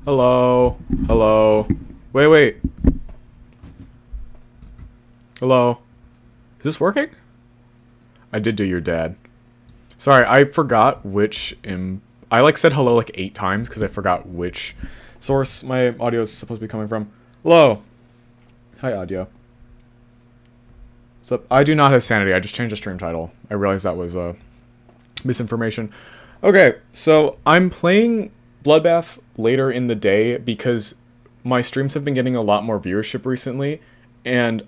Hello? Hello? Wait. Hello? Is this working? I did do your dad. Sorry, I forgot which I like said hello like 8 times because I forgot which source my audio is supposed to be coming from. Hello. Hi, audio. What's up? I do not have sanity. I just changed the stream title. I realized that was misinformation. Okay, so I'm playing Bloodbath later in the day because my streams have been getting a lot more viewership recently, and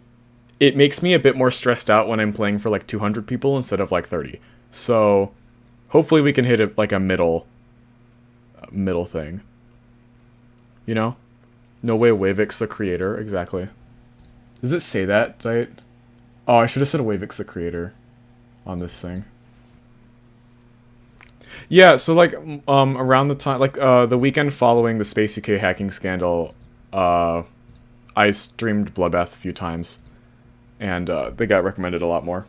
it makes me a bit more stressed out when I'm playing for like 200 people instead of like 30. So hopefully we can hit it like a middle thing. You know? No way Wavix the creator, exactly. Does it say that? Oh, I should have said Wavix the creator on this thing. Yeah, so like around the time, like the weekend following the SpaceUK hacking scandal, I streamed Bloodbath a few times, and they got recommended a lot more.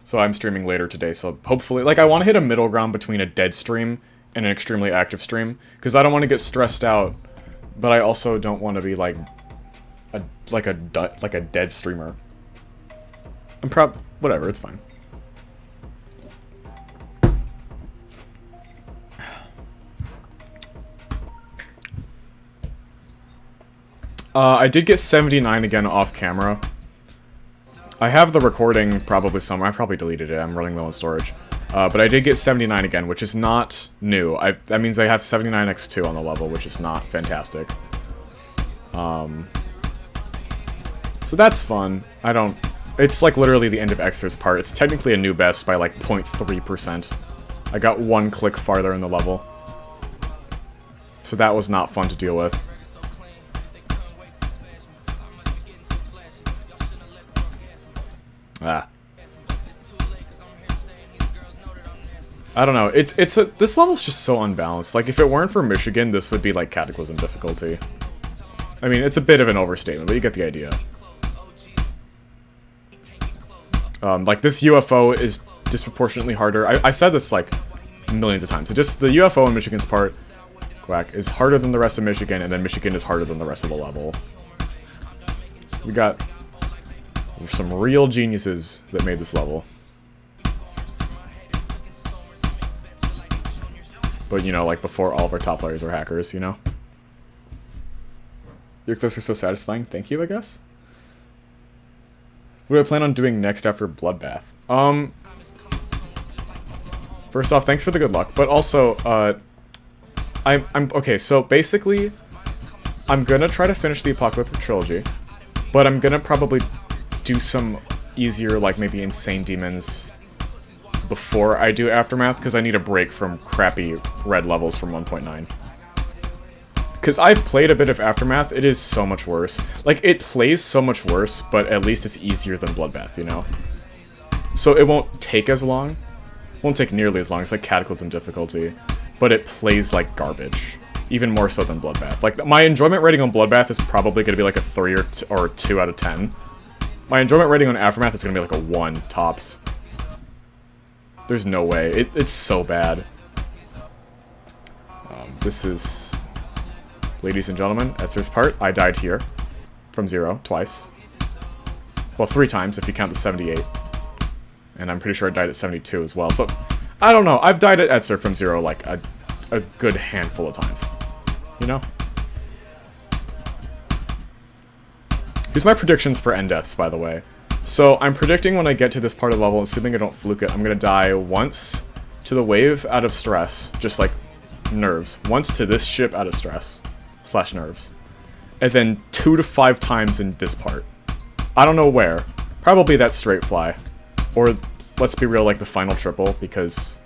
So I'm streaming later today, so hopefully, like I want to hit a middle ground between a dead stream and an extremely active stream, because I don't want to get stressed out, but I also don't want to be like a dead streamer. Whatever, it's fine. I did get 79 again off camera. I have the recording probably somewhere. I probably deleted it. I'm running low on storage. But I did get 79 again, which is not new. That means I have 79x2 on the level, which is not fantastic. So that's fun. It's like literally the end of X's part. It's technically a new best by like 0.3%. I got 1 click farther in the level. So that was not fun to deal with. I don't know. This level's just so unbalanced. Like if it weren't for Michigan, this would be like Cataclysm difficulty. I mean, it's a bit of an overstatement, but you get the idea. Like this UFO is disproportionately harder. I've said this like millions of times. So just the UFO in Michigan's part, quack, is harder than the rest of Michigan, and then Michigan is harder than the rest of the level. We got some real geniuses that made this level. But, you know, like before all of our top players were hackers, you know? Your clips are so satisfying. Thank you, I guess. What do I plan on doing next after Bloodbath? First off, thanks for the good luck, but also, I'm okay, so basically, I'm gonna try to finish the Apocalyptic Trilogy, but I'm gonna probably do some easier, like, maybe Insane Demons before I do Aftermath, because I need a break from crappy red levels from 1.9. Because I've played a bit of Aftermath, it is so much worse. Like, it plays so much worse, but at least it's easier than Bloodbath, you know? So it won't take as long. It won't take nearly as long. It's like Cataclysm difficulty. But it plays like garbage. Even more so than Bloodbath. Like, my enjoyment rating on Bloodbath is probably going to be like a 3 or 2 out of 10. My enjoyment rating on Aftermath is going to be like a 1, tops. There's no way. It's so bad. This is... Ladies and gentlemen, Etzer's part. I died here. From 0, twice. Well, 3 times if you count the 78. And I'm pretty sure I died at 72 as well. So, I don't know. I've died at Etzer from 0 like a good handful of times. You know? Here's my predictions for end deaths, by the way. So, I'm predicting when I get to this part of the level, assuming I don't fluke it, I'm gonna die once to the wave out of stress. Just like nerves. Once to this ship out of stress. / nerves. And then 2 to 5 times in this part. I don't know where. Probably that straight fly. Or, let's be real, like the final triple, because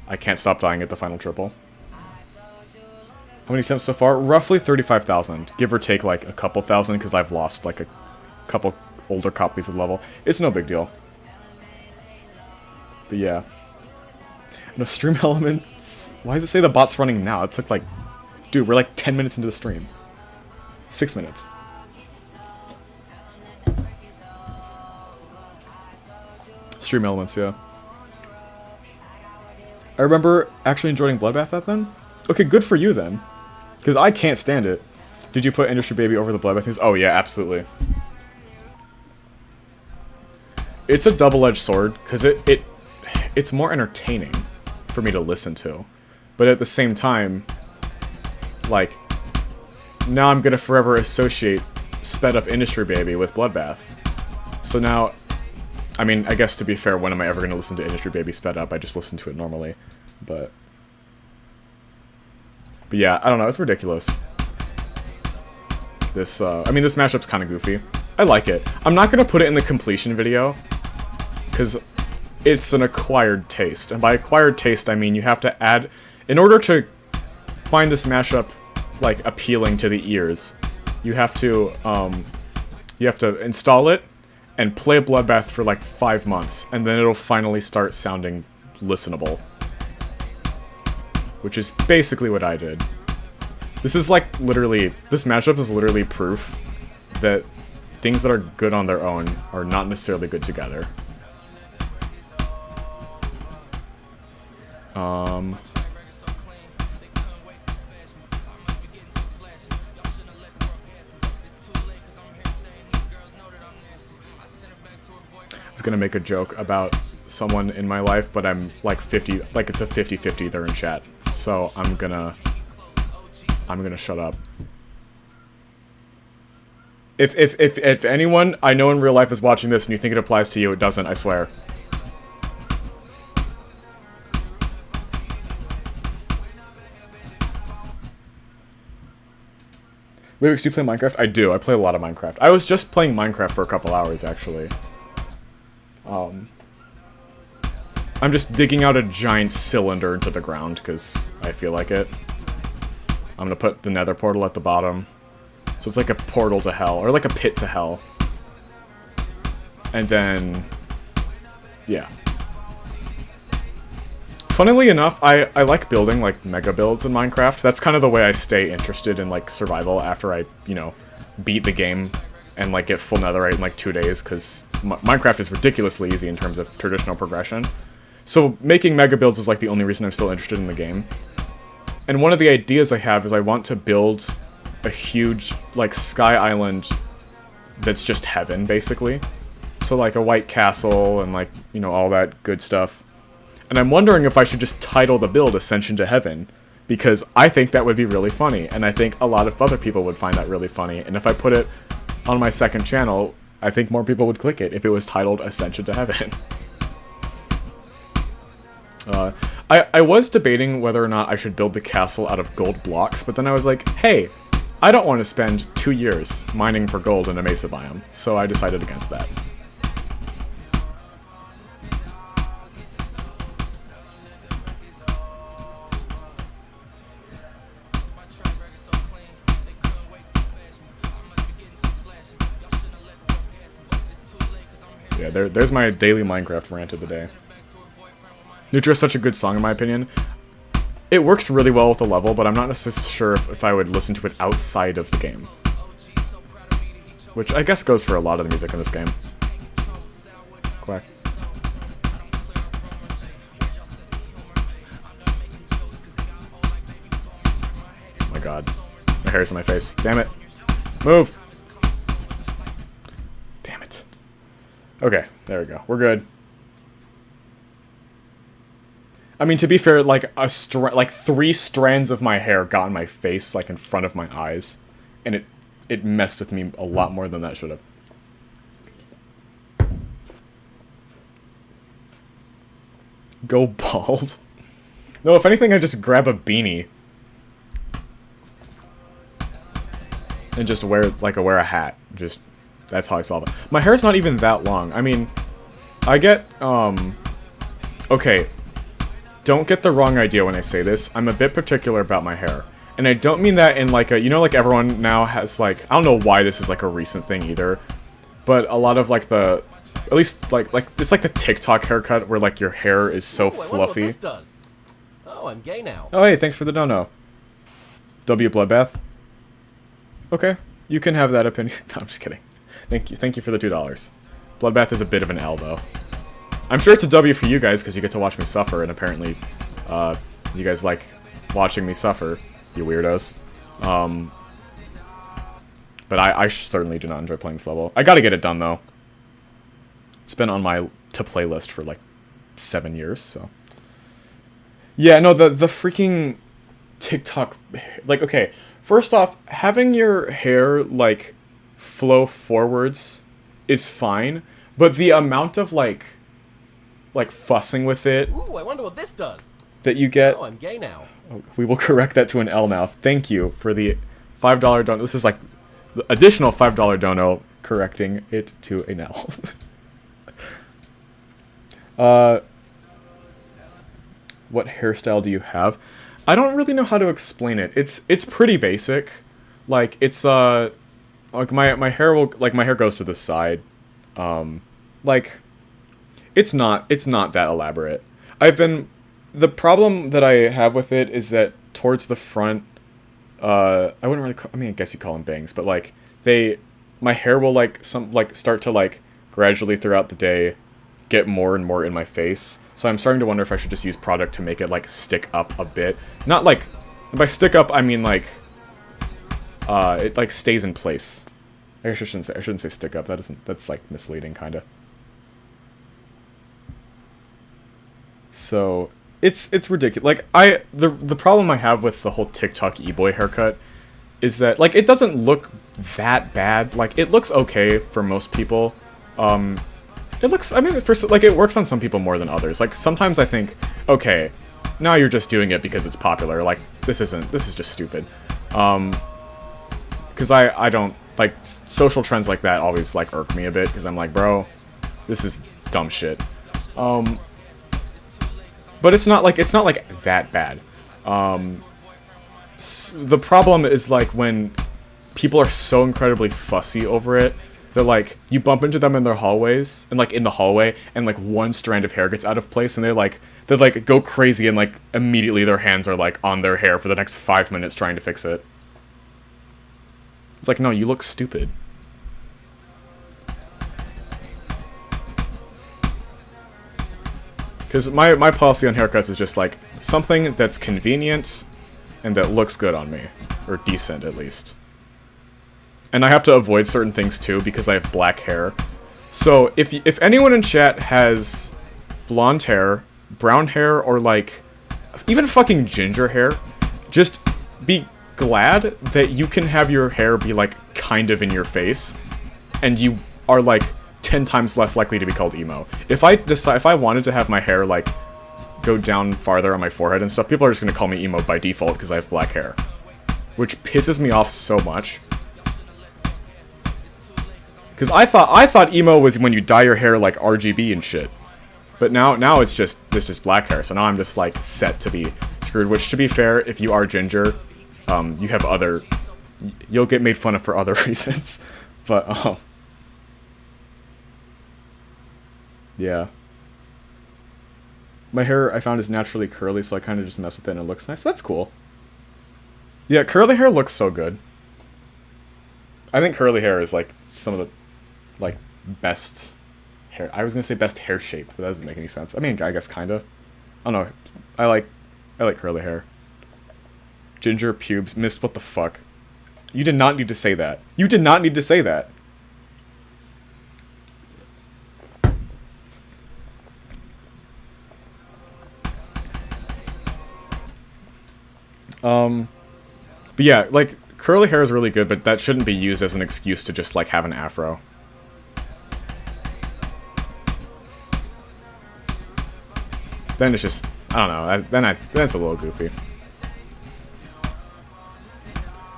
I can't stop dying at the final triple. How many attempts so far? Roughly 35,000. Give or take like a couple thousand, because I've lost like a couple older copies of the level. It's no big deal. But yeah. No stream elements. Why does it say the bot's running now? It took like... Dude, we're like 10 minutes into the stream. 6 minutes. Stream elements, yeah. I remember actually enjoying Bloodbath back then. Okay, good for you then. Because I can't stand it. Did you put Industry Baby over the Bloodbath news? Oh yeah, absolutely. It's a double-edged sword, because it's more entertaining for me to listen to. But at the same time, like, now I'm gonna forever associate sped up Industry Baby with Bloodbath. So now, I mean, I guess to be fair, when am I ever gonna listen to Industry Baby sped up? I just listen to it normally. But yeah, I don't know, it's ridiculous. This, I mean, this mashup's kind of goofy. I like it. I'm not gonna put it in the completion video, because it's an acquired taste. And by acquired taste, I mean you have to add, in order to find this mashup like appealing to the ears, you have to install it and play Bloodbath for like 5 months, and then it'll finally start sounding listenable. Which is basically what I did. This is like literally, this mashup is literally proof that things that are good on their own are not necessarily good together. I was gonna make a joke about someone in my life, but I'm like 50, like it's a 50-50 they're in chat. So I'm gonna shut up. If anyone I know in real life is watching this and you think it applies to you, it doesn't, I swear. Wavix, do you play Minecraft? I do. I play a lot of Minecraft. I was just playing Minecraft for a couple hours, actually. I'm just digging out a giant cylinder into the ground, because I feel like it. I'm gonna put the nether portal at the bottom. So it's like a portal to hell, or like a pit to hell. And then... yeah. Funnily enough, I like building, like, mega builds in Minecraft. That's kind of the way I stay interested in, like, survival after I, you know, beat the game and, like, get full netherite in, like, 2 days, because Minecraft is ridiculously easy in terms of traditional progression. So making mega builds is, like, the only reason I'm still interested in the game. And one of the ideas I have is I want to build a huge, like, sky island that's just heaven, basically. So, like, a white castle and, like, you know, all that good stuff. And I'm wondering if I should just title the build Ascension to Heaven, because I think that would be really funny, and I think a lot of other people would find that really funny, and if I put it on my second channel, I think more people would click it if it was titled Ascension to Heaven. I was debating whether or not I should build the castle out of gold blocks, but then I was like, hey, I don't want to spend 2 years mining for gold in a mesa biome, so I decided against that. Yeah, there's my daily Minecraft rant of the day. Nutra is such a good song in my opinion. It works really well with the level, but I'm not necessarily sure if I would listen to it outside of the game. Which I guess goes for a lot of the music in this game. Quack. Oh my god. My hair's on my face. Damn it. Move! Damn it. Okay, there we go. We're good. I mean, to be fair, like, like 3 strands of my hair got in my face, like, in front of my eyes. And it messed with me a lot more than that should have. Go bald? No, if anything, I just grab a beanie. And just wear, like, wear a hat. Just, that's how I solve it. My hair's not even that long. I mean, I get, okay. Don't get the wrong idea when I say this. I'm a bit particular about my hair. And I don't mean that in like a, you know, like everyone now has like, I don't know why this is like a recent thing either, but a lot of like the, at least like it's like the TikTok haircut where like your hair is so fluffy. I wonder what this does. Oh, I'm gay now. Oh, hey, thanks for the dono. W Bloodbath. Okay, you can have that opinion. No, I'm just kidding. Thank you for the $2. Bloodbath is a bit of an L though. I'm sure it's a W for you guys, because you get to watch me suffer, and apparently, you guys like watching me suffer, you weirdos. But I certainly do not enjoy playing this level. I gotta get it done, though. It's been on my to-play list for, like, 7 years, so... Yeah, no, the freaking TikTok... Like, okay, first off, having your hair, like, flow forwards is fine, but the amount of, like fussing with it. Ooh, I wonder what this does. That you get. Oh, I'm gay now. Oh, we will correct that to an L now. Thank you for the $5 dono. This is like the additional $5 dono correcting it to an L. What hairstyle do you have? I don't really know how to explain it. It's pretty basic. Like it's like my hair will my hair goes to the side. Like it's not that elaborate. The problem that I have with it is that towards the front, I wouldn't really I mean, I guess you call them bangs, but like my hair will start to gradually throughout the day get more and more in my face. So I'm starting to wonder if I should just use product to make it stick up a bit. Not by stick up I mean it stays in place. I guess I shouldn't say stick up. That's misleading kinda. So it's ridiculous. The problem I have with the whole TikTok e-boy haircut is that it doesn't look that bad. It looks okay for most people. It looks, I mean, it works on some people more than others. Sometimes I think, okay, now you're just doing it because it's popular. This is just stupid. Because I don't social trends like that always irk me a bit because I'm like, bro, this is dumb shit. But it's not that bad. The problem is when people are so incredibly fussy over it that you bump into them in their hallways and in the hallway and one strand of hair gets out of place and they go crazy and immediately their hands are on their hair for the next 5 minutes trying to fix it. It's no, you look stupid. Because my policy on haircuts is just something that's convenient and that looks good on me. Or decent, at least. And I have to avoid certain things too because I have black hair. So if anyone in chat has blonde hair, brown hair, or even fucking ginger hair, just be glad that you can have your hair be, like, kind of in your face, and you are, like, 10 times less likely to be called emo. If I wanted to have my hair, like, go down farther on my forehead and stuff, people are just gonna call me emo by default because I have black hair. Which pisses me off so much. Because I thought emo was when you dye your hair, like, RGB and shit. But now it's just black hair, so now I'm just, like, set to be screwed, which, to be fair, if you are ginger, you have other... You'll get made fun of for other reasons. But, yeah. My hair, I found, is naturally curly, so I kind of just mess with it and it looks nice. That's cool. Yeah, curly hair looks so good. I think curly hair is, like, some of the, like, best hair. I was gonna say best hair shape, but that doesn't make any sense. I mean, I guess kinda. I don't know. I like curly hair. Ginger pubes. Missed, what the fuck? You did not need to say that. You did not need to say that. But yeah, like, curly hair is really good, but that shouldn't be used as an excuse to just, like, have an afro. Then it's just, I don't know, then it's a little goofy.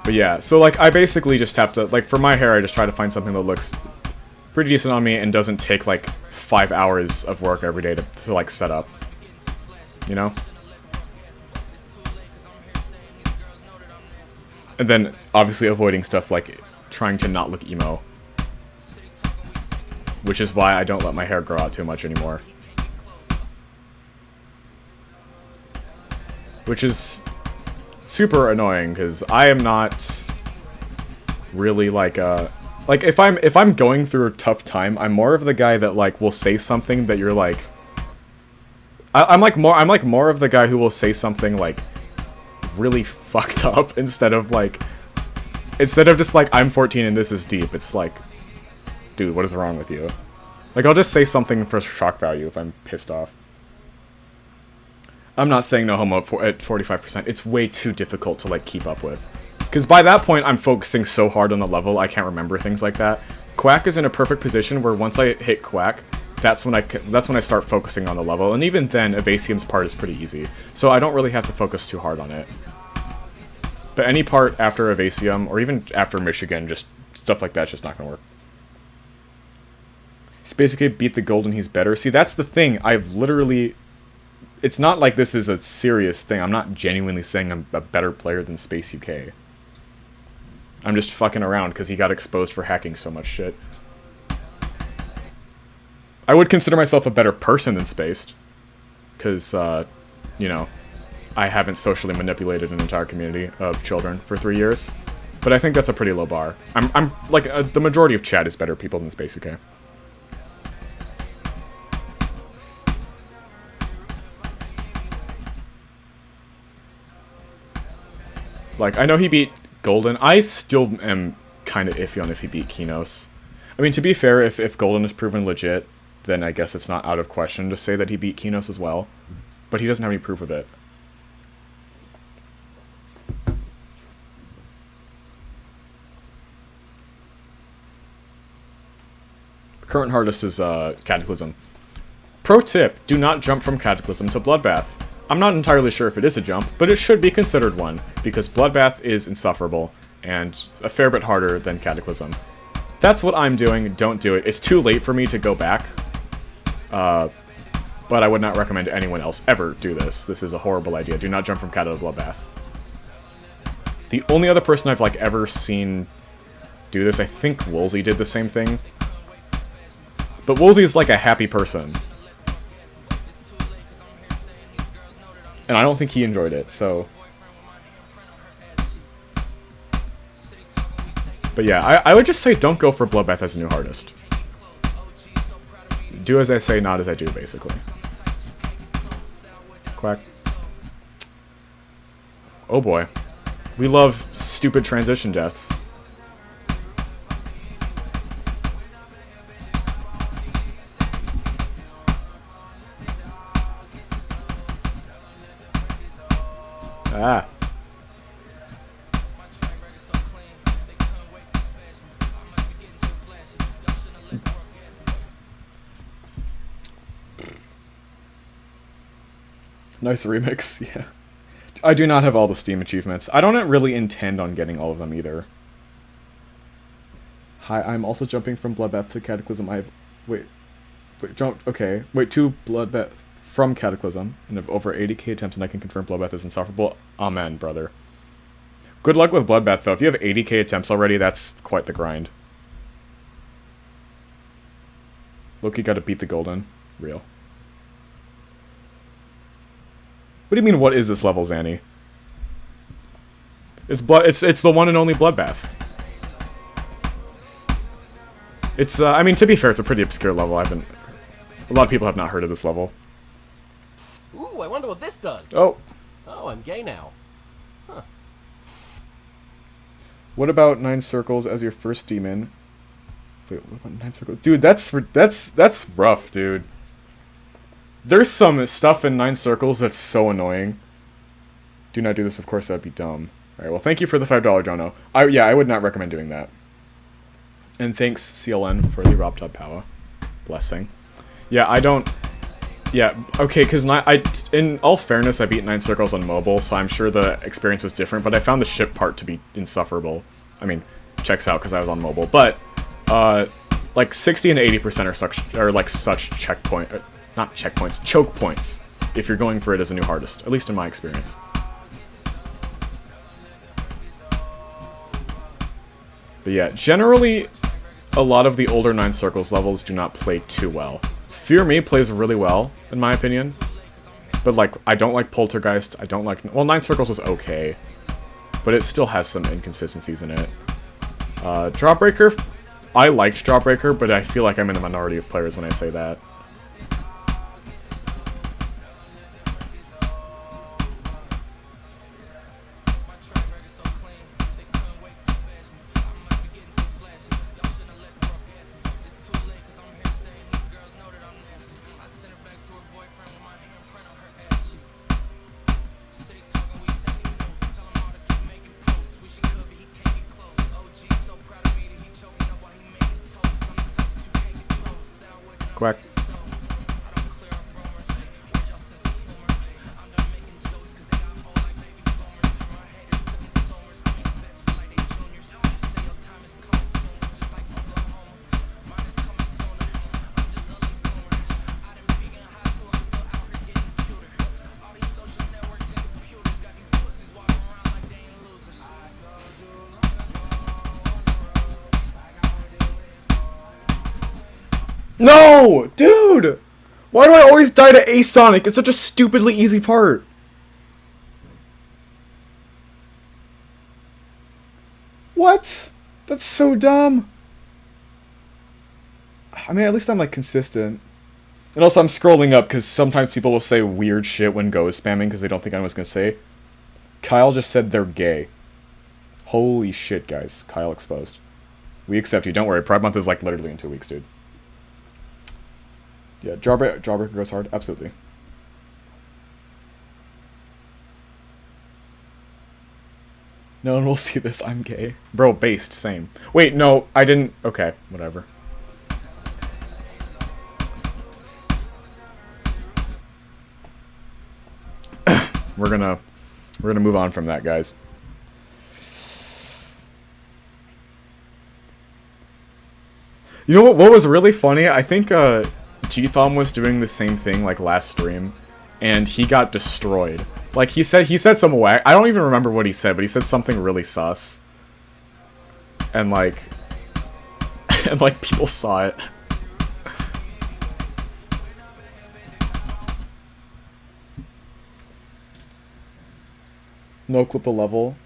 But yeah, so, like, I basically just have to, like, for my hair, I just try to find something that looks pretty decent on me and doesn't take, like, 5 hours of work every day to like, set up. You know? And then, obviously, avoiding stuff like trying to not look emo. Which is why I don't let my hair grow out too much anymore. Which is super annoying, because I am not really, like, like, if I'm going through a tough time, I'm more of the guy that, like, will say something that you're, like... I'm more of the guy who will say something, like, really fucked up instead of just like, I'm 14 and this is deep. It's like, dude, what is wrong with you? Like, I'll just say something for shock value if I'm pissed off. I'm not saying no homo at 45%. It's way too difficult to, like, keep up with. Because by that point, I'm focusing so hard on the level, I can't remember things like that. Quack is in a perfect position where once I hit Quack, that's when I start focusing on the level, and even then, Evasium's part is pretty easy, so I don't really have to focus too hard on it. But any part after Evasium, or even after Michigan, just stuff like that's just not gonna work. SpaceUK beat the Golden, he's better. See, that's the thing, I've literally... It's not like this is a serious thing, I'm not genuinely saying I'm a better player than SpaceUK. I'm just fucking around because he got exposed for hacking so much shit. I would consider myself a better person than Spaced, because, you know, I haven't socially manipulated an entire community of children for 3 years. But I think that's a pretty low bar. I'm like, the majority of chat is better people than SpaceUK. Like, I know he beat Golden. I still am kind of iffy on if he beat Kinos. I mean, to be fair, if Golden is proven legit, then I guess it's not out of question to say that he beat Kinos as well. But he doesn't have any proof of it. Current hardest is Cataclysm. Pro tip, do not jump from Cataclysm to Bloodbath. I'm not entirely sure if it is a jump, but it should be considered one, because Bloodbath is insufferable, and a fair bit harder than Cataclysm. That's what I'm doing, don't do it. It's too late for me to go back. But I would not recommend anyone else ever do this. This is a horrible idea. Do not jump from Cata to Bloodbath. The only other person I've, like, ever seen do this, I think Woolsey did the same thing. But Woolsey is, like, a happy person. And I don't think he enjoyed it, so... But yeah, I would just say don't go for Bloodbath as a new hardest. Do as I say, not as I do, basically. Quack. Oh boy. We love stupid transition deaths. Ah. Nice remix, yeah. I do not have all the Steam achievements. I don't really intend on getting all of them either. Hi, I'm also jumping from Bloodbath to Cataclysm. Wait, jump, okay. Wait, to Bloodbath from Cataclysm, and have over 80k attempts, and I can confirm Bloodbath is insufferable. Amen, brother. Good luck with Bloodbath, though. If you have 80k attempts already, that's quite the grind. Lowkey gotta beat the golden. Real. What do you mean, what is this level, Zanny? It's the one and only Bloodbath. It's, I mean, to be fair, it's a pretty obscure level. A lot of people have not heard of this level. Ooh, I wonder what this does. Oh. Oh, I'm gay now. Huh. What about 9 circles as your first demon? Wait, what about 9 circles? Dude, that's rough, dude. There's some stuff in 9 circles that's so annoying. Do not do this, of course, that'd be dumb. Alright, well, thank you for the $5, Jono. Yeah, I would not recommend doing that. And thanks, CLN, for the Rob Tub Power. Blessing. Yeah, I don't... Yeah, okay, because in all fairness, I beat 9 circles on mobile, so I'm sure the experience was different, but I found the ship part to be insufferable. I mean, checks out because I was on mobile, but, like, 60 and 80% are such checkpoint... not checkpoints, choke points, if you're going for it as a new hardest, at least in my experience. But yeah, generally, a lot of the older 9 circles levels do not play too well. Fear Me plays really well, in my opinion. But, like, I don't like Poltergeist, I don't like... Well, 9 circles was okay, but it still has some inconsistencies in it. Drawbreaker, I liked Drawbreaker, but I feel like I'm in the minority of players when I say that. Quack. No! Dude! Why do I always die to Asonic? It's such a stupidly easy part. What? That's so dumb. I mean, at least I'm, like, consistent. And also, I'm scrolling up because sometimes people will say weird shit when Go is spamming because they don't think anyone's gonna say. Kyle just said they're gay. Holy shit, guys. Kyle exposed. We accept you. Don't worry. Pride Month is, like, literally in 2 weeks, dude. Yeah, Jawbreaker goes hard. Absolutely. No one will see this. I'm gay. Bro, based. Same. Wait, no. I didn't... Okay, whatever. We're gonna move on from that, guys. You know what was really funny? I think, G-Thom was doing the same thing, like, last stream, and he got destroyed. Like, he said some whack... I don't even remember what he said, but he said something really sus. And, like... and, like, people saw it. No clip a level.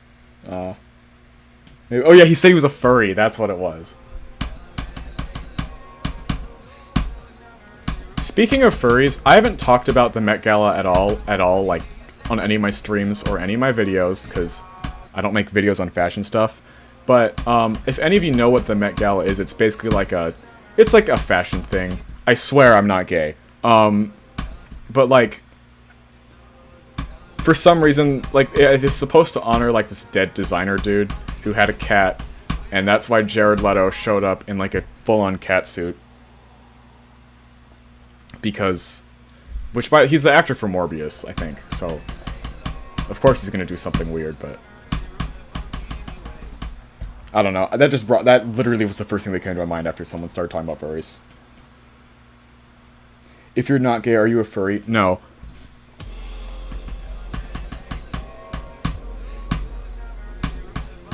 Maybe, oh yeah, he said he was a furry, that's what it was. Speaking of furries, I haven't talked about the Met Gala at all, like, on any of my streams or any of my videos, because I don't make videos on fashion stuff. But, if any of you know what the Met Gala is, it's basically like it's like a fashion thing. I swear I'm not gay. But, like, for some reason, like, it's supposed to honor, like, this dead designer dude who had a cat, and that's why Jared Leto showed up in, like, a full-on cat suit. Because Which, by he's the actor for Morbius, I think. So, of course he's gonna do something weird, but I don't know. That literally was the first thing that came to my mind after someone started talking about furries. If you're not gay, are you a furry? No.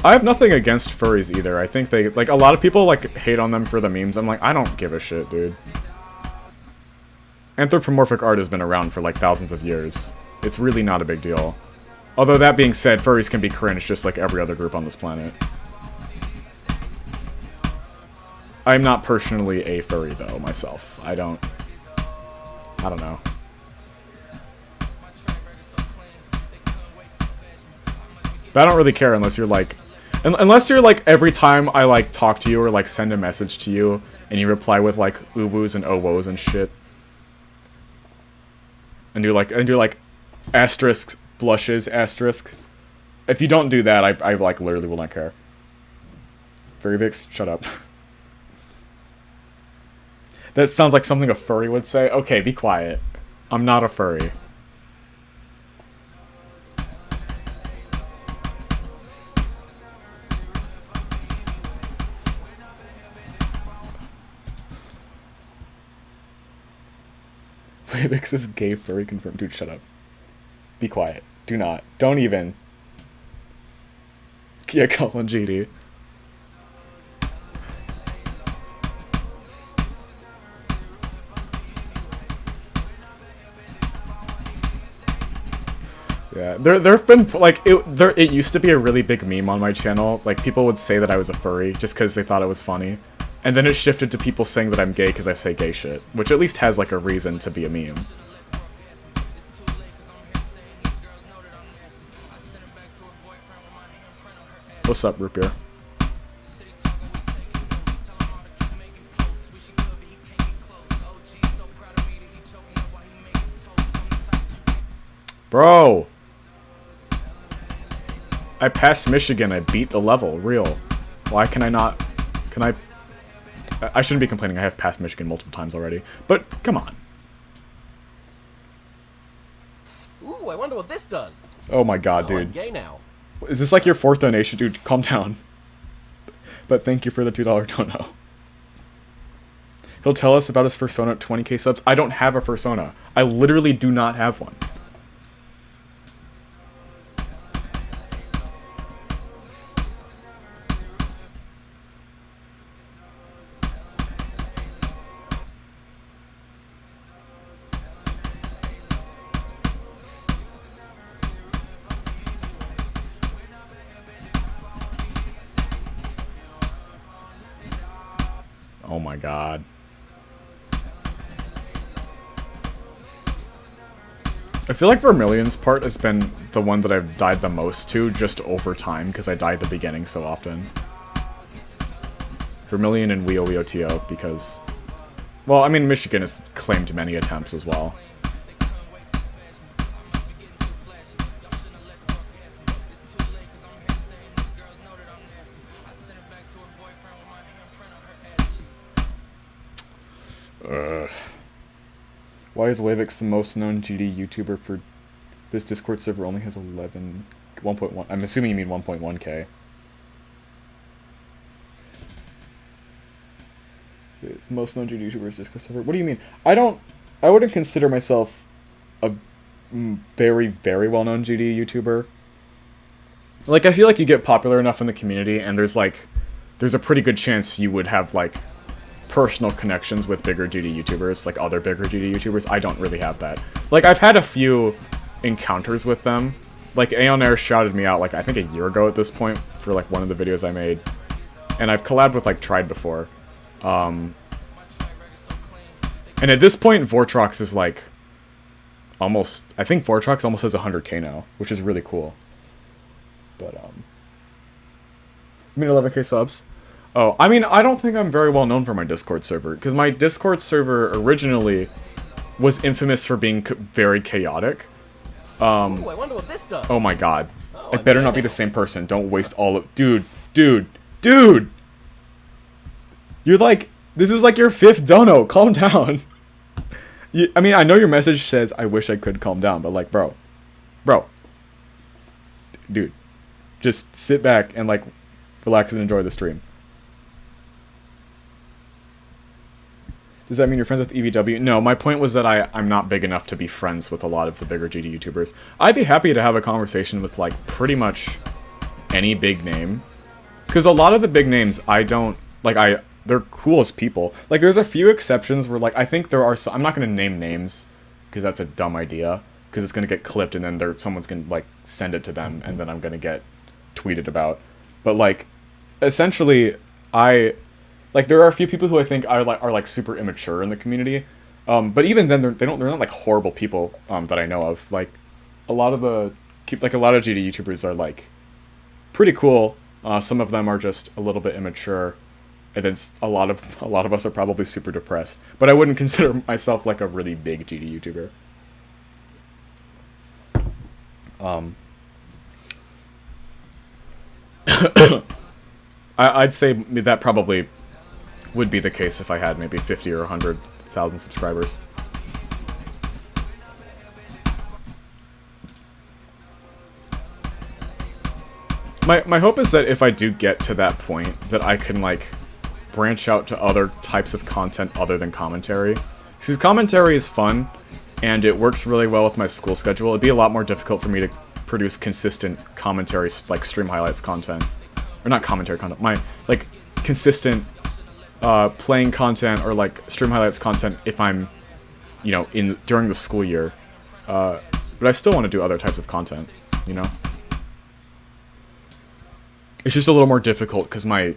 I have nothing against furries either. I think they, like, a lot of people, like, hate on them for the memes. I'm like, I don't give a shit, dude. Anthropomorphic art has been around for, like, thousands of years. It's really not a big deal. Although, that being said, furries can be cringe just like every other group on this planet. I'm not personally a furry, though, myself. I don't know. But I don't really care unless you're, like... Unless you're, like, every time I, like, talk to you or, like, send a message to you, and you reply with, like, uwus and owos and shit. And do, like, asterisk, blushes, asterisk. If you don't do that, I like, literally will not care. Wavix, shut up. That sounds like something a furry would say. Okay, be quiet. I'm not a furry. Wavix is gay furry confirmed. Dude, shut up. Be quiet. Do not. Don't even. Yeah, call on GD. Yeah, there've been, like, it used to be a really big meme on my channel. Like, people would say that I was a furry just because they thought it was funny. And then it shifted to people saying that I'm gay because I say gay shit. Which at least has, like, a reason to be a meme. What's up, Root Beer? Bro! I passed Michigan, I beat the level, real. Why can I not... Can I... I shouldn't be complaining, I have passed Michigan multiple times already. But, come on. Ooh, I wonder what this does. Oh my god, Oh, dude. I'm gay now. Is this like your 4th donation? Dude, calm down. But thank you for the $2 dono. He'll tell us about his fursona at 20k subs. I don't have a fursona. I literally do not have one. Oh my god. I feel like Vermilion's part has been the one that I've died the most to, just over time, because I die at the beginning so often. Vermilion and Weo Weo TO, because... Well, I mean, Michigan has claimed many attempts as well. Why is Wavix the most known GD YouTuber for this Discord server only has 1.1? I'm assuming you mean 1.1k. Most known GD YouTuber's Discord server. What do you mean? I wouldn't consider myself a very, very well-known GD YouTuber. Like, I feel like you get popular enough in the community, and there's a pretty good chance you would have, like, personal connections with bigger GD YouTubers, like other bigger GD YouTubers. I don't really have that. Like, I've had a few encounters with them. Like, Aeon Air shouted me out, like, I think a year ago at this point, for, like, one of the videos I made. And I've collabed with, like, Tried before. And at this point, Vortrox is, like, almost... I think Vortrox almost has 100k now, which is really cool. But, I mean, 11k subs. Oh, I mean, I don't think I'm very well known for my Discord server, because my Discord server originally was infamous for being very chaotic. Ooh, I wonder what this does. Oh my god. Oh, It better not be the same person. Don't waste all of... Dude! You're like... This is like your 5th dono. Calm down. I mean, I know your message says, I wish I could calm down, but like, bro, dude, just sit back and like, relax and enjoy the stream. Does that mean you're friends with EVW? No, my point was that I'm not big enough to be friends with a lot of the bigger GD YouTubers. I'd be happy to have a conversation with, like, pretty much any big name. Because a lot of the big names, I don't, like, they're cool as people. Like, there's a few exceptions where, like, I think there are some, I'm not going to name names, because that's a dumb idea. Because it's going to get clipped, and then someone's going to, like, send it to them, and then I'm going to get tweeted about. But, like, essentially, like, there are a few people who I think are like super immature in the community, but even then they're not like horrible people that I know of. Like, a lot of GD YouTubers are like pretty cool. Some of them are just a little bit immature, and then a lot of us are probably super depressed. But I wouldn't consider myself like a really big GD YouTuber. I'd say that probably would be the case if I had maybe 50 or 100,000 subscribers. My hope is that if I do get to that point, that I can, like, branch out to other types of content other than commentary. Because commentary is fun, and it works really well with my school schedule. It'd be a lot more difficult for me to produce consistent commentary, like, stream highlights content. Or not commentary content, like, consistent playing content or like stream highlights content if I'm, you know, during the school year. But I still want to do other types of content, you know? It's just a little more difficult because my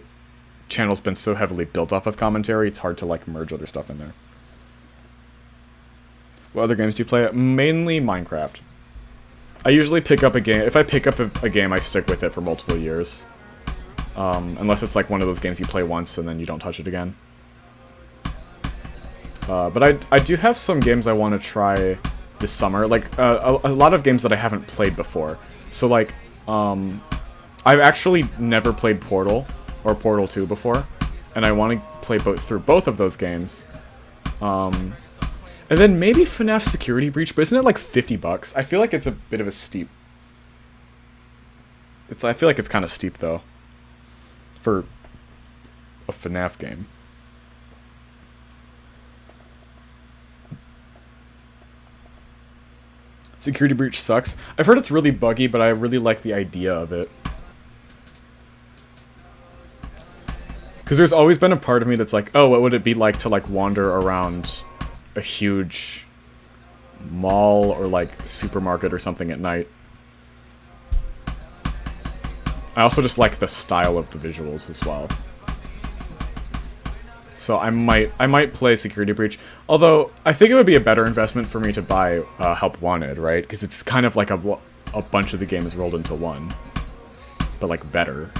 channel's been so heavily built off of commentary, it's hard to like merge other stuff in there. What other games do you play? Mainly Minecraft. I usually pick up a game. If I pick up a game, I stick with it for multiple years. Unless it's like one of those games you play once and then you don't touch it again. But I do have some games I want to try this summer. Like, a lot of games that I haven't played before. So, like, I've actually never played Portal or Portal 2 before. And I want to play through both of those games. And then maybe FNAF Security Breach, but isn't it like $50? I feel like it's a bit of a steep. I feel like it's kind of steep, though. For a FNAF game. Security Breach sucks. I've heard it's really buggy, but I really like the idea of it. Because there's always been a part of me that's like, oh, what would it be like to like wander around a huge mall or like supermarket or something at night. I also just like the style of the visuals as well. So I might play Security Breach. Although, I think it would be a better investment for me to buy Help Wanted, right? Because it's kind of like a bunch of the games rolled into one. But, like, better.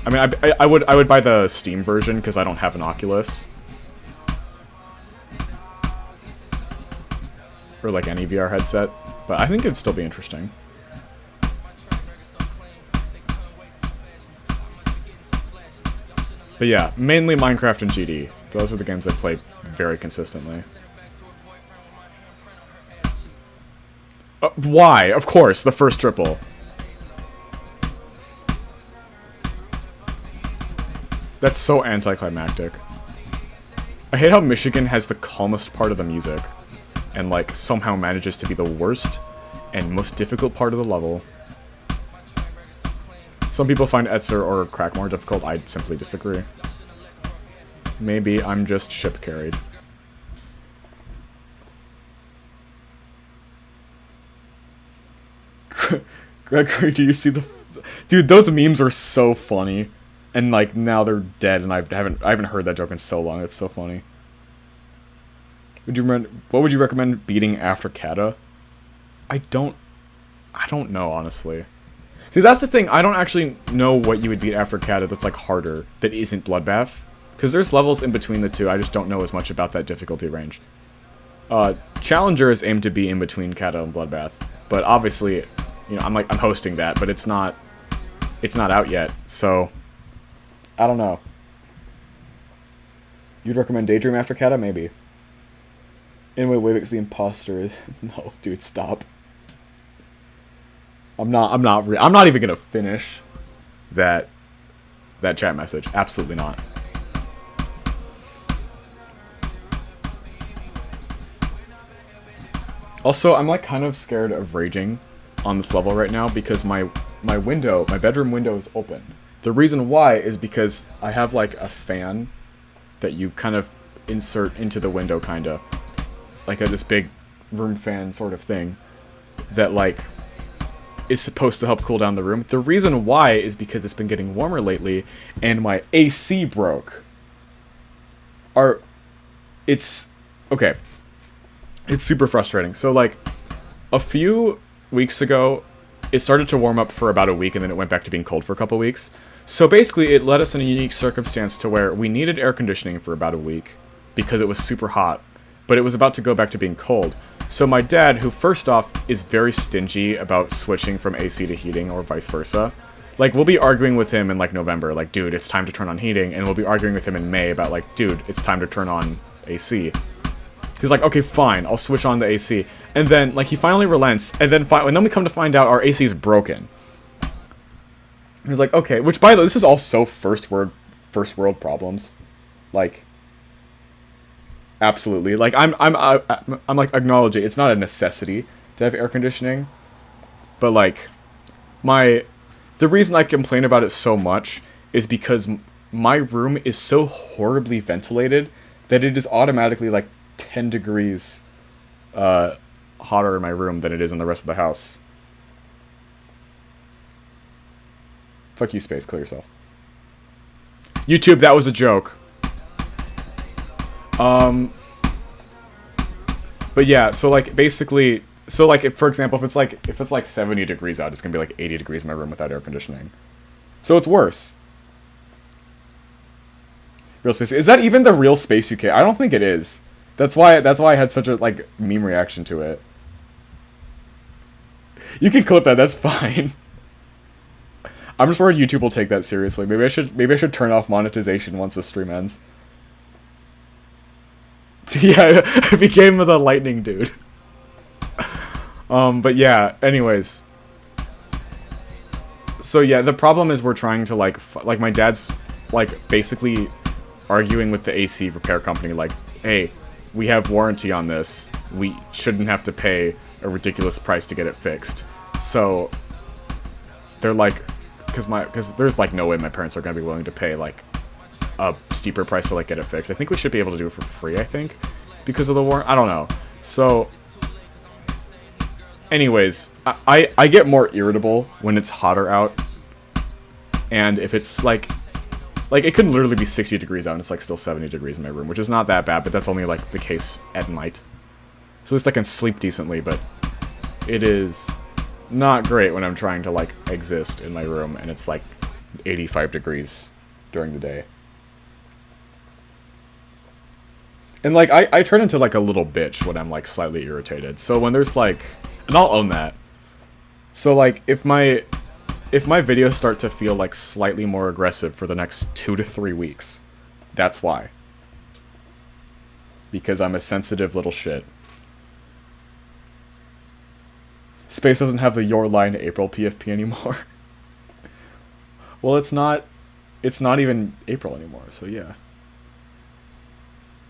I mean, I would buy the Steam version because I don't have an Oculus. Or, like, any VR headset. But I think it'd still be interesting. But yeah, mainly Minecraft and GD. Those are the games I play very consistently. Why? Of course, the first triple. That's so anticlimactic. I hate how Michigan has the calmest part of the music, and like somehow manages to be the worst and most difficult part of the level. Some people find Etzer or Crack more difficult. I simply disagree. Maybe I'm just ship carried. Gregory, do you see the... Dude, those memes were so funny. And like now they're dead and I haven't heard that joke in so long. It's so funny. What would you recommend beating after Kata? I don't know, honestly. See, that's the thing. I don't actually know what you would beat after Kata that's, like, harder, that isn't Bloodbath. Because there's levels in between the two, I just don't know as much about that difficulty range. Challenger is aimed to be in between Kata and Bloodbath. But obviously, you know, I'm hosting that, but it's not out yet, so... I don't know. You'd recommend Daydream after Kata? Maybe. Anyway, Wavix the imposter is no, dude, stop. I'm not even gonna finish that chat message. Absolutely not. Also, I'm like kind of scared of raging on this level right now because my bedroom window is open. The reason why is because I have like a fan that you kind of insert into the window, kinda like this big room fan sort of thing that like is supposed to help cool down the room. The reason why is because it's been getting warmer lately and my AC broke. It's okay. It's super frustrating. So like a few weeks ago, it started to warm up for about a week and then it went back to being cold for a couple weeks. So basically it led us in a unique circumstance to where we needed air conditioning for about a week because it was super hot, but it was about to go back to being cold. So my dad, who first off is very stingy about switching from AC to heating or vice versa, like we'll be arguing with him in like November, like dude, it's time to turn on heating, and we'll be arguing with him in May about like dude, it's time to turn on AC. He's like, okay, fine, I'll switch on the AC. And then, like, he finally relents, and then we come to find out our AC is broken. He's like, okay, which, by the way, this is all so first world problems. Like, absolutely. Like, I'm like, acknowledging it's not a necessity to have air conditioning. But, like, the reason I complain about it so much is because my room is so horribly ventilated that it is automatically, like, 10 degrees hotter in my room than it is in the rest of the house. Fuck you, Space. Kill yourself. YouTube, that was a joke. But yeah, so like basically, so like if, for example, if it's like 70 degrees out, it's gonna be like 80 degrees in my room without air conditioning. So it's worse. Real Space. Is that even the real SpaceUK? I don't think it is. That's why I had such a like meme reaction to it. You can clip that. That's fine. I'm just worried YouTube will take that seriously. Maybe I should turn off monetization once the stream ends. Yeah, I became the lightning dude. But yeah. Anyways. So yeah, the problem is we're trying to like my dad's like basically arguing with the AC repair company like, hey, we have warranty on this. We shouldn't have to pay a ridiculous price to get it fixed. So they're like, because there's like no way my parents are gonna be willing to pay like a steeper price to like get it fixed. I think we should be able to do it for free. I think because of the warranty. I don't know. So, anyways, I get more irritable when it's hotter out, and if it's like it could literally be 60 degrees out and it's like still 70 degrees in my room, which is not that bad, but that's only like the case at night. So at least I can sleep decently, but it is not great when I'm trying to like exist in my room and it's like 85 degrees during the day. And like I turn into like a little bitch when I'm like slightly irritated. So when there's like, and I'll own that. So like if my videos start to feel like slightly more aggressive for the next 2 to 3 weeks, that's why. Because I'm a sensitive little shit. Space doesn't have the Your Line April PFP anymore. Well, it's not even April anymore, so yeah.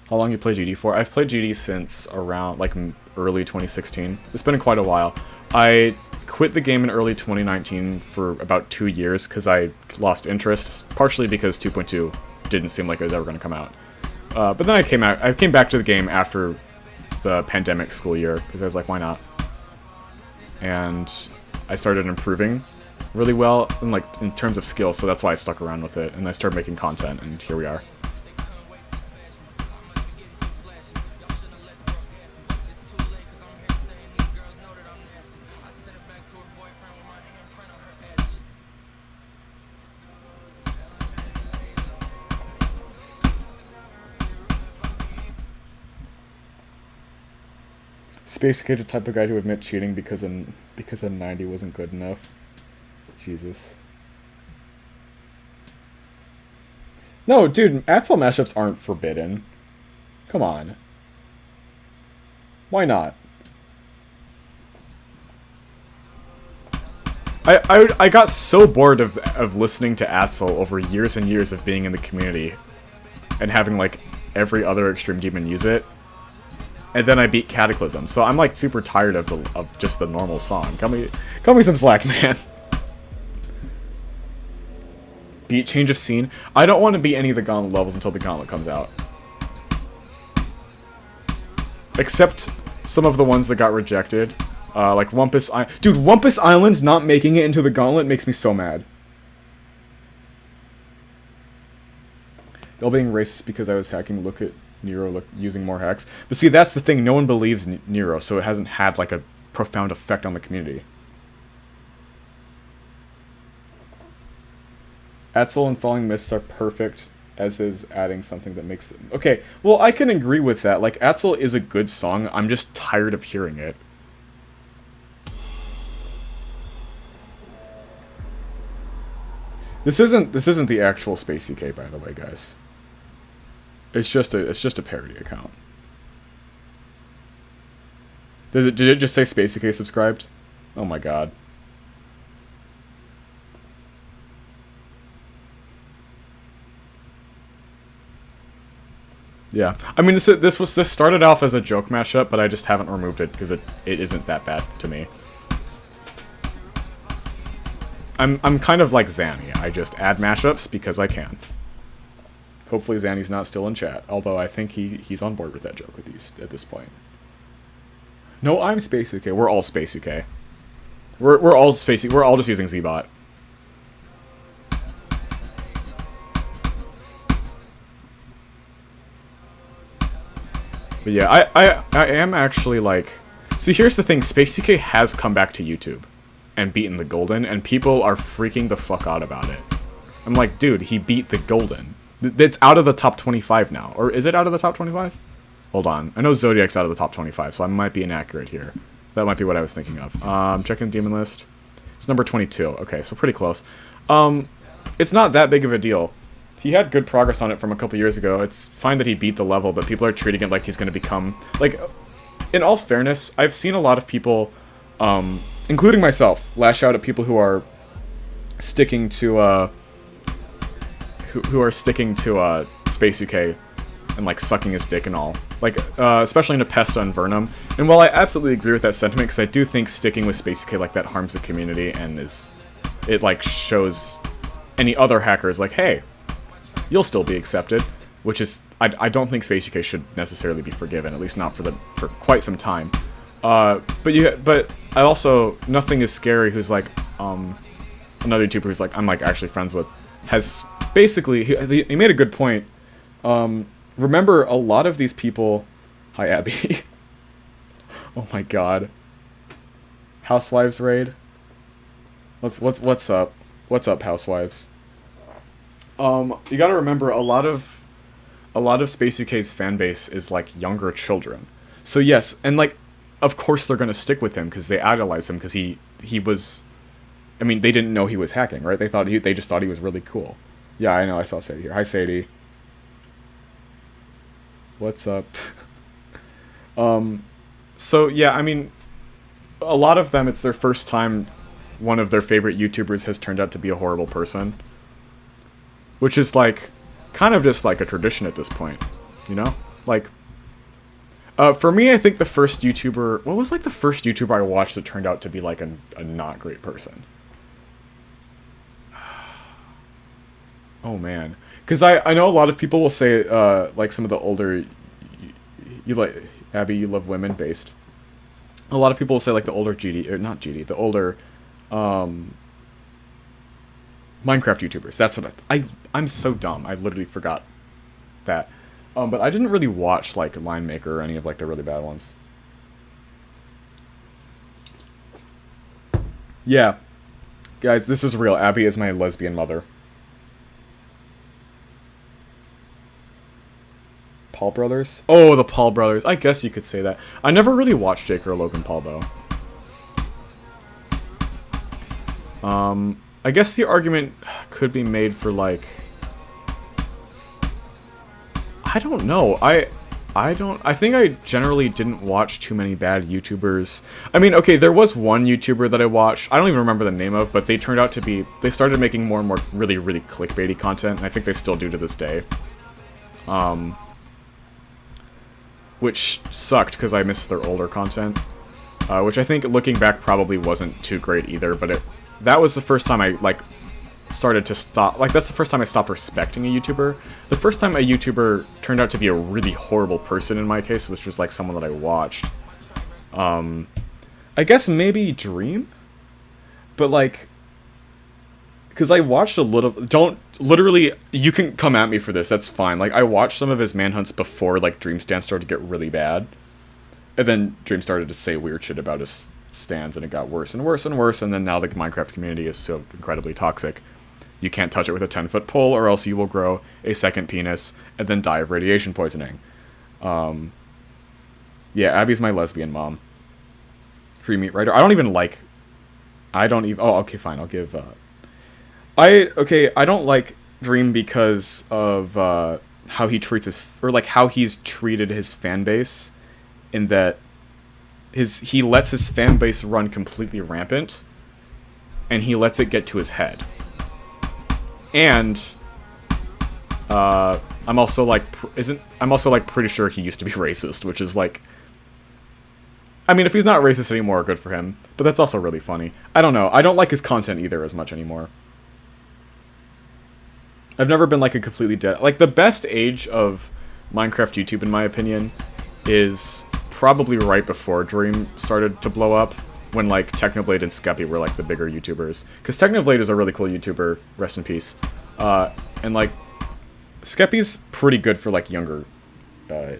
How long you play GD for? I've played GD since around like early 2016. It's been quite a while. I quit the game in early 2019 for about 2 years because I lost interest, partially because 2.2 didn't seem like it was ever going to come out. But then I came back to the game after the pandemic school year because I was like, why not? And I started improving really well in terms of skill, so that's why I stuck around with it, and I started making content, and here we are. SpaceUK the type of guy to admit cheating because a 90 wasn't good enough. Jesus. No, dude, Axel mashups aren't forbidden. Come on. Why not? I got so bored of listening to Atzel over years and years of being in the community and having like every other Extreme Demon use it. And then I beat Cataclysm, so I'm like super tired of just the normal song. Cut me some slack, man. Beat change of scene. I don't want to beat any of the Gauntlet levels until the Gauntlet comes out. Except some of the ones that got rejected. Like Wumpus Island. Dude, Wumpus Island's not making it into the Gauntlet makes me so mad. Y'all being racist because I was hacking. Look at Nero using more hacks. But see, that's the thing. No one believes Nero, so it hasn't had like a profound effect on the community. Atzel and Falling Mists are perfect, as is adding something that makes them... Okay, well, I can agree with that. Like, Atzel is a good song. I'm just tired of hearing it. This isn't the actual SpaceUK, by the way, guys. It's just a parody account. Did it just say SpaceUK subscribed? Oh my god. Yeah, I mean this started off as a joke mashup, but I just haven't removed it because it isn't that bad to me. I'm kind of like Zanny. I just add mashups because I can. Hopefully Zanny's not still in chat, although I think he's on board with that joke at this point. No, I'm SpaceUK. We're all SpaceUK. We're all SpaceUK. We're all just using Zbot. But yeah, I am actually like... See, here's the thing. SpaceUK has come back to YouTube and beaten the Golden, and people are freaking the fuck out about it. I'm like, dude, he beat the Golden. It's out of the top 25 now. Or is it out of the top 25? Hold on. I know Zodiac's out of the top 25, so I might be inaccurate here. That might be what I was thinking of. Checking the Demon list. It's number 22. Okay, so pretty close. It's not that big of a deal. He had good progress on it from a couple years ago. It's fine that he beat the level, but people are treating it like he's going to become... Like, in all fairness, I've seen a lot of people, including myself, lash out at people who are sticking to, SpaceUK and, like, sucking his dick and all. Like, especially into Pesta and Vernum. And while I absolutely agree with that sentiment, because I do think sticking with SpaceUK like that harms the community and it, like, shows any other hackers, like, hey, you'll still be accepted, which is... I don't think SpaceUK should necessarily be forgiven, at least not for quite some time. But I also... Nothing is Scary, who's, like, another YouTuber who's, like, I'm, like, actually friends with, has... Basically, he made a good point. Remember, a lot of these people... Hi, Abby. Oh my god. Housewives raid? What's up? What's up, Housewives? You gotta remember, a lot of SpaceUK's fan base is, like, younger children. So yes, and, like, of course they're gonna stick with him, because they idolize him, because he was... I mean, they didn't know he was hacking, right? They just thought he was really cool. Yeah, I know, I saw Sadie here. Hi, Sadie. What's up? So, yeah, I mean, a lot of them, it's their first time one of their favorite YouTubers has turned out to be a horrible person. Which is, like, kind of just, like, a tradition at this point, you know? Like, for me, I think the first YouTuber... What was, like, the first YouTuber I watched that turned out to be, like, a not great person? Oh, man. Because I know a lot of people will say, like, some of the older... You like... Abby, you love women based. A lot of people will say, like, the older GD... Or not GD, the older... Minecraft YouTubers. That's what I'm so dumb. I literally forgot that. But I didn't really watch, like, Line Maker or any of, like, the really bad ones. Yeah. Guys, this is real. Abby is my lesbian mother. Paul Brothers? Oh, the Paul Brothers. I guess you could say that. I never really watched Jake or Logan Paul, though. I guess the argument could be made for, like... I don't know. I think I generally didn't watch too many bad YouTubers. I mean, okay, there was one YouTuber that I watched, I don't even remember the name of, but they turned out to be, they started making more and more really, really clickbaity content, and I think they still do to this day. Which sucked, because I missed their older content. Which I think, looking back, probably wasn't too great either, but that was the first time I, like, started to stop, like, that's the first time I stopped respecting a YouTuber. The first time a YouTuber turned out to be a really horrible person in my case, which was, like, someone that I watched. I guess maybe Dream? But, like, because I watched a little, literally, you can come at me for this, that's fine. Like, I watched some of his manhunts before, like, Dream stands started to get really bad. And then Dream started to say weird shit about his stands, and it got worse and worse and worse, and then now the Minecraft community is so incredibly toxic. You can't touch it with a 10-foot pole, or else you will grow a second penis, and then die of radiation poisoning. Yeah, Abby's my lesbian mom. Free meat writer. I don't even... Oh, okay, fine, I'll give... I don't like Dream because of how he treats his... Or, like, how he's treated his fan base, in that he lets his fan base run completely rampant, and he lets it get to his head. And I'm also like pretty sure he used to be racist, which is like, I mean, if he's not racist anymore, good for him. But that's also really funny. I don't know. I don't like his content either as much anymore. I've never been like a completely dead. Like, the best age of Minecraft YouTube, in my opinion, is probably right before Dream started to blow up, when, like, Technoblade and Skeppy were, like, the bigger YouTubers. Because Technoblade is a really cool YouTuber, rest in peace. And, like, Skeppy's pretty good for, like, younger, a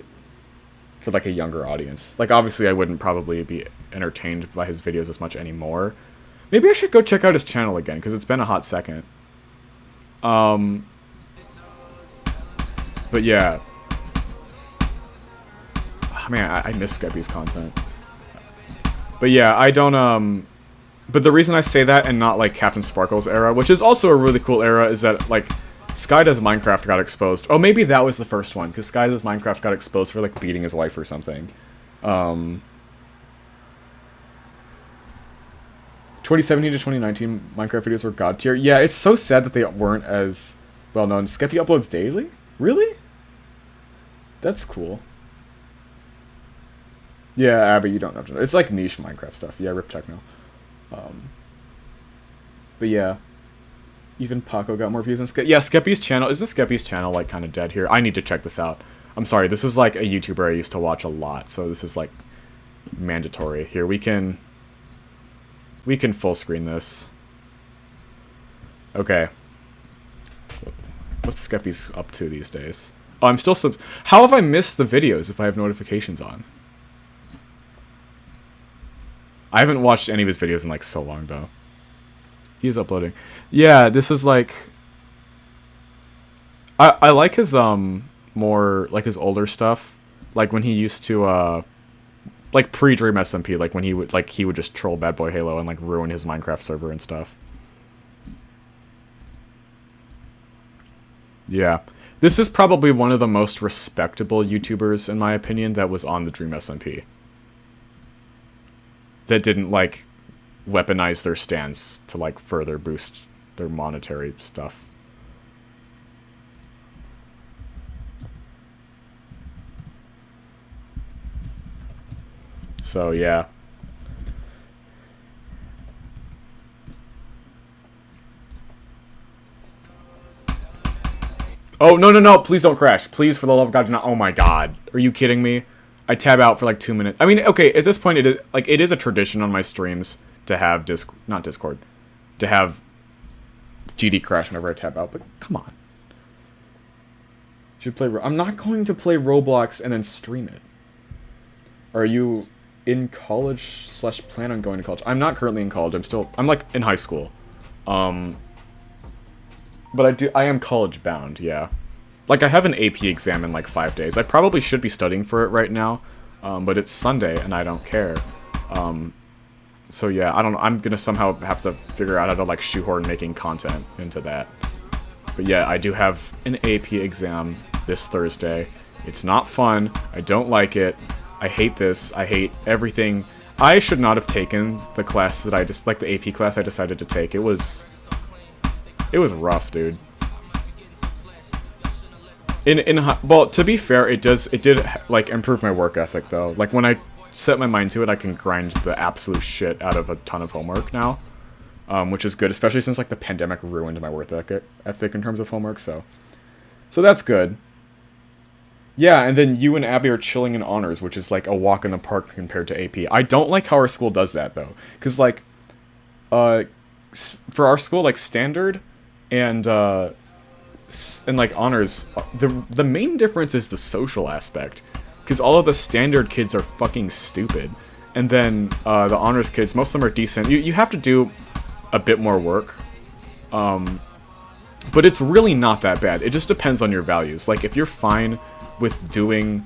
younger audience. Like, obviously I wouldn't probably be entertained by his videos as much anymore. Maybe I should go check out his channel again, because it's been a hot second. But yeah. Oh, man, I miss Skeppy's content. But yeah, I don't, but the reason I say that and not, like, Captain Sparkle's era, which is also a really cool era, is that, like, Sky Does Minecraft got exposed. Oh, maybe that was the first one, because Sky Does Minecraft got exposed for, like, beating his wife or something. 2017 to 2019 Minecraft videos were god tier. Yeah, it's so sad that they weren't as well known. Skeppy uploads daily? Really? That's cool. Yeah, Abby, you don't have to know. It's like niche Minecraft stuff. Yeah, rip techno. But yeah. Even Paco got more views on Skeppy. Yeah, Skeppy's channel. Isn't Skeppy's channel, like, kind of dead here? I need to check this out. I'm sorry, this is, like, a YouTuber I used to watch a lot, so this is, like, mandatory. Here, we can full screen this. Okay. What's Skeppy's up to these days? Oh, I'm still How have I missed the videos if I have notifications on? I haven't watched any of his videos in, like, so long, though. He's uploading. Yeah, this is, like... I like his, more, like, his older stuff. Like, when he used to, like, pre-Dream SMP, like, when he would just troll Bad Boy Halo and, like, ruin his Minecraft server and stuff. Yeah. This is probably one of the most respectable YouTubers, in my opinion, that was on the Dream SMP. That didn't, like, weaponize their stance to, like, further boost their monetary stuff. So, yeah. Oh, no, no, no, please don't crash. Please, for the love of God, do not. Oh my God. Are you kidding me? I tab out for like 2 minutes. I mean, okay, at this point, it is a tradition on my streams to have not Discord, to have GD crash whenever I tab out, but come on. Should play. I'm not going to play Roblox and then stream it. Are you in college / plan on going to college? I'm not currently in college. I'm like in high school. But I am college bound, yeah. Like, I have an AP exam in, like, 5 days. I probably should be studying for it right now, but it's Sunday, and I don't care. So, yeah, I'm gonna somehow have to figure out how to, like, shoehorn making content into that. But, yeah, I do have an AP exam this Thursday, It's not fun. I don't like it. I hate this. I hate everything. I should not have taken the class that I just, like the AP class I decided to take. It was rough, dude. Well, to be fair, it did like improve my work ethic though. Like when I set my mind to it, I can grind the absolute shit out of a ton of homework now, which is good, especially since like the pandemic ruined my work ethic in terms of homework. So that's good. Yeah, and then you and Abby are chilling in honors, which is like a walk in the park compared to AP. I don't like how our school does that though, because like, for our school, like standard and like honors, the main difference is the social aspect, because all of the standard kids are fucking stupid, and then the honors kids, most of them are decent. You have to do a bit more work, but it's really not that bad. It just depends on your values. Like if you're fine with doing,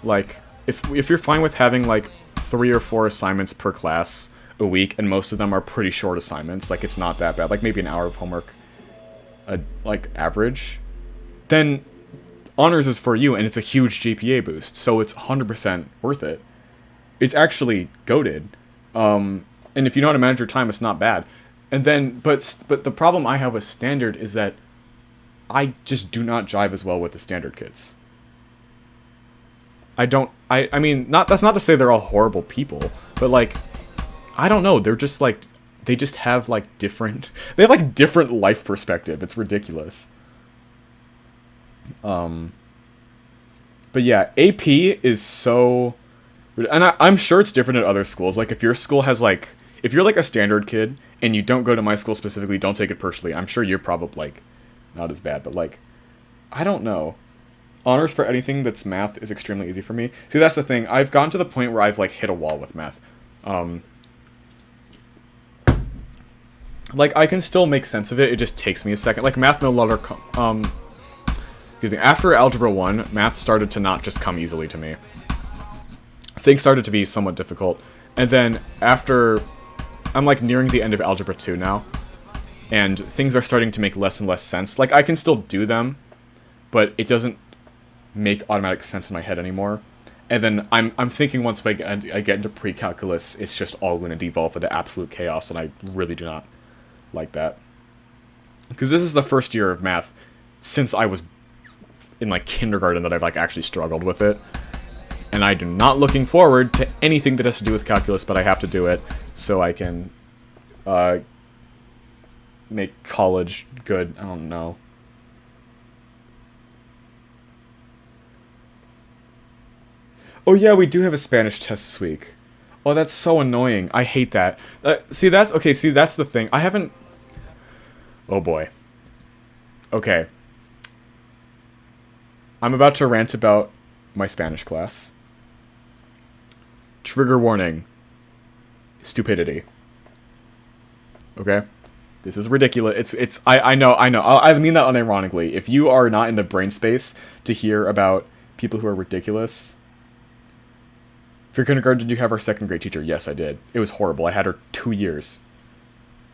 like, if you're fine with having like 3 or 4 assignments per class a week, and most of them are pretty short assignments, like it's not that bad, like maybe an hour of homework, like average, then honors is for you, and it's a huge GPA boost, so it's 100% worth it. It's actually goated, and if you know how to manage your time, it's not bad. And then, but the problem I have with standard is that I just do not jive as well with the standard kids. I mean, that's not to say they're all horrible people, but like, I don't know, they're just like, they just have like different, they have like different life perspective. It's ridiculous. But yeah, AP is so, and I'm sure it's different at other schools. Like if your school has like, if you're like a standard kid and you don't go to my school specifically, don't take it personally. I'm sure you're probably like not as bad, but like, I don't know. Honors for anything that's math is extremely easy for me. See, that's the thing. I've gotten to the point where I've like hit a wall with math. Like I can still make sense of it. It just takes me a second. Like math no longer excuse me. After Algebra 1, math started to not just come easily to me. Things started to be somewhat difficult. And then after, I'm like nearing the end of Algebra 2 now, and things are starting to make less and less sense. Like I can still do them, but it doesn't make automatic sense in my head anymore. And then I'm thinking once I get into pre-calculus, it's just all going to devolve into absolute chaos, and I really do not like that. Because this is the first year of math since I was in like kindergarten that I've like actually struggled with it. And I am not looking forward to anything that has to do with calculus, but I have to do it so I can make college good. I don't know. Oh yeah, we do have a Spanish test this week. Oh, that's so annoying. I hate that. See, that's the thing. I haven't... Oh boy. Okay. I'm about to rant about my Spanish class. Trigger warning. Stupidity. Okay? This is ridiculous. I know. I mean that unironically. If you are not in the brain space to hear about people who are ridiculous... For your kindergarten, did you have our second grade teacher? Yes, I did. It was horrible. I had her 2 years.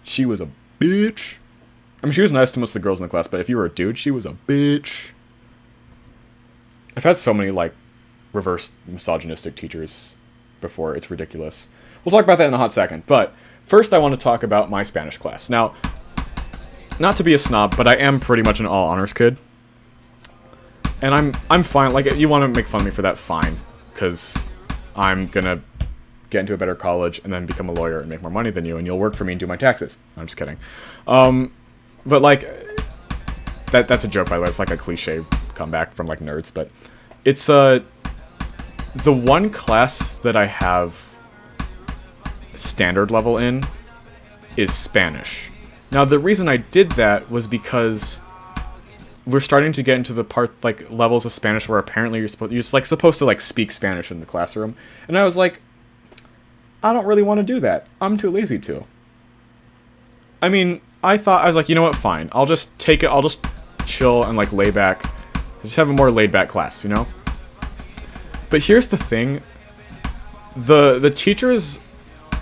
She was a bitch. I mean, she was nice to most of the girls in the class, but if you were a dude, she was a bitch. I've had so many, like, reverse misogynistic teachers before. It's ridiculous. We'll talk about that in a hot second, but first I want to talk about my Spanish class. Now, not to be a snob, but I am pretty much an all-honors kid. And I'm fine. Like, you want to make fun of me for that, fine. Because... I'm gonna get into a better college and then become a lawyer and make more money than you, and you'll work for me and do my taxes. I'm just kidding. But like, that's a joke, by the way. It's like a cliche comeback from like nerds, but it's the one class that I have standard level in is Spanish. Now the reason I did that was because we're starting to get into the part, like, levels of Spanish where apparently you're supposed to like speak Spanish in the classroom, and I was like, I don't really want to do that. I'm too lazy to. I mean, I was like, you know what, fine. I'll just take it. I'll just chill and like lay back. Just have a more laid back class, you know. But here's the thing: the teachers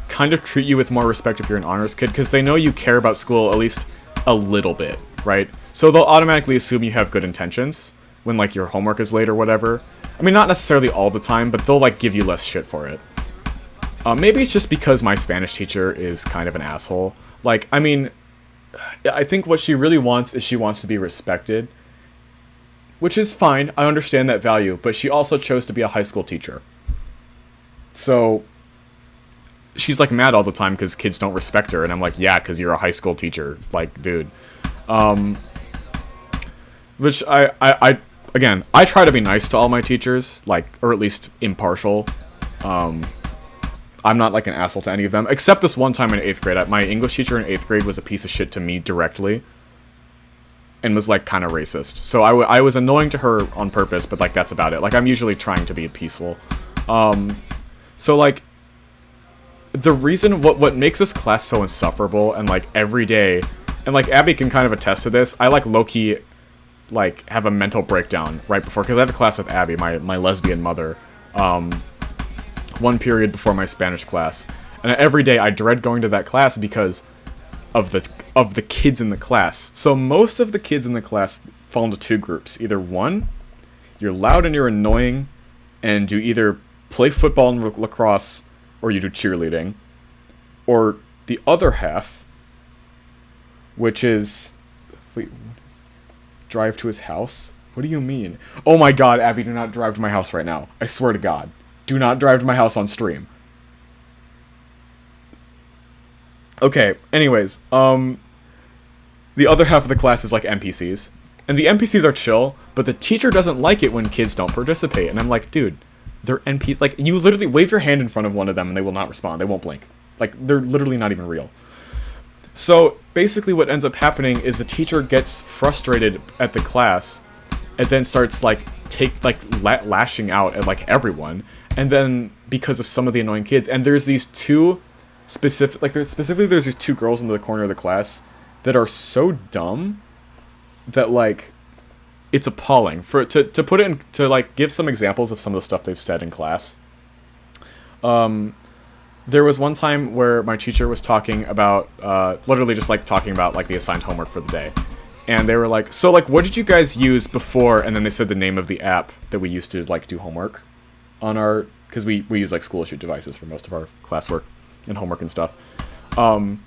kind of treat you with more respect if you're an honors kid, because they know you care about school at least a little bit, right? So they'll automatically assume you have good intentions when, like, your homework is late or whatever. I mean, not necessarily all the time, but they'll, like, give you less shit for it. Maybe it's just because my Spanish teacher is kind of an asshole. Like, I mean, I think what she really wants is she wants to be respected. Which is fine, I understand that value, but she also chose to be a high school teacher. So, she's, like, mad all the time because kids don't respect her, and I'm like, yeah, because you're a high school teacher. Like, dude. Which, again, I try to be nice to all my teachers, like, or at least impartial. I'm not, like, an asshole to any of them, except this one time in 8th grade. My English teacher in 8th grade was a piece of shit to me directly, and was, like, kind of racist. So I was annoying to her on purpose, but, like, that's about it. Like, I'm usually trying to be peaceful. So, like, the reason, what makes this class so insufferable, and, like, every day, and, like, Abby can kind of attest to this, I, like, low-key, like, have a mental breakdown right before, because I have a class with Abby, my lesbian mother, one period before my Spanish class, and every day I dread going to that class because of the kids in the class. So most of the kids in the class fall into two groups. Either one, you're loud and you're annoying, and you either play football and lacrosse, or you do cheerleading. Or the other half, which is... Wait, drive to his house? What do you mean? Oh my god, Abby, do not drive to my house right now. I swear to god. Do not drive to my house on stream. Okay, anyways, the other half of the class is like NPCs. And the NPCs are chill, but the teacher doesn't like it when kids don't participate. And I'm like, dude, they're NPCs. Like, you literally wave your hand in front of one of them and they will not respond. They won't blink. Like, they're literally not even real. So, basically what ends up happening is the teacher gets frustrated at the class and then starts, like, lashing out at, like, everyone. And then, because of some of the annoying kids, and there's these two there's these two girls in the corner of the class that are so dumb that, like, it's appalling. To put it in, to, like, give some examples of some of the stuff they've said in class. There was one time where my teacher was talking about, literally just, like, talking about, like, the assigned homework for the day. And they were like, so, like, what did you guys use before? And then they said the name of the app that we used to, like, do homework on our, because we use, like, school-issued devices for most of our classwork and homework and stuff. And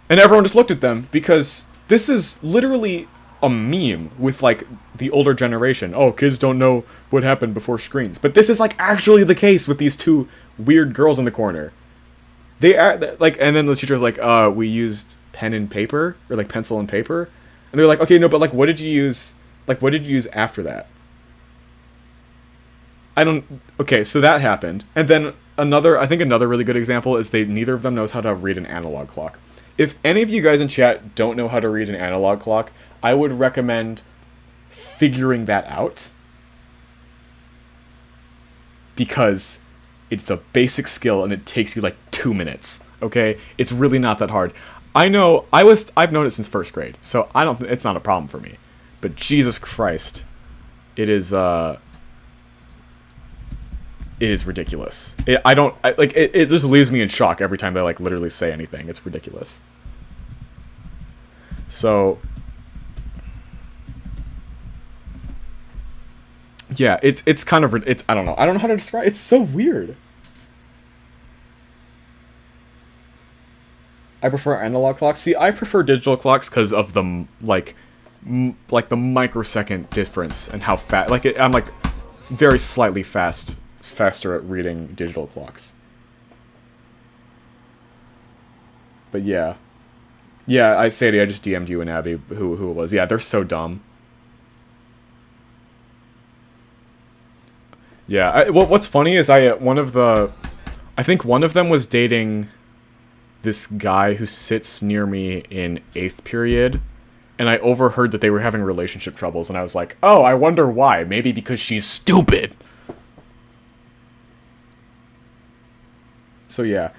everyone just looked at them, because this is literally a meme with, like, the older generation. Oh, kids don't know what happened before screens. But this is, like, actually the case with these two weird girls in the corner. They are, like, and then the teacher was like, we used pen and paper, or, like, pencil and paper. And they're like, okay, no, but, like, what did you use after that? Okay, so that happened. And then I think another really good example is neither of them knows how to read an analog clock. If any of you guys in chat don't know how to read an analog clock, I would recommend figuring that out. Because it's a basic skill and it takes you like 2 minutes, okay? It's really not that hard. I know, I've known it since first grade, so it's not a problem for me. But Jesus Christ, it is ridiculous. It just leaves me in shock every time they, like, literally say anything. It's ridiculous. So, yeah, it's kind of, I don't know how to describe, it's so weird. I prefer analog clocks. See, I prefer digital clocks because of the, like the microsecond difference and how fast, like, I'm, like, very slightly faster at reading digital clocks. But yeah, Sadie, I just DM'd you and Abby who it was. Yeah, they're so dumb. Yeah, what's funny is I think one of them was dating this guy who sits near me in 8th period, and I overheard that they were having relationship troubles, and I was like, oh, I wonder why. Maybe because she's stupid. So yeah.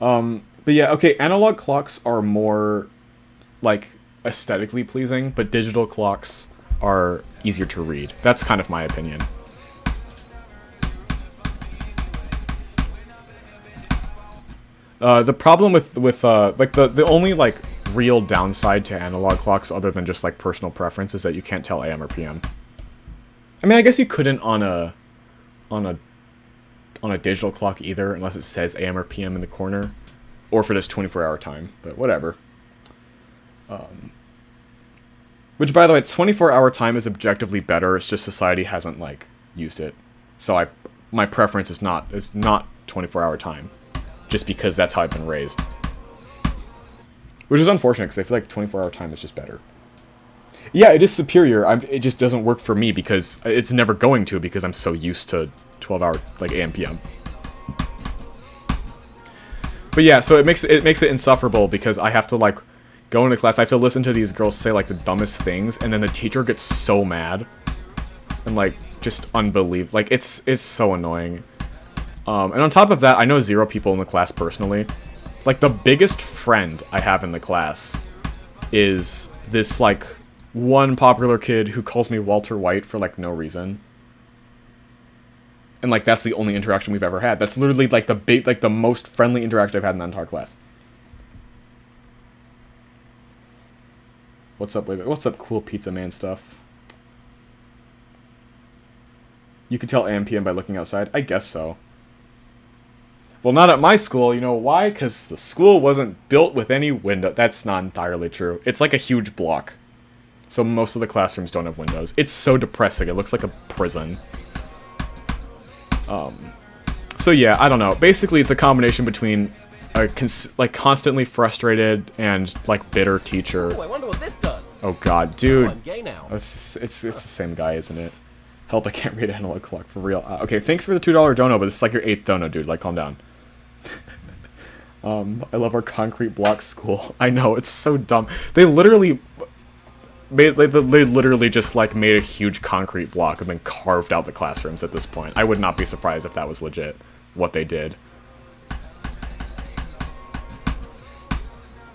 But yeah, okay, analog clocks are more, like, aesthetically pleasing, but digital clocks are easier to read. That's kind of my opinion. The problem with like, the only, like, real downside to analog clocks, other than just, like, personal preference, is that you can't tell AM or PM. I mean, I guess you couldn't on a on a digital clock either, unless it says AM or PM in the corner, or if it is 24-hour time. But whatever. Which, by the way, 24-hour time is objectively better. It's just society hasn't like used it. So my preference is not 24-hour time, just because that's how I've been raised. Which is unfortunate, because I feel like 24-hour time is just better. Yeah, it is superior. It just doesn't work for me because it's never going to, because I'm so used to 12-hour like AM PM. But yeah, so it makes it insufferable because I have to like go into class. I have to listen to these girls say like the dumbest things, and then the teacher gets so mad and like just unbelievable. Like it's so annoying. And on top of that, I know 0 people in the class personally. Like the biggest friend I have in the class is this like one popular kid who calls me Walter White for like no reason. And like that's the only interaction we've ever had. That's literally like the most friendly interaction I've had in the entire class. What's up, Wavix? What's up, cool pizza man stuff? You can tell AM PM by looking outside. I guess so. Well, not at my school. You know why? Because the school wasn't built with any window. That's not entirely true. It's like a huge block. So most of the classrooms don't have windows. It's so depressing. It looks like a prison. So yeah, I don't know. Basically, it's a combination between a constantly frustrated and like bitter teacher. Ooh, I wonder what this does. Oh god, dude. Oh, I'm gay now. It's the same guy, isn't it? Help, I can't read analog clock for real. Okay, thanks for the $2 dono, but this is like your 8th dono, dude. Like, calm down. I love our concrete block school. I know, it's so dumb. They literally they literally just like made a huge concrete block and then carved out the classrooms at this point. I would not be surprised if that was legit what they did.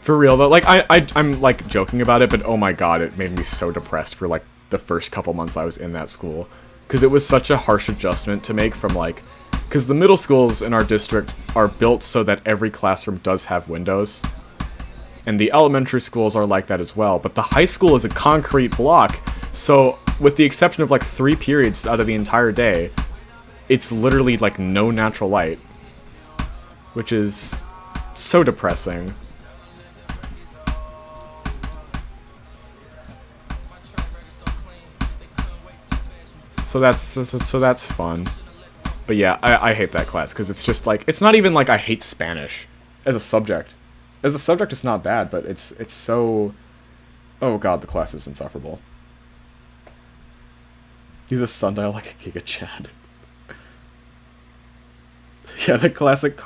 For real though, like I'm like joking about it, but oh my god, it made me so depressed for like the first couple months I was in that school, because it was such a harsh adjustment to make from like, because the middle schools in our district are built so that every classroom does have windows, and the elementary schools are like that as well, but the high school is a concrete block, so with the exception of like 3 periods out of the entire day, it's literally like no natural light, which is so depressing. So that's fun. But yeah, I hate that class, because it's just like, it's not even like I hate Spanish as a subject. As a subject, it's not bad, but it's so... Oh god, the class is insufferable. Use a sundial like a Giga Chad. Yeah, the classic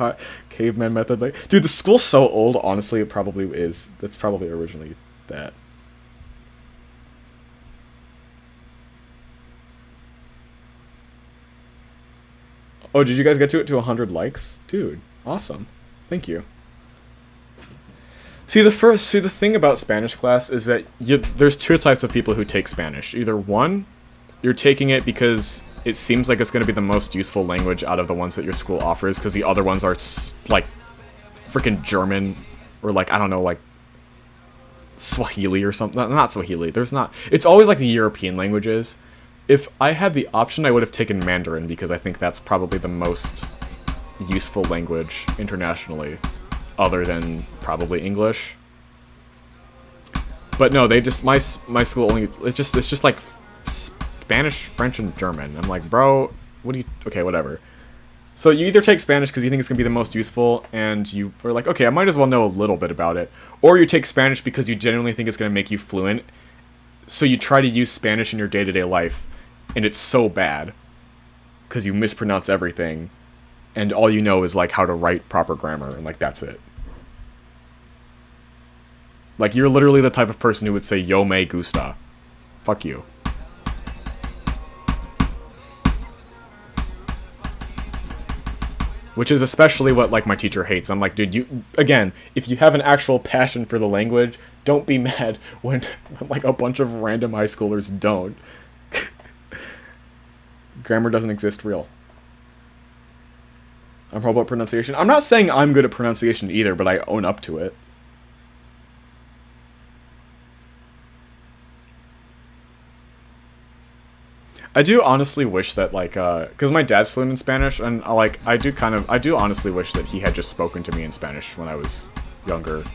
caveman method. Like, dude, the school's so old, honestly, it probably is. That's probably originally that. Oh, did you guys get to 100 likes? Dude, awesome. Thank you. See, the thing about Spanish class is that there's 2 types of people who take Spanish. Either one, you're taking it because it seems like it's going to be the most useful language out of the ones that your school offers, because the other ones are like freaking German, or like, I don't know, like Swahili or something. Not Swahili. There's not. It's always like the European languages. If I had the option, I would have taken Mandarin, because I think that's probably the most useful language internationally, other than probably English. But no, they just, my school only, it's just like Spanish, French, and German. I'm like, bro, what do you, okay, whatever. So you either take Spanish because you think it's going to be the most useful, and you are like, okay, I might as well know a little bit about it. Or you take Spanish because you genuinely think it's going to make you fluent, so you try to use Spanish in your day-to-day life, and it's so bad because you mispronounce everything, and all you know is like how to write proper grammar, and like that's it. Like, you're literally the type of person who would say yo me gusta. Fuck you. Which is especially what like my teacher hates. I'm like, dude, you, again, if you have an actual passion for the language, don't be mad when like a bunch of random high schoolers don't. Grammar doesn't exist real. I'm horrible at pronunciation. I'm not saying I'm good at pronunciation either, but I own up to it. I do honestly wish that, like, because my dad's fluent in Spanish, and, like, I do honestly wish that he had just spoken to me in Spanish when I was younger,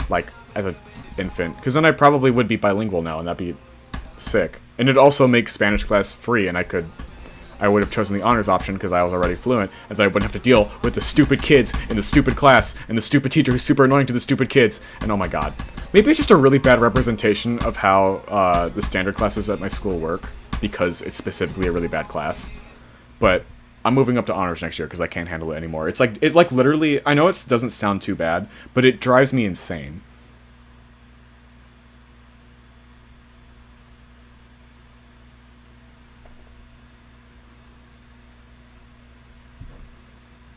like, as an infant, because then I probably would be bilingual now, and that'd be sick. And it'd also make Spanish class free, and I would have chosen the honors option because I was already fluent, and then I wouldn't have to deal with the stupid kids in the stupid class, and the stupid teacher who's super annoying to the stupid kids, and oh my god. Maybe it's just a really bad representation of how, the standard classes at my school work, because it's specifically a really bad class. But I'm moving up to honors next year because I can't handle it anymore. It's like, literally, I know it doesn't sound too bad, but it drives me insane.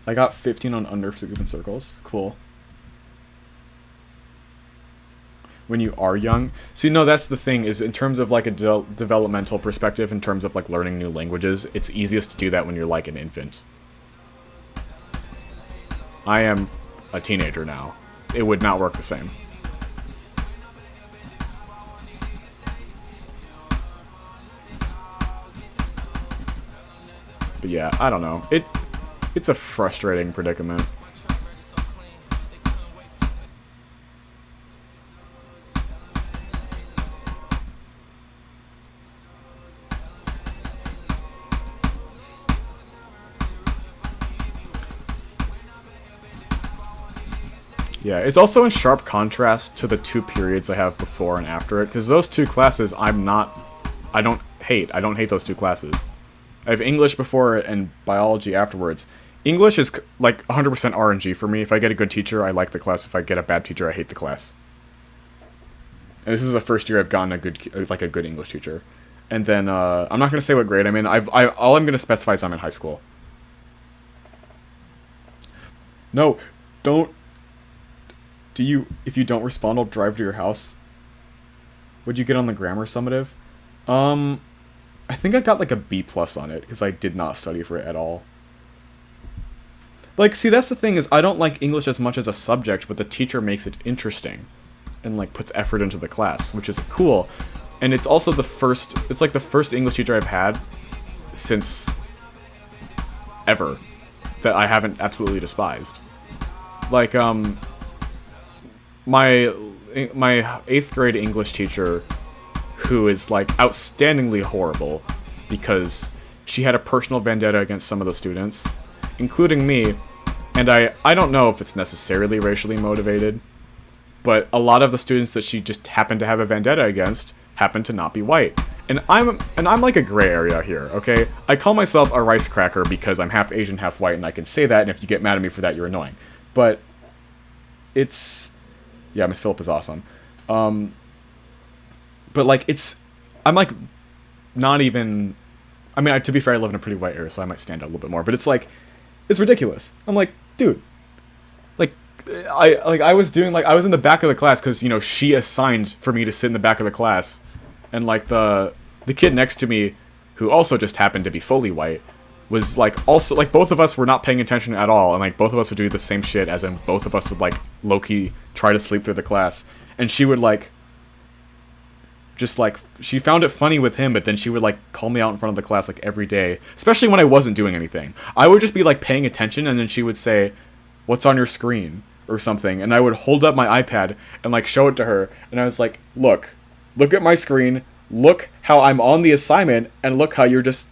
I got 15 on undersecond circles. Cool. When you are young. See, no, that's the thing, is in terms of like a developmental perspective, in terms of like learning new languages, it's easiest to do that when you're like an infant. I am a teenager now. It would not work the same. But yeah, I don't know. It's a frustrating predicament. Yeah, it's also in sharp contrast to the 2 periods I have before and after it, because those 2 classes I don't hate those 2 classes. I have English before and biology afterwards. English is like 100% RNG for me. If I get a good teacher, I like the class. If I get a bad teacher, I hate the class. And this is the first year I've gotten a good English teacher. And then, I'm not going to say what grade I'm in. All I'm going to specify is I'm in high school. No, don't. If you don't respond, I'll drive to your house. What'd you get on the grammar summative? I think I got like a B+ on it, because I did not study for it at all. Like, see, that's the thing, is I don't like English as much as a subject, but the teacher makes it interesting. And, like, puts effort into the class, which is cool. And it's also it's like the first English teacher I've had since ever that I haven't absolutely despised. Like, my 8th grade English teacher, who is, like, outstandingly horrible because she had a personal vendetta against some of the students, including me, and I don't know if it's necessarily racially motivated, but a lot of the students that she just happened to have a vendetta against happened to not be white. And I'm like a gray area here, okay? I call myself a rice cracker because I'm half Asian, half white, and I can say that, and if you get mad at me for that, you're annoying. But it's... yeah, Miss Phillip is awesome. But, like, I'm, like, not even... I mean, to be fair, I live in a pretty white area, so I might stand out a little bit more. But it's, like, it's ridiculous. I'm like, dude. Like, I was in the back of the class because, you know, she assigned for me to sit in the back of the class. And, like, the kid next to me, who also just happened to be fully white, was, like, also... like, both of us were not paying attention at all. And, like, both of us would do the same shit, as in both of us would, like, low-key try to sleep through the class. And she would, like... just, like, she found it funny with him, but then she would, like, call me out in front of the class, like, every day. Especially when I wasn't doing anything. I would just be, like, paying attention, and then she would say, "What's on your screen?" or something. And I would hold up my iPad and, like, show it to her. And I was like, look at my screen. Look how I'm on the assignment, and look how you're just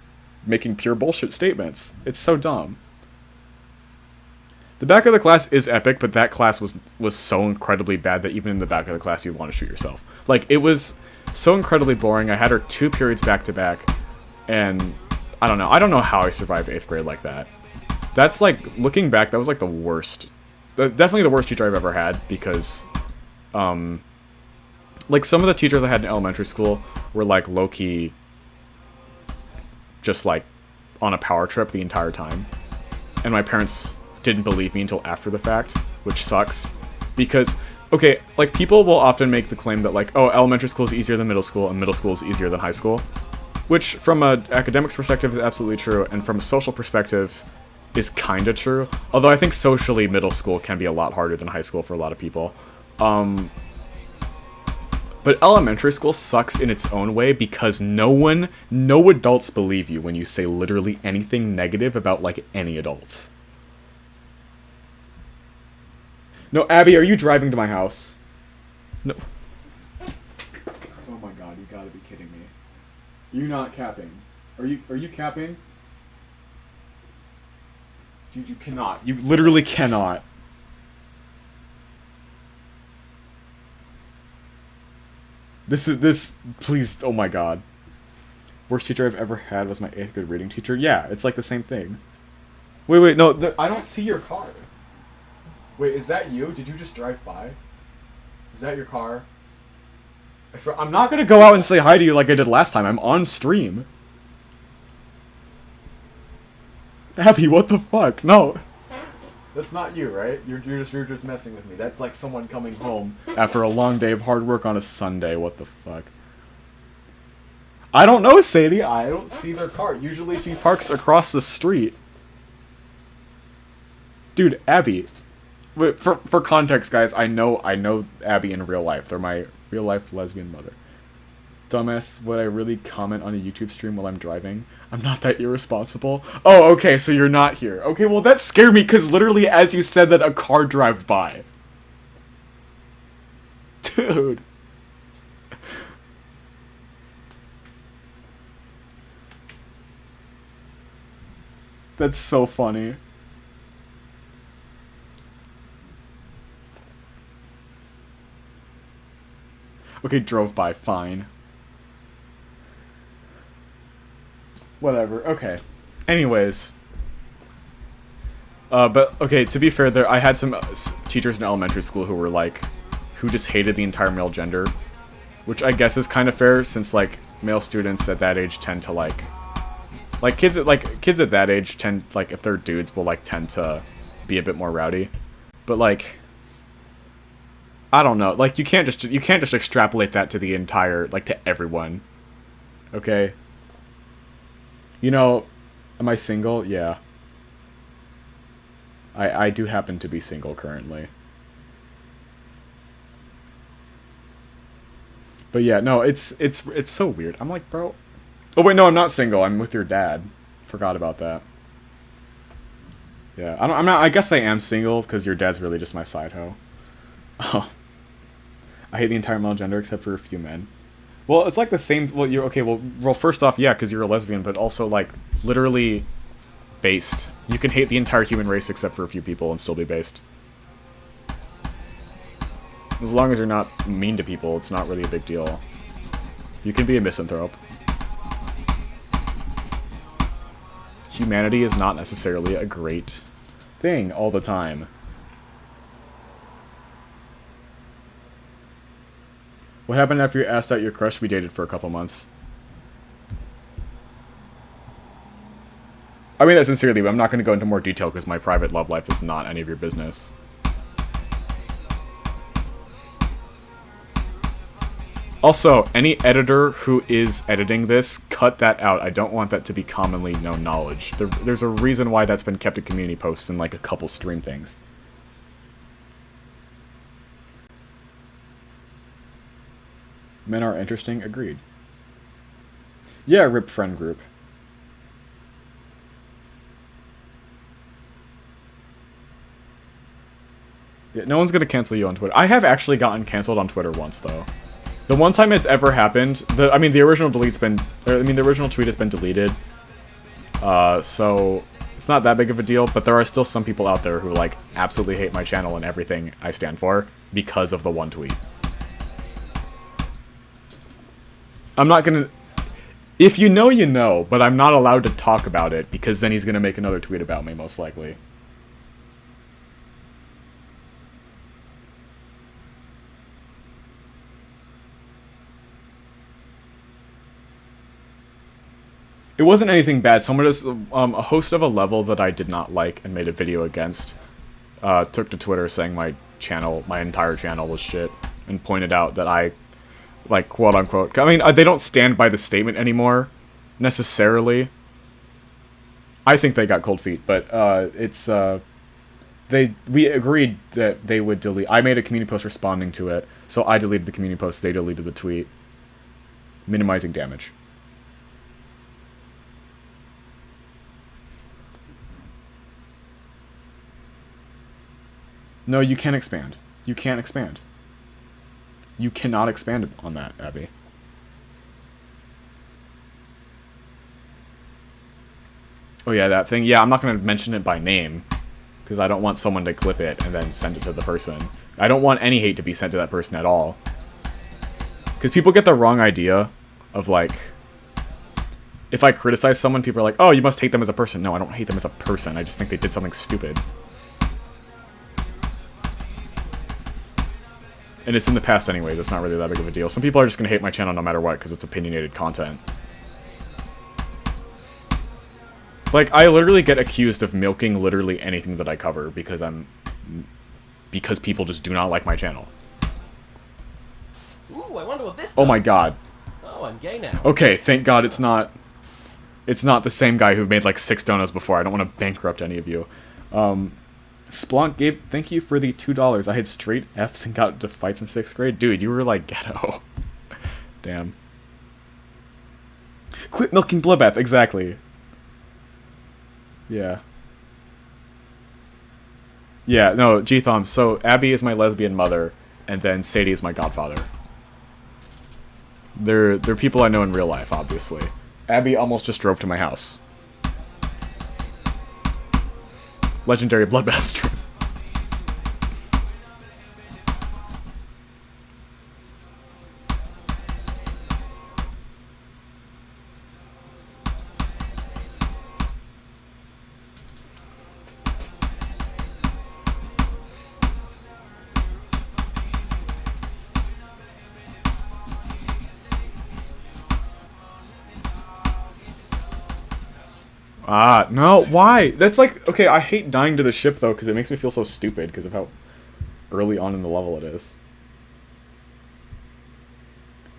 making pure bullshit statements. It's so dumb. The back of the class is epic, but that class was so incredibly bad that even in the back of the class you'd want to shoot yourself. Like, it was so incredibly boring. I had her 2 periods back to back, and I don't know how I survived 8th grade like that. That's, like, looking back, that was, like, the worst. Definitely the worst teacher I've ever had, because, like, some of the teachers I had in elementary school were, like, low-key just, like, on a power trip the entire time. And my parents didn't believe me until after the fact, which sucks. Because, okay, like, people will often make the claim that, like, oh, elementary school is easier than middle school, and middle school is easier than high school. Which, from an academics perspective, is absolutely true, and from a social perspective, is kinda true. Although I think socially, middle school can be a lot harder than high school for a lot of people. But But elementary school sucks in its own way because no adults believe you when you say literally anything negative about, like, any adults. No, Abby, are you driving to my house? No. Oh my god, you gotta be kidding me. You're not capping. Are you capping? Dude, you cannot. You literally cannot. Please, oh my god. Worst teacher I've ever had was my 8th grade reading teacher. Yeah, it's like the same thing. Wait, no, I don't see your car. Wait, is that you? Did you just drive by? Is that your car? I swear, I'm not gonna go out and say hi to you like I did last time. I'm on stream. Abby, what the fuck? No. That's not you, right? You're just messing with me. That's like someone coming home after a long day of hard work on a Sunday. What the fuck? I don't know, Sadie. I don't see their car. Usually she parks across the street. Dude, Abby. For context, guys, I know Abby in real life. They're my real life lesbian mother. Dumbass, would I really comment on a YouTube stream while I'm driving? I'm not that irresponsible. Oh, okay, so you're not here. Okay, well that scared me because literally as you said that a car drove by. Dude. That's so funny. Okay, drove by, fine. Whatever, okay. Anyways. But, okay, to be fair, I had some teachers in elementary school who were, like, who just hated the entire male gender. Which I guess is kind of fair, since, like, male students at that age tend to, like, kids at that age tend, like, if they're dudes, will, like, tend to be a bit more rowdy. But, like, I don't know, like, you can't just extrapolate that to the entire, like, to everyone. Okay? You know, am I single? Yeah. I do happen to be single currently. But yeah, no, it's so weird. I'm like, bro. Oh wait, no, I'm not single. I'm with your dad. Forgot about that. Yeah, I'm not. I guess I am single because your dad's really just my side hoe. Oh. I hate the entire male gender except for a few men. Well, it's like the same. Well, you're okay. Well, first off, yeah, because you're a lesbian, but also like literally based. You can hate the entire human race except for a few people and still be based. As long as you're not mean to people, it's not really a big deal. You can be a misanthrope. Humanity is not necessarily a great thing all the time. What happened after you asked out your crush? We dated for a couple months. I mean that sincerely, but I'm not going to go into more detail because my private love life is not any of your business. Also, any editor who is editing this, cut that out. I don't want that to be commonly known knowledge. There's a reason why that's been kept in community posts and like a couple stream things. Men are interesting, agreed. Yeah, rip friend group. Yeah, no one's gonna cancel you on Twitter. I have actually gotten canceled on Twitter once, though. The one time it's ever happened, the original the original tweet has been deleted. So it's not that big of a deal, but there are still some people out there who, like, absolutely hate my channel and everything I stand for because of the one tweet. I'm not gonna... If you know, you know, but I'm not allowed to talk about it because then he's gonna make another tweet about me, most likely. It wasn't anything bad. Someone just, a host of a level that I did not like and made a video against, took to Twitter saying my entire channel was shit, and pointed out that I, like, quote unquote, I mean, they don't stand by the statement anymore, necessarily. I think they got cold feet, but, it's, we agreed that they would delete. I made a community post responding to it, so I deleted the community post. They deleted the tweet, minimizing damage. No, you can't expand. You can't expand. You cannot expand on that, Abby. Oh yeah, that thing. Yeah, I'm not going to mention it by name, because I don't want someone to clip it and then send it to the person. I don't want any hate to be sent to that person at all. Because people get the wrong idea of, like, if I criticize someone, people are like, oh, you must hate them as a person. No, I don't hate them as a person. I just think they did something stupid. And it's in the past anyways. It's not really that big of a deal. Some people are just going to hate my channel no matter what, because it's opinionated content. Like, I literally get accused of milking literally anything that I cover because because people just do not like my channel. Ooh, I wonder what this does. Oh my god. Oh, I'm gay now. Okay, thank god it's not the same guy who made like 6 donuts before. I don't want to bankrupt any of you. Splunk gave, thank you for the $2. I had straight Fs and got into fights in 6th grade. Dude, you were like ghetto. Damn. Quit milking Bloodbath, exactly. Yeah. Yeah, no, G-Thom. So, Abby is my lesbian mother, and then Sadie is my godfather. They're people I know in real life, obviously. Abby almost just drove to my house. Legendary Bloodbath stream. Ah, no, why? That's like, okay, I hate dying to the ship, though, because it makes me feel so stupid because of how early on in the level it is.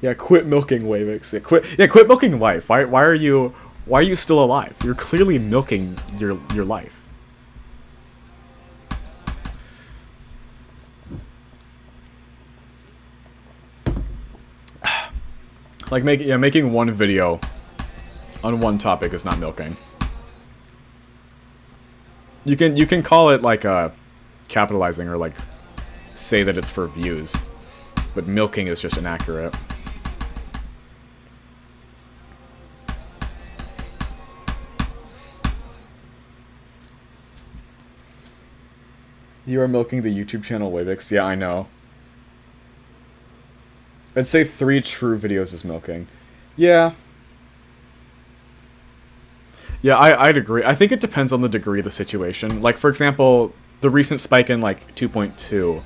Yeah, quit milking Wavix. Quit milking life. Why are you still alive? You're clearly milking your life. Like, making one video on one topic is not milking. You can call it like capitalizing or like say that it's for views, but milking is just inaccurate. You are milking the YouTube channel Wavix. Yeah, I know. I'd say 3 true videos is milking. Yeah. Yeah, I'd agree. I think it depends on the degree of the situation. Like, for example, the recent spike in, like, 2.2,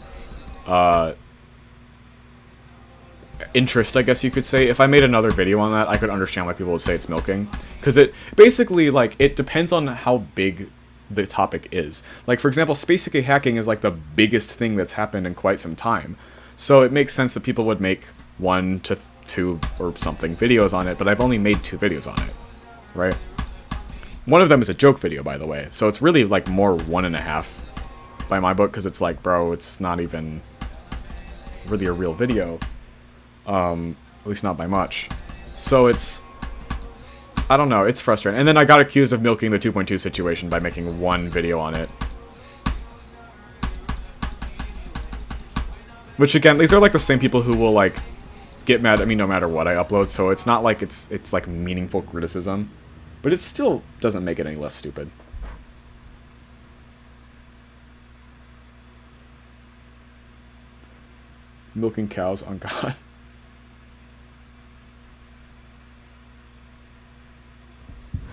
interest, I guess you could say. If I made another video on that, I could understand why people would say it's milking. Because it, basically, like, it depends on how big the topic is. Like, for example, SpaceUK hacking is, like, the biggest thing that's happened in quite some time. So it makes sense that people would make 1 to 2 or something videos on it, but I've only made 2 videos on it, right? One of them is a joke video, by the way, so it's really, like, more 1.5 by my book, because it's like, bro, it's not even really a real video, at least not by much. So it's, I don't know, it's frustrating. And then I got accused of milking the 2.2 situation by making 1 video on it. Which, again, these are, like, the same people who will, like, get mad at me no matter what I upload, so it's not like it's like, meaningful criticism. But it still doesn't make it any less stupid. Milking cows on God.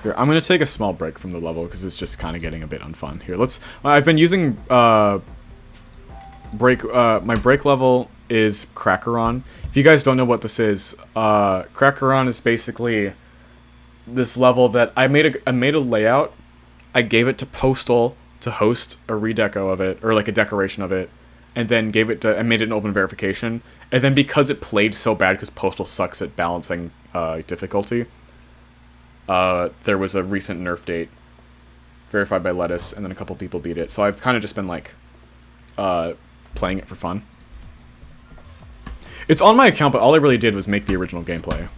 Here, I'm gonna take a small break from the level because it's just kind of getting a bit unfun. Here, let's. I've been using break. My break level is Crackeron. If you guys don't know what this is, Crackeron is basically this level that I made a layout. I gave it to Postal to host a redeco of it, or like a decoration of it, and then gave it to, I made it an open verification. And then because it played so bad, because Postal sucks at balancing difficulty, there was a recent nerf date verified by Lettuce, and then a couple people beat it. So I've kind of just been like playing it for fun. It's on my account, but all I really did was make the original gameplay.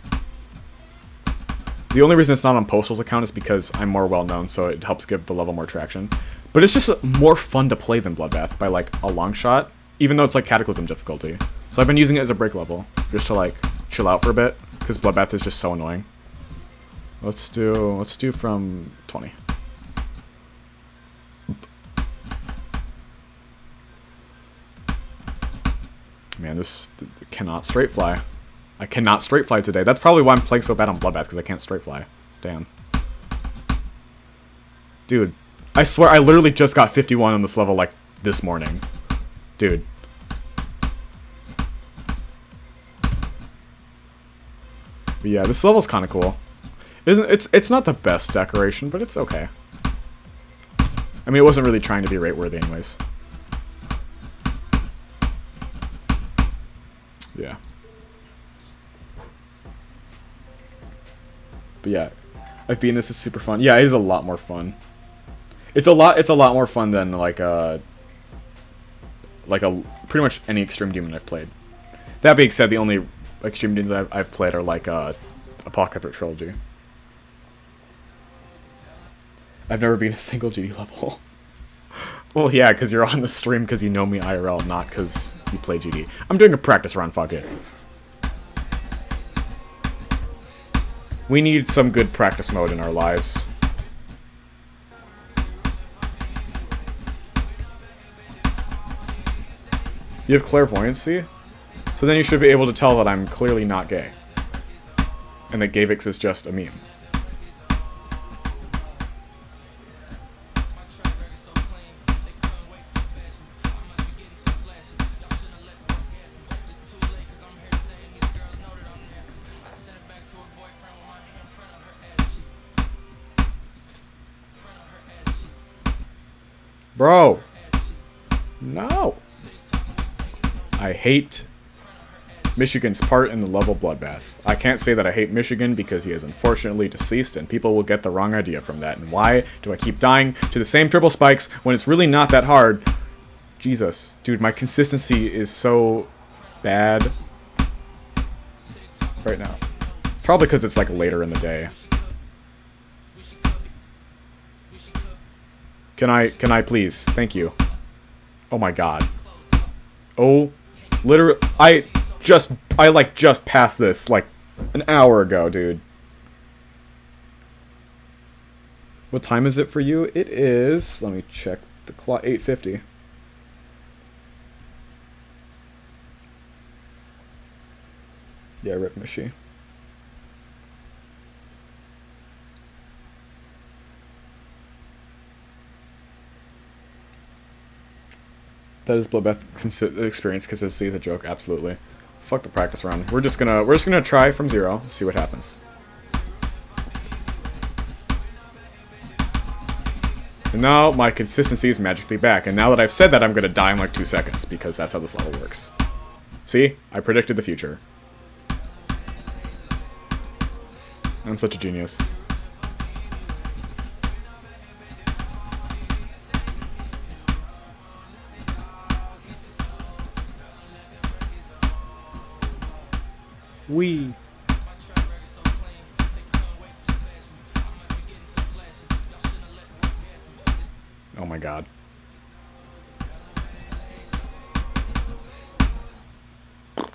The only reason it's not on Postal's account is because I'm more well-known, so it helps give the level more traction. But it's just more fun to play than Bloodbath by, like, a long shot, even though it's, like, Cataclysm difficulty. So I've been using it as a break level, just to, like, chill out for a bit, because Bloodbath is just so annoying. Let's do from 20. Man, this cannot straight fly. I cannot straight fly today. That's probably why I'm playing so bad on Bloodbath, because I can't straight fly. Damn. Dude, I swear I literally just got 51 on this level, like, this morning. Dude. But yeah, this level's kind of cool. It's not the best decoration, but it's okay. I mean, it wasn't really trying to be rate-worthy anyways. Yeah. But yeah, I've beaten this. Is super fun. Yeah, it is a lot more fun. It's a lot more fun than like a pretty much any Extreme Demon I've played. That being said, the only Extreme Demons I've played are like Apocalyptic Trilogy. I've never been a single GD level. Well, yeah, because you're on the stream because you know me IRL, not because you play GD. I'm doing a practice run, fuck it. We need some good practice mode in our lives. You have clairvoyancy? So then you should be able to tell that I'm clearly not gay. And that Wavix is just a meme. Bro. No. I hate Michigan's part in the level Bloodbath. I can't say that I hate Michigan because he is unfortunately deceased and people will get the wrong idea from that. And why do I keep dying to the same triple spikes when it's really not that hard? Jesus. Dude, my consistency is so bad right now. Probably because it's like later in the day. Can I please? Thank you. Oh my god. Oh, literally, I just passed this like an hour ago, dude. What time is it for you? It is, let me check the clock, 8:50. Yeah, rip Mishi. That is Bloodbath experience consistency is a joke, absolutely. Fuck the practice run. We're just gonna try from 0, see what happens. And now my consistency is magically back, and now that I've said that, I'm gonna die in like 2 seconds, because that's how this level works. See? I predicted the future. I'm such a genius. Wee. Oh my god. Oh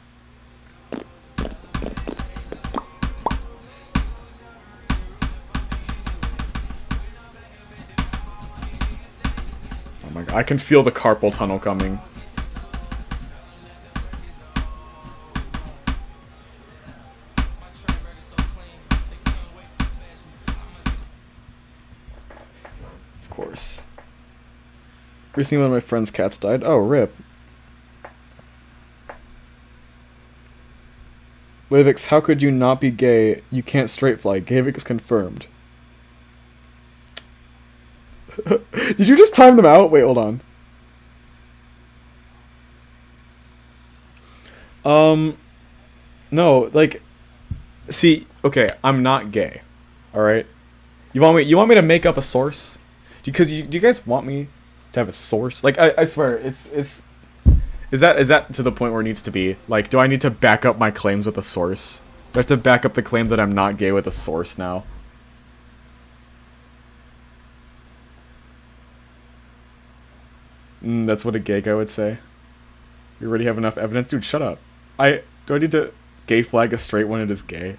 my god. I can feel the carpal tunnel coming. Recently, one of my friend's cats died. Oh, rip. Wavix, how could you not be gay? You can't straight fly. Wavix confirmed. Did you just time them out? Wait, hold on. No, like, see, okay, I'm not gay. All right. You want me to make up a source? Because do you guys want me to have a source? Like, I swear, is that to the point where it needs to be? Like, do I need to back up my claims with a source? Do I have to back up the claim that I'm not gay with a source now? That's what a gay guy would say. You already have enough evidence? Dude, shut up. Do I need to gay flag a straight when it is gay?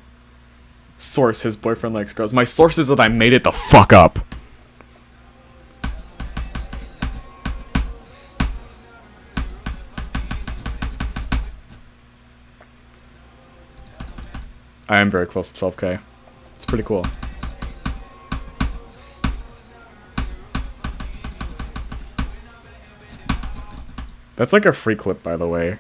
Source, his boyfriend likes girls. My source is that I made it the fuck up. I am very close to 12K. It's pretty cool. That's like a free clip, by the way.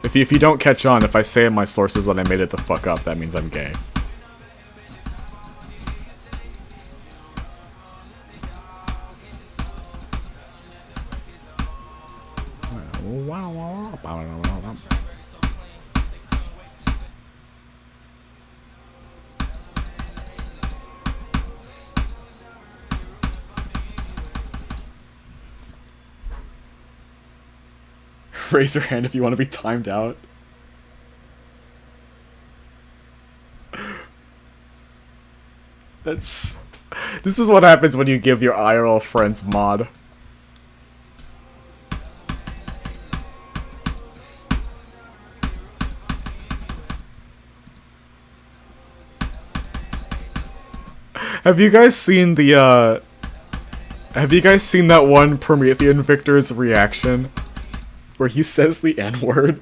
If you don't catch on, if I say in my sources that I made it the fuck up, that means I'm gay. Raise your hand if you want to be timed out. This is what happens when you give your IRL friends mod. Have you guys seen the have you guys seen that one Promethean Victor's reaction where he says the N-word?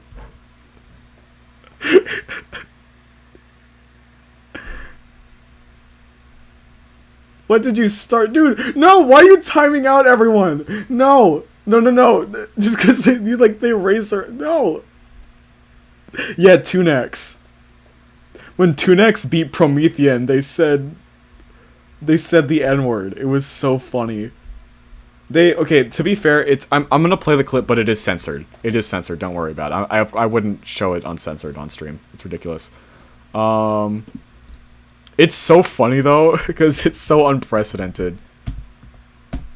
What did you start? Dude, no, why are you timing out everyone? No. Just because they raised their... No. Yeah, Tunex. When Tunex beat Promethean, they said the N-word. It was so funny. Okay, to be fair, I'm gonna play the clip, but it is censored. It is censored, don't worry about it. I wouldn't show it uncensored on stream. It's ridiculous. It's so funny though, because it's so unprecedented.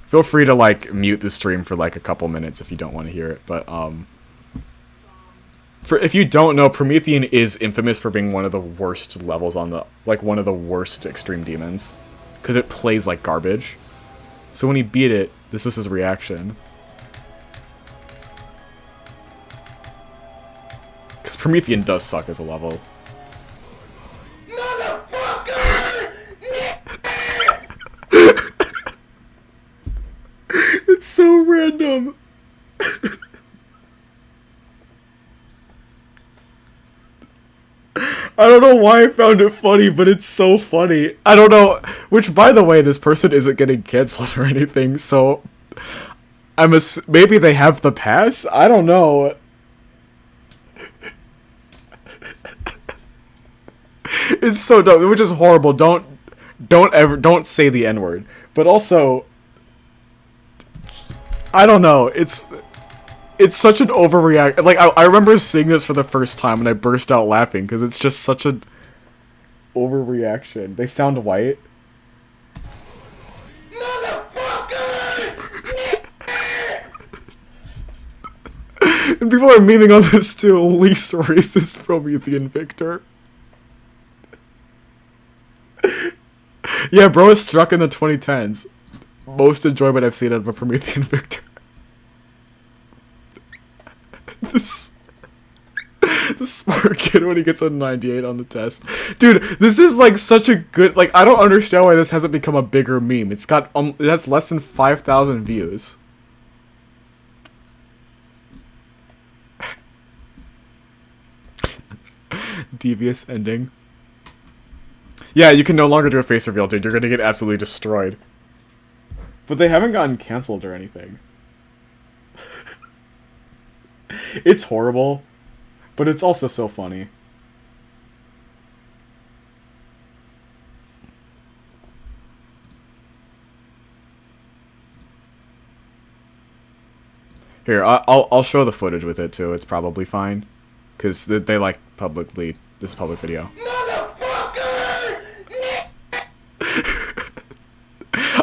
Feel free to like mute the stream for like a couple minutes if you don't want to hear it, but if you don't know, Promethean is infamous for being one of the worst levels on the, like one of the worst extreme demons, because it plays like garbage. So when he beat it, this was his reaction. Because Promethean does suck as a level. Motherfucker! It's so random. I don't know why I found it funny, but it's so funny. I don't know. Which, by the way, this person isn't getting canceled or anything, so... maybe they have the pass? I don't know. It's so dumb, which is horrible. Don't say the N-word. But also... I don't know. It's such an overreact. Like, I remember seeing this for the first time and I burst out laughing because it's just such an overreaction. They sound white. Motherfucker! And people are memeing on this too. Least racist Promethean Victor. Yeah, bro is struck in the 2010s. Most enjoyment I've seen out of a Promethean Victor. The smart kid when he gets a 98 on the test. Dude, this is like such a good, like, I don't understand why this hasn't become a bigger meme. It's got, it has less than 5,000 views. Devious ending. Yeah, you can no longer do a face reveal, dude. You're gonna get absolutely destroyed. But they haven't gotten canceled or anything. It's horrible, but it's also so funny. Here, I'll show the footage with it too. It's probably fine, because they like publicly. This is a public video. Motherfucker!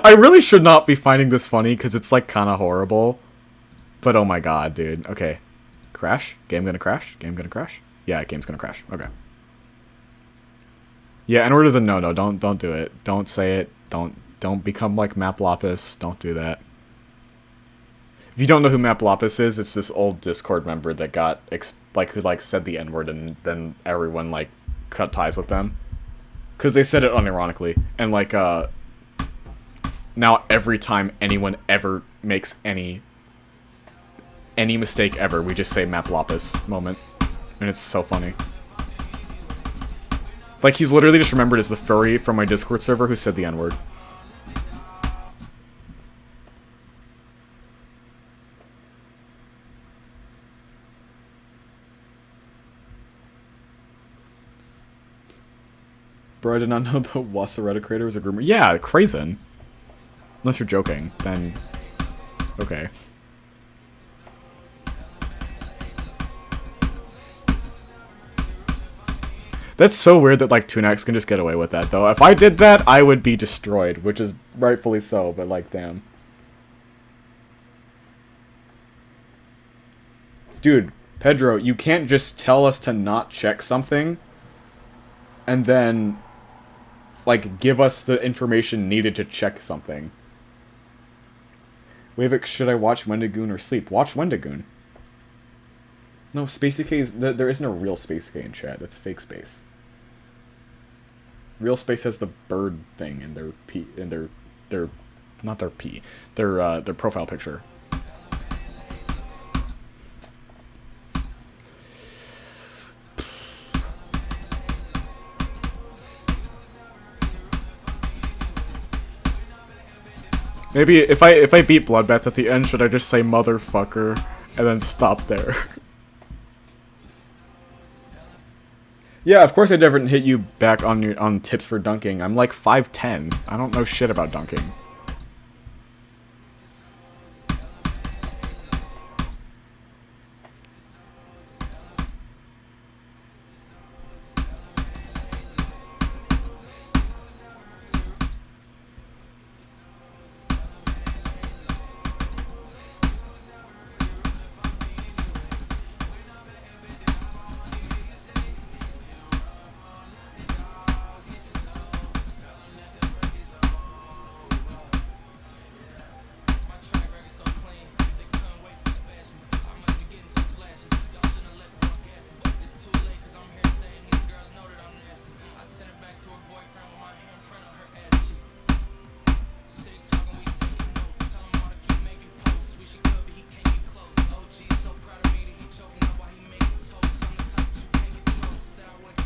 I really should not be finding this funny because it's like kind of horrible. But oh my god, dude. Okay. Crash? Game gonna crash? Game gonna crash? Yeah, game's gonna crash. Okay. Yeah, N-word is a no-no. Don't do it. Don't say it. Don't become like Map Lapis. Don't do that. If you don't know who Map Lapis is, it's this old Discord member that got who said the N-word and then everyone like cut ties with them. Cause they said it unironically. And like now every time anyone ever makes any mistake ever, we just say Map Lapis moment. And it's so funny. Like, he's literally just remembered as the furry from my Discord server who said the N-word. Bro, I did not know about Wasseretta Crater was a groomer. Yeah, Krazen. Unless you're joking, then... Okay. That's so weird that, like, Tunax can just get away with that, though. If I did that, I would be destroyed, which is rightfully so, but, like, damn. Dude, Pedro, you can't just tell us to not check something and then, like, give us the information needed to check something. Wavix, should I watch Wendigoon or sleep? Watch Wendigoon. No, SpaceUK is... There isn't a real SpaceUK in chat. That's fake space. Real space has the bird thing in their P... in their... not their P. Their profile picture. Maybe if I beat Bloodbath at the end, should I just say motherfucker and then stop there? Yeah, of course I never hit you back on tips for dunking. I'm like 5'10". I don't know shit about dunking.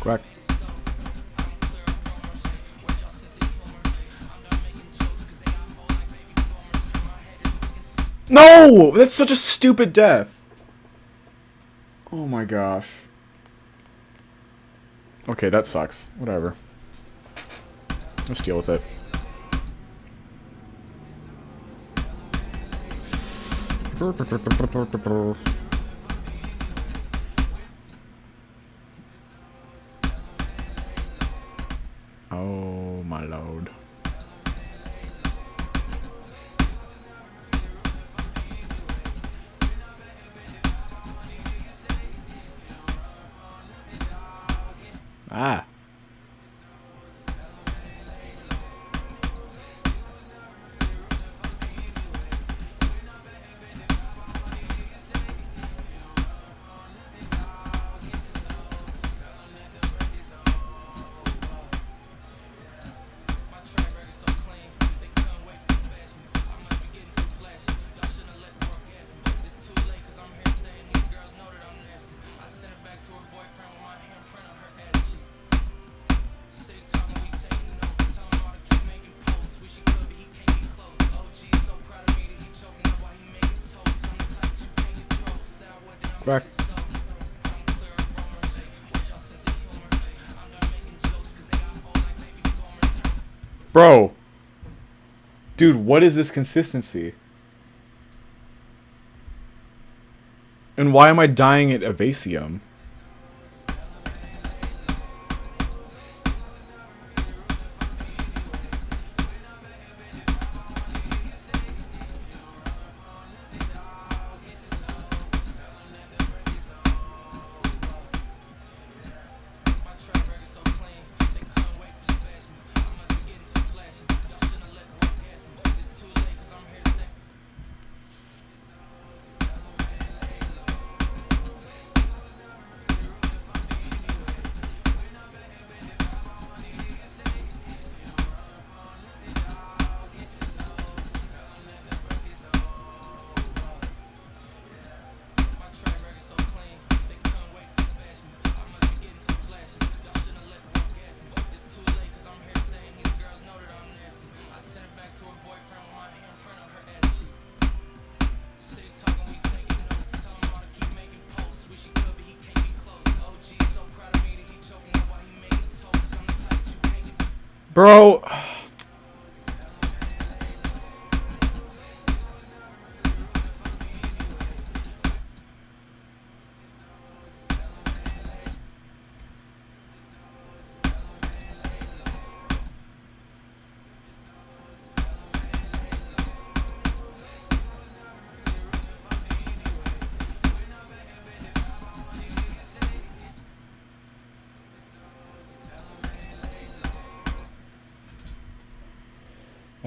Quack. No! That's such a stupid death. Oh my gosh. Okay, that sucks. Whatever. Let's deal with it. Oh my lord. Ah. Back. Bro. Dude, what is this consistency? And why am I dying at Evasium? Bro.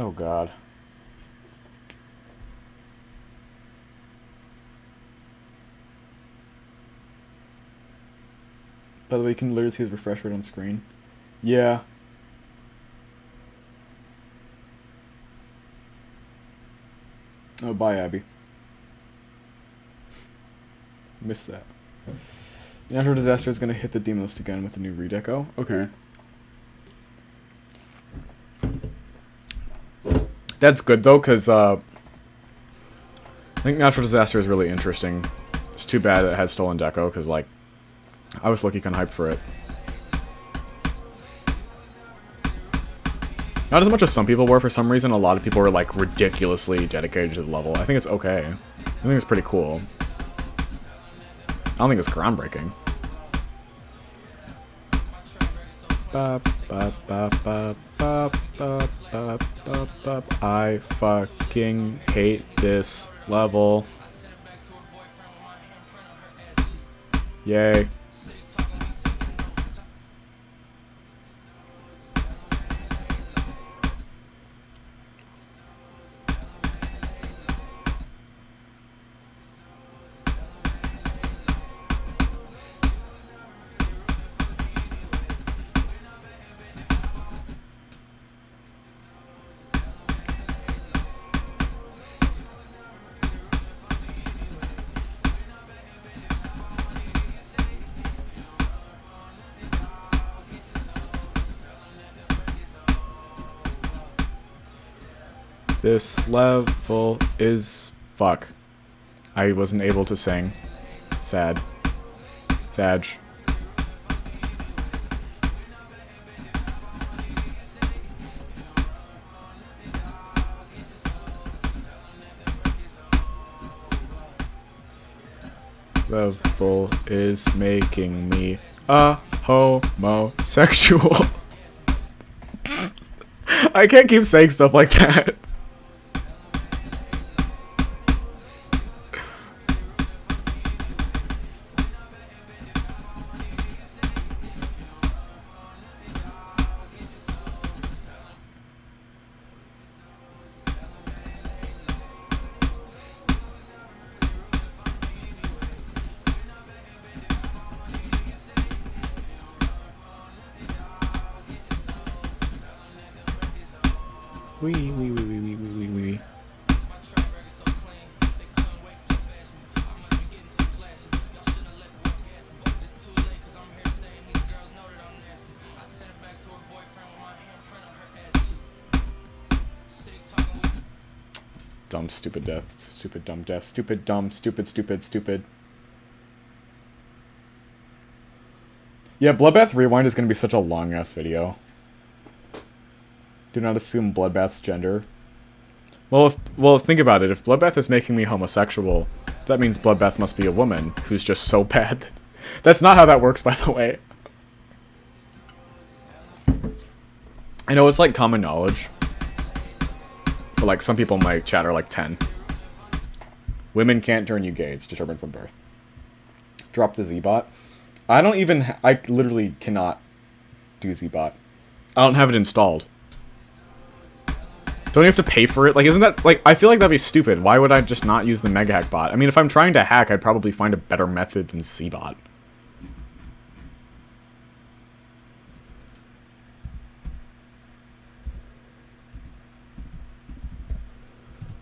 Oh god. By the way, you can literally see his refresh rate on screen. Yeah. Oh, bye, Abby. Missed that. Natural disaster is gonna hit the demon list again with a new redeco. Okay. That's good though, because I think natural disaster is really interesting. It's too bad it had stolen deco, because like I was lucky kind of hyped for it. Not as much as some people were for some reason. A lot of people were like ridiculously dedicated to the level. I think it's okay. I think it's pretty cool. I don't think it's groundbreaking. I fucking hate this level. Yay. This level is fuck. I wasn't able to sing. Sad. Sag. Level is making me a homosexual. I can't keep saying stuff like that. Wee. Dumb, stupid death. Stupid, dumb death. Stupid, dumb, stupid. Yeah, Bloodbath Rewind is going to be such a long-ass video. Do not assume Bloodbath's gender. Well, think about it. If Bloodbath is making me homosexual, that means Bloodbath must be a woman who's just so bad. That's not how that works, by the way. I know it's like common knowledge, but like some people in my chat are like 10. Women can't turn you gay. It's determined from birth. Drop the Z-bot. I literally cannot do Z-bot. I don't have it installed. Don't you have to pay for it? Like, isn't that, like, I feel like that'd be stupid. Why would I just not use the Mega Hack bot? I mean, if I'm trying to hack, I'd probably find a better method than C-bot.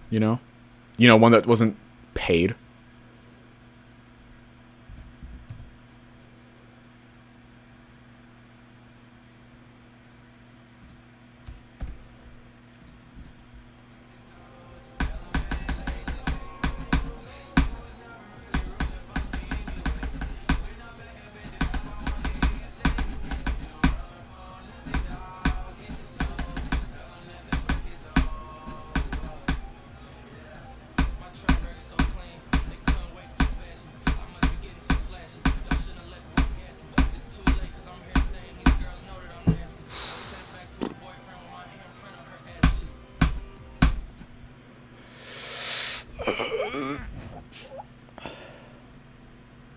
You know? You know, one that wasn't paid.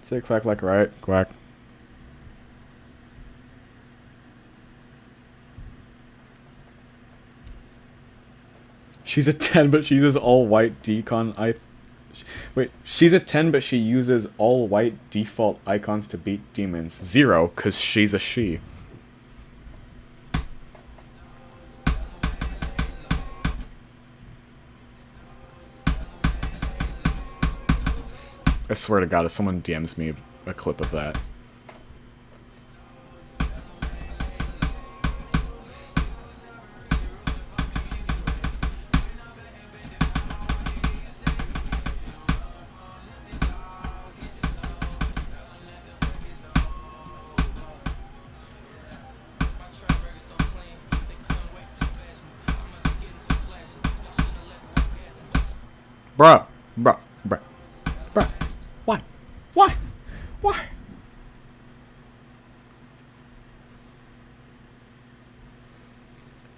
Say quack like right. Quack. She's a 10, but she uses all white decon. Wait, she's a 10, but she uses all white default icons to beat demons. 0, because she's a she. I swear to God, if someone DMs me a clip of that. Bruh. Why? Why?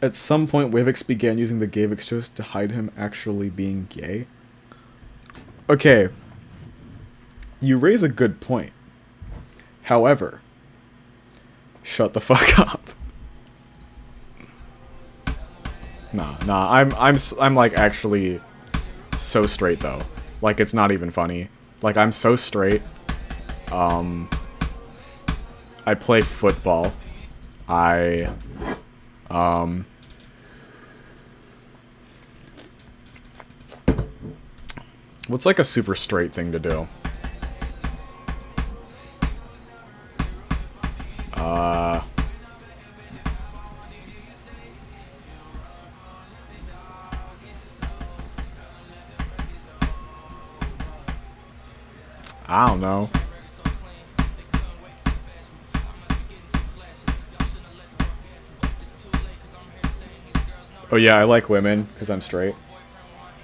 At some point, Wavix began using the Gavix toast to hide him actually being gay. Okay. You raise a good point. However, shut the fuck up. Nah. I'm like actually so straight though. Like it's not even funny. Like I'm so straight. I play football. What's like a super straight thing to do? I don't know. Oh yeah, I like women because I'm straight.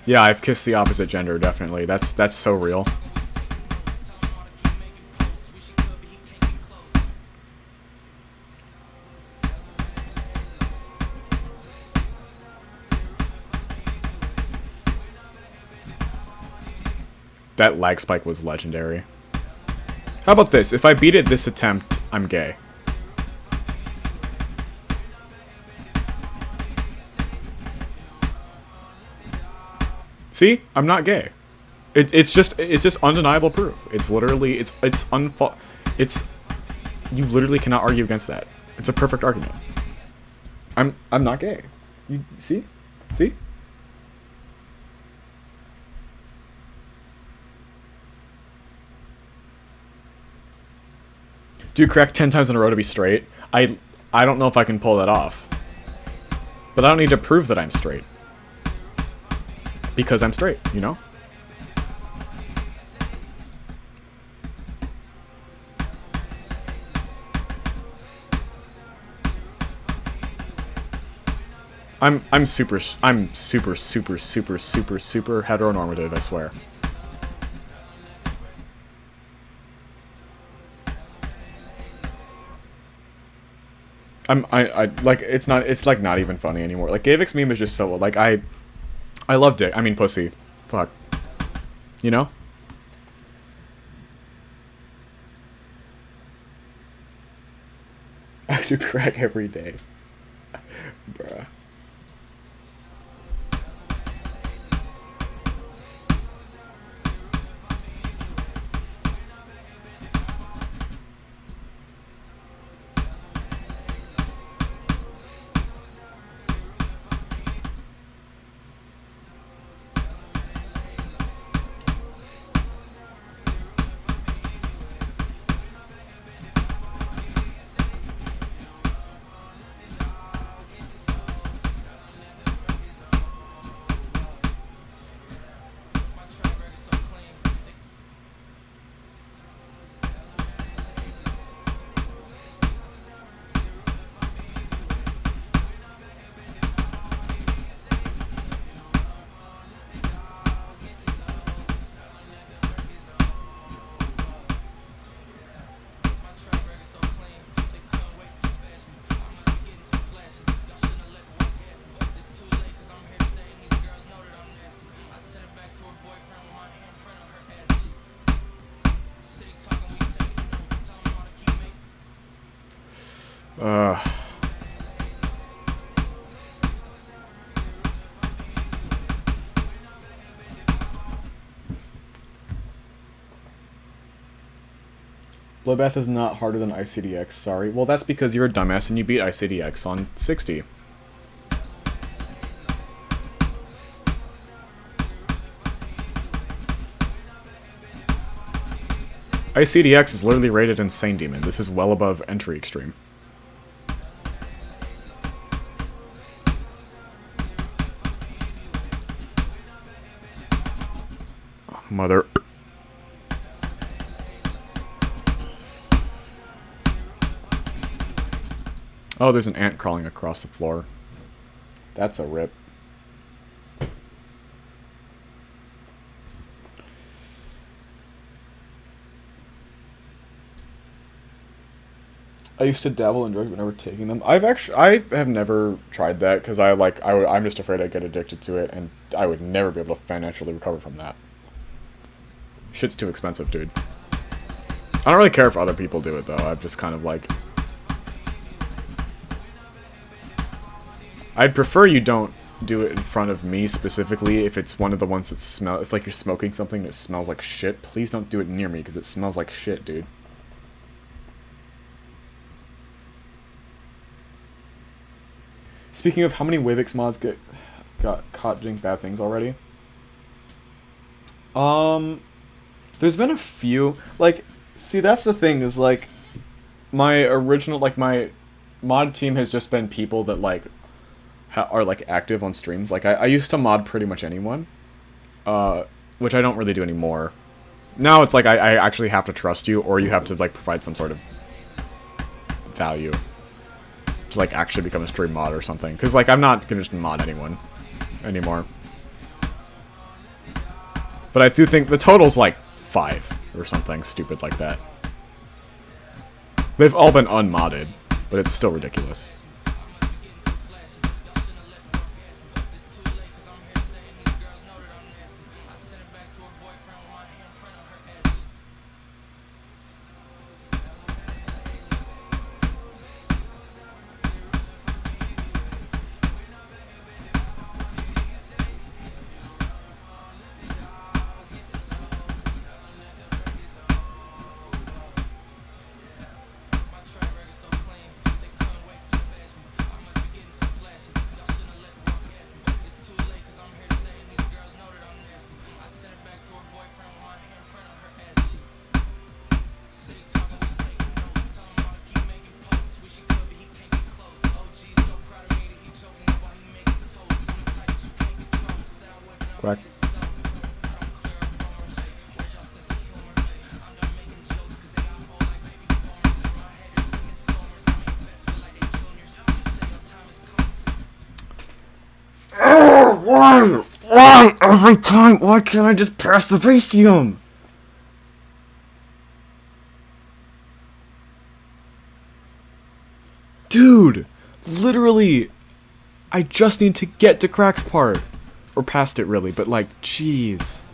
Yeah, I've kissed the opposite gender, definitely. That's so real. That lag spike was legendary. How about this? If I beat it this attempt, I'm gay. See? I'm not gay. It's just undeniable proof. It's literally it's you literally cannot argue against that. It's a perfect argument. I'm not gay. You see? See? Dude, crack 10 times in a row to be straight. I don't know if I can pull that off. But I don't need to prove that I'm straight. Because I'm straight, you know? I'm super heteronormative, I swear. I like it's like not even funny anymore. Like Gavix meme is just so like I loved it. I mean pussy. Fuck. You know? I do crack every day. Bruh. Uh... Bloodbath is not harder than ICDX, sorry. Well, that's because you're a dumbass and you beat ICDX on 60. ICDX is literally rated Insane Demon. This is well above Entry Extreme. Mother... Oh, there's an ant crawling across the floor. That's a rip. I used to dabble in drugs but never taking them. I have never tried that because I'm just afraid I'd get addicted to it and I would never be able to financially recover from that. Shit's too expensive, dude. I don't really care if other people do it though. I'm just kind of like... I'd prefer you don't do it in front of me specifically if it's one of the ones that smell... It's like you're smoking something that smells like shit. Please don't do it near me because it smells like shit, dude. Speaking of, how many Wavix mods got caught doing bad things already? There's been a few. Like, see, that's the thing, is, like, my original, like, my mod team has just been people that, like, are, like, active on streams. Like, I used to mod pretty much anyone, which I don't really do anymore. Now it's like, I actually have to trust you, or you have to, like, provide some sort of value to, like, actually become a stream mod or something. Because, like, I'm not gonna just mod anyone anymore. But I do think the total's, like, 5 or something stupid like that. They've all been unmodded, but it's still ridiculous. Quack. Why every time? Why can't I just pass the Vacium? Dude, literally, I just need to get to Crack's part. Or past it, really, but like, jeez.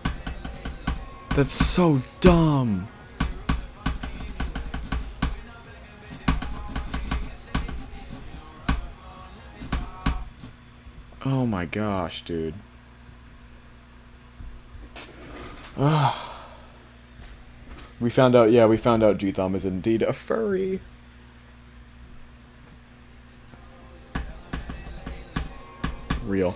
That's so dumb. Oh my gosh, dude. We found out, yeah, we found out G-Thumb is indeed a furry. Real.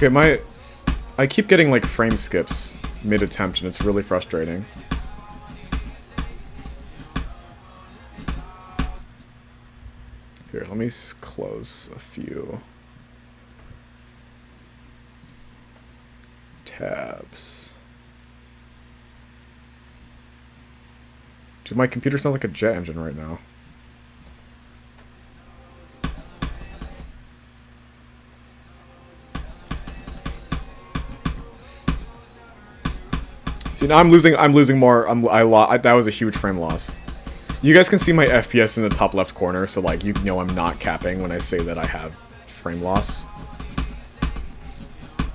Okay, I keep getting, like, frame skips mid-attempt, and it's really frustrating. Here, let me close a few tabs. Dude, my computer sounds like a jet engine right now. See, now I'm losing more. That was a huge frame loss. You guys can see my FPS in the top left corner, so like you know I'm not capping when I say that I have frame loss.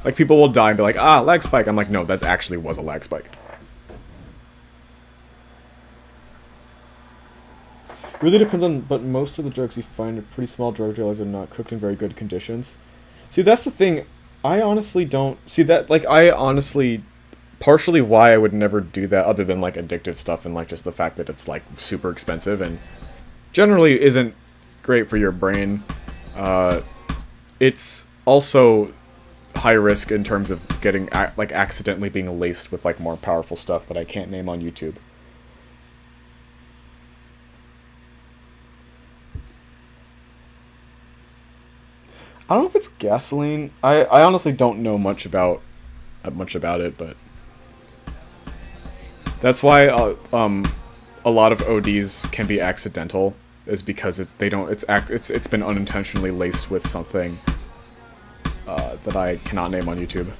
Like people will die and be like, ah, lag spike. I'm like, no, that actually was a lag spike. Really depends on, but most of the drugs you find are pretty small drug dealers are not cooked in very good conditions. See, that's the thing. I honestly don't see that. Like, I honestly, partially why I would never do that, other than like addictive stuff and like just the fact that it's like super expensive and generally isn't great for your brain. It's also high risk in terms of getting like accidentally being laced with like more powerful stuff that I can't name on YouTube. I don't know if it's gasoline. I honestly don't know much about it, but that's why a lot of ODs can be accidental, is because it's been unintentionally laced with something that I cannot name on YouTube.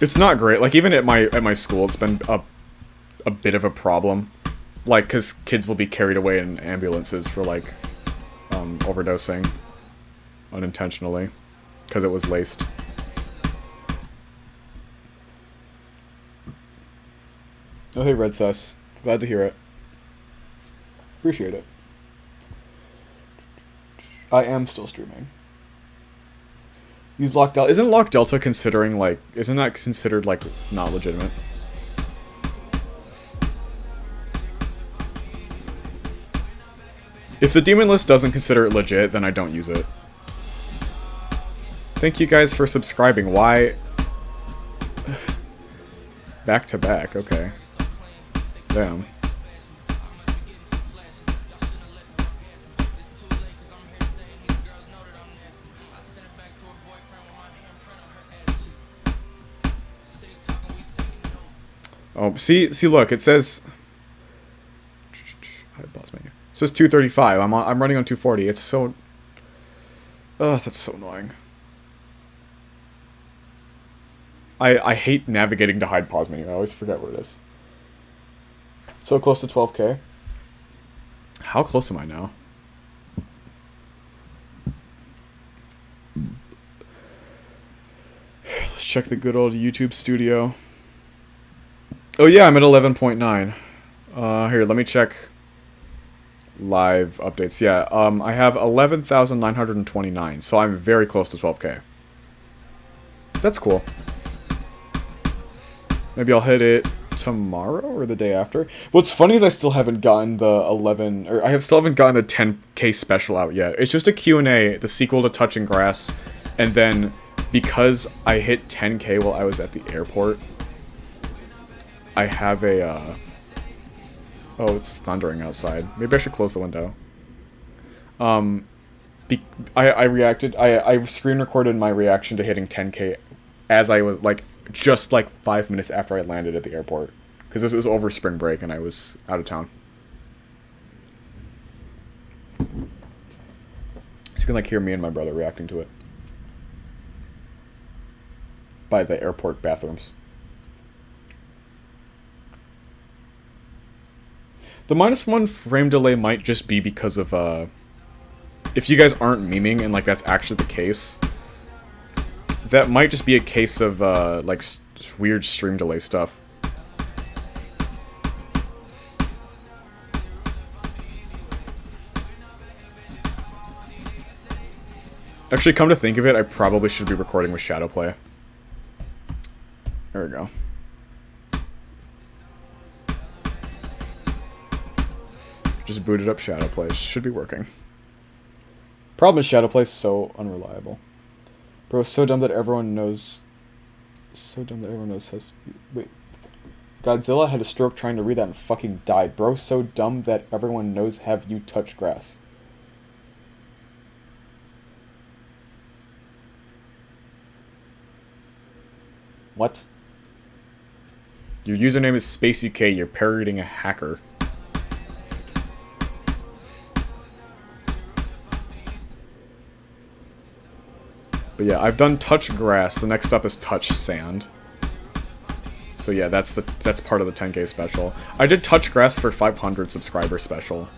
It's not great. Like even at my school, it's been a bit of a problem. Like, because kids will be carried away in ambulances for like overdosing unintentionally because it was laced. Oh hey Red Sus, glad to hear it. Appreciate it. I am still streaming. Use Lock Delta. Isn't Lock Delta considering like? Isn't that considered like not legitimate? If the demon list doesn't consider it legit, then I don't use it. Thank you guys for subscribing. Why? Back to back. Okay. Damn. Oh, see, look, it says. It says 235. I'm running on 240. It's so. Oh, that's so annoying. I hate navigating to hide pause menu. I always forget where it is. So close to 12K. How close am I now? Let's check the good old YouTube studio. Oh yeah, I'm at 11.9. Here, let me check live updates. Yeah, I have 11,929, so I'm very close to 12K. That's cool. Maybe I'll hit it tomorrow or the day after. What's funny is I still haven't gotten the still haven't gotten the 10K special out yet. It's just a Q&A, the sequel to Touching Grass, and then because I hit 10K while I was at the airport, I have a, oh, it's thundering outside. Maybe I should close the window. I screen recorded my reaction to hitting 10K as I was, like, just, like, 5 minutes after I landed at the airport. Because it was over spring break and I was out of town. So you can, like, hear me and my brother reacting to it. By the airport bathrooms. The -1 frame delay might just be because of, if you guys aren't memeing and, like, that's actually the case, that might just be a case of, like, weird stream delay stuff. Actually, come to think of it, I probably should be recording with Shadowplay. There we go. Just booted up Shadowplay. Should be working. Problem is Shadowplay is so unreliable. Bro, so dumb that everyone knows. So dumb that everyone knows. Wait. Godzilla had a stroke trying to read that and fucking died. Bro, so dumb that everyone knows have you touched grass. What? Your username is SpaceUK. You're parodying a hacker. But yeah, I've done touch grass. The next up is touch sand. So yeah, that's part of the 10K special. I did touch grass for 500 subscriber special.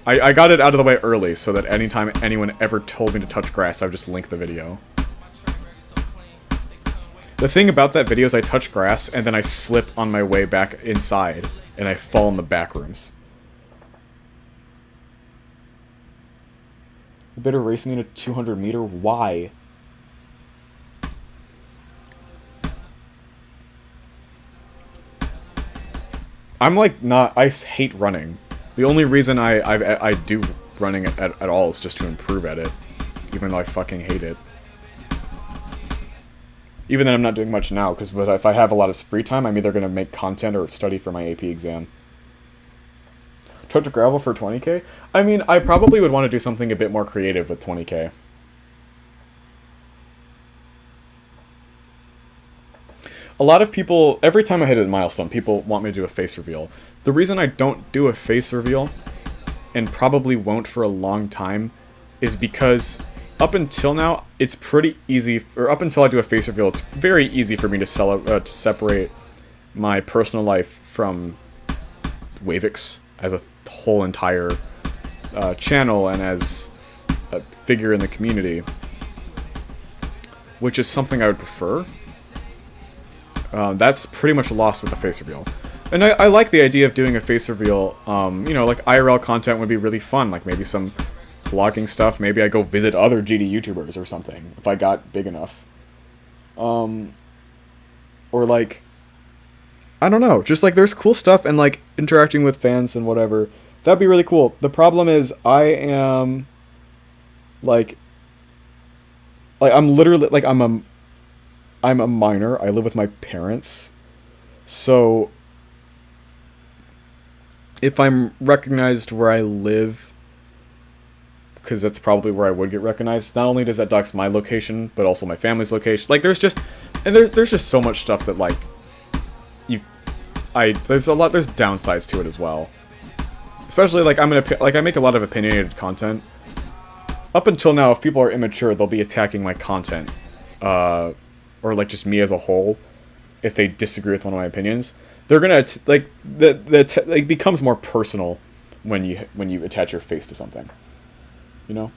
I got it out of the way early so that anytime anyone ever told me to touch grass, I would just link the video. The thing about that video is I touch grass and then I slip on my way back inside and I fall in the back rooms. You better race me in a 200 meter? Why? I'm like not, I hate running. The only reason I do running at all is just to improve at it. Even though I fucking hate it. Even then I'm not doing much now, because if I have a lot of free time, I'm either going to make content or study for my AP exam. Touch gravel for 20K? I mean, I probably would want to do something a bit more creative with 20K. A lot of people, every time I hit a milestone, people want me to do a face reveal. The reason I don't do a face reveal, and probably won't for a long time, is because up until now, it's pretty easy, or up until I do a face reveal, it's very easy for me to separate my personal life from Wavix as a whole entire channel and as a figure in the community, which is something I would prefer. That's pretty much lost with the face reveal. And I like the idea of doing a face reveal. You know, like IRL content would be really fun. Like maybe some vlogging stuff. Maybe I go visit other GD YouTubers or something if I got big enough. Or like, I don't know. Just like there's cool stuff and like interacting with fans and whatever. That'd be really cool. The problem is I am like I'm literally like I'm a minor. I live with my parents. So if I'm recognized where I live, because that's probably where I would get recognized, not only does that dox my location, but also my family's location. Like there's just, and there's just so much stuff that like, there's downsides to it as well. Especially like I make a lot of opinionated content. Up until now, if people are immature, they'll be attacking my content. Or like just me as a whole, if they disagree with one of my opinions, they're gonna like it becomes more personal when you attach your face to something, you know.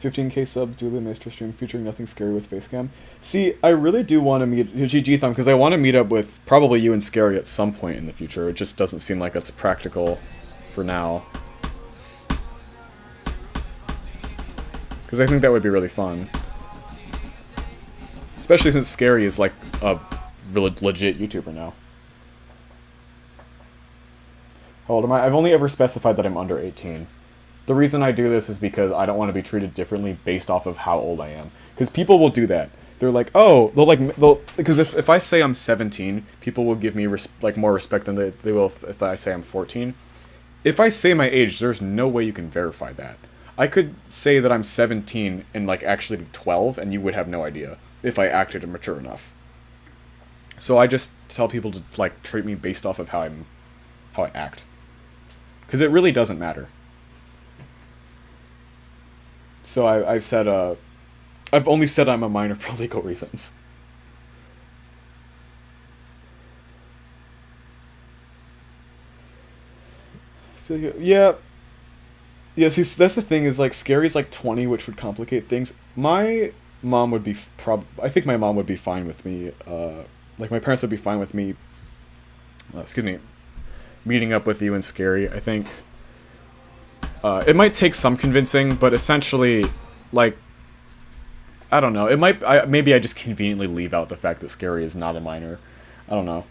15K subs, do the Maestro stream featuring nothing scary with facecam. See, I really do want to meet GG Thumb because I want to meet up with probably you and Scary at some point in the future. It just doesn't seem like that's practical for now. Because I think that would be really fun. Especially since Scary is like a really legit YouTuber now. How old am I? I've only ever specified that I'm under 18. The reason I do this is because I don't want to be treated differently based off of how old I am. Because people will do that. They're like, oh, because if I say I'm 17, people will give me more respect than they will if I say I'm 14. If I say my age, there's no way you can verify that. I could say that I'm 17 and like actually be 12, and you would have no idea if I acted mature enough. So I just tell people to like treat me based off of how I act, because it really doesn't matter. So I've said I've only said I'm a minor for legal reasons. Yeah. Yeah, see, that's the thing, is, like, Scary's, like, 20, which would complicate things. My mom would be, I think my mom would be fine with me, like, my parents would be fine with me, meeting up with you and Scary. I think, it might take some convincing, but essentially, like, I don't know, maybe I just conveniently leave out the fact that Scary is not a minor. I don't know.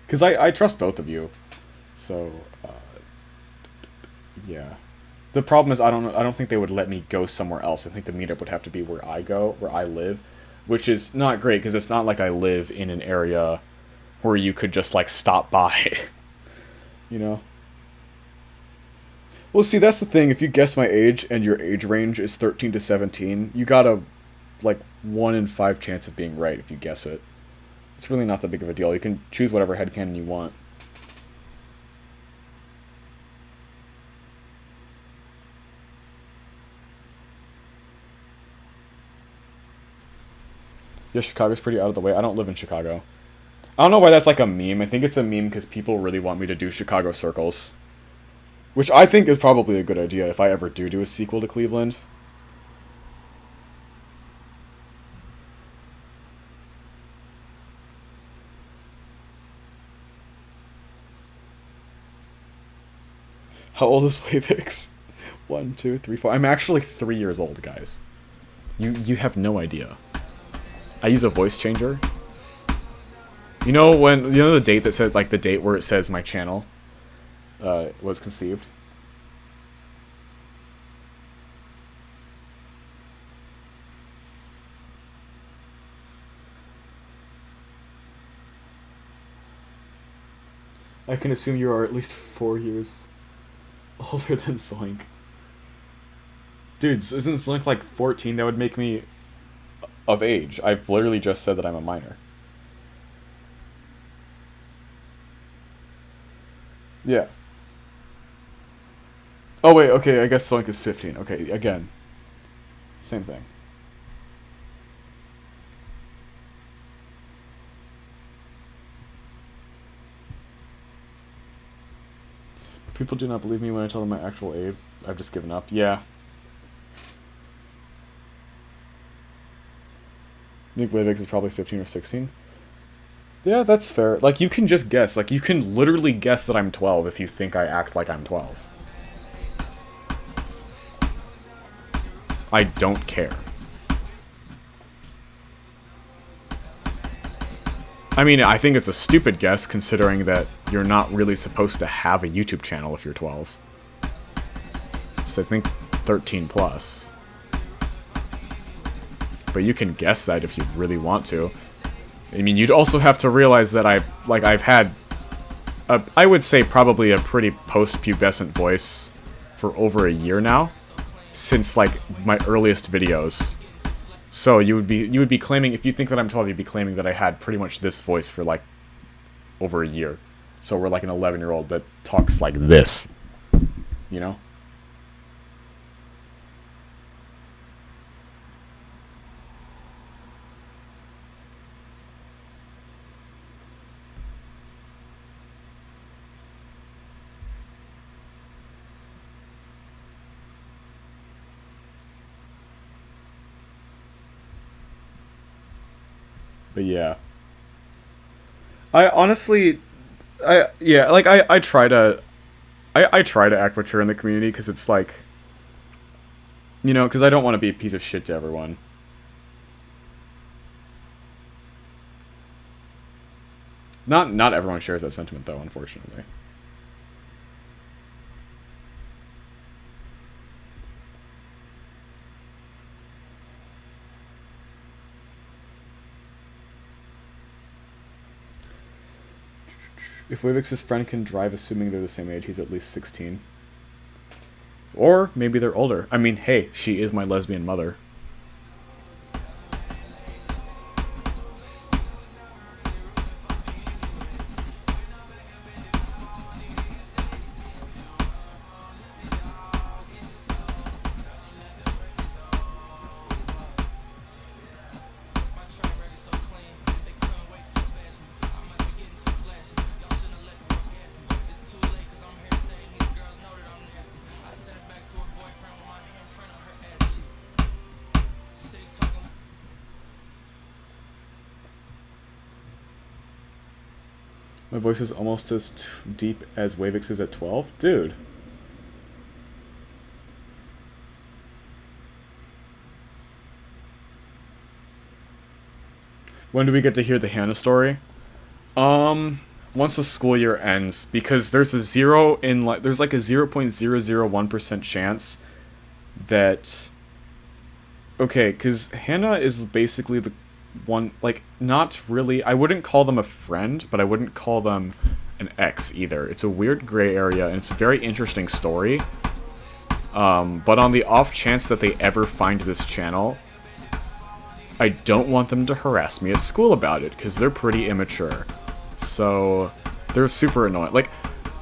Because I trust both of you, so, yeah. The problem is I don't think they would let me go somewhere else. I think the meetup would have to be where I live, which is not great because it's not like I live in an area where you could just like stop by. You know? Well, see, that's the thing. If you guess my age and your age range is 13 to 17, you got a like 1 in 5 chance of being right if you guess it. It's really not that big of a deal. You can choose whatever headcanon you want. Yeah, Chicago's pretty out of the way. I don't live in Chicago. I don't know why that's like a meme. I think it's a meme because people really want me to do Chicago circles. Which I think is probably a good idea if I ever do a sequel to Cleveland. How old is Wavix? 1, 2, 3, 4. I'm actually 3 years old, guys. You have no idea. I use a voice changer. You know the date that said, like, the date where it says my channel was conceived? I can assume you are at least 4 years older than Zoink. Dude, isn't Zoink like 14? That would make me of age. I've literally just said that I'm a minor. Yeah. Oh wait, okay, I guess Zoink is 15. Okay, again. Same thing. People do not believe me when I tell them my actual age. I've just given up. Yeah. I think Wavix is probably 15 or 16. Yeah, that's fair. Like, you can just guess. Like, you can literally guess that I'm 12 if you think I act like I'm 12. I don't care. I mean, I think it's a stupid guess considering that you're not really supposed to have a YouTube channel if you're 12. So I think 13 plus. But you can guess that if you really want to. I mean, you'd also have to realize that I've had I would say probably a pretty post-pubescent voice for over a year now, since like my earliest videos. So you would be claiming, if you think that I'm 12, you'd be claiming that I had pretty much this voice for like over a year. So we're like an 11-year-old that talks like this, you know? But yeah. I honestly, I try to act mature in the community because it's like, you know, because I don't want to be a piece of shit to everyone. Not everyone shares that sentiment though, unfortunately. If Wavix's friend can drive, assuming they're the same age, he's at least 16. Or maybe they're older. I mean, hey, she is my lesbian mother. My voice is almost as deep as Wavix is at 12? Dude. When do we get to hear the Hannah story? Once the school year ends, because there's a there's like a 0.001% chance that, okay, because Hannah is basically the one, like, not really, I wouldn't call them a friend, but I wouldn't call them an ex either. It's a weird gray area, and it's a very interesting story. But on the off chance that they ever find this channel, I don't want them to harass me at school about it, because they're pretty immature. So, they're super annoying. Like,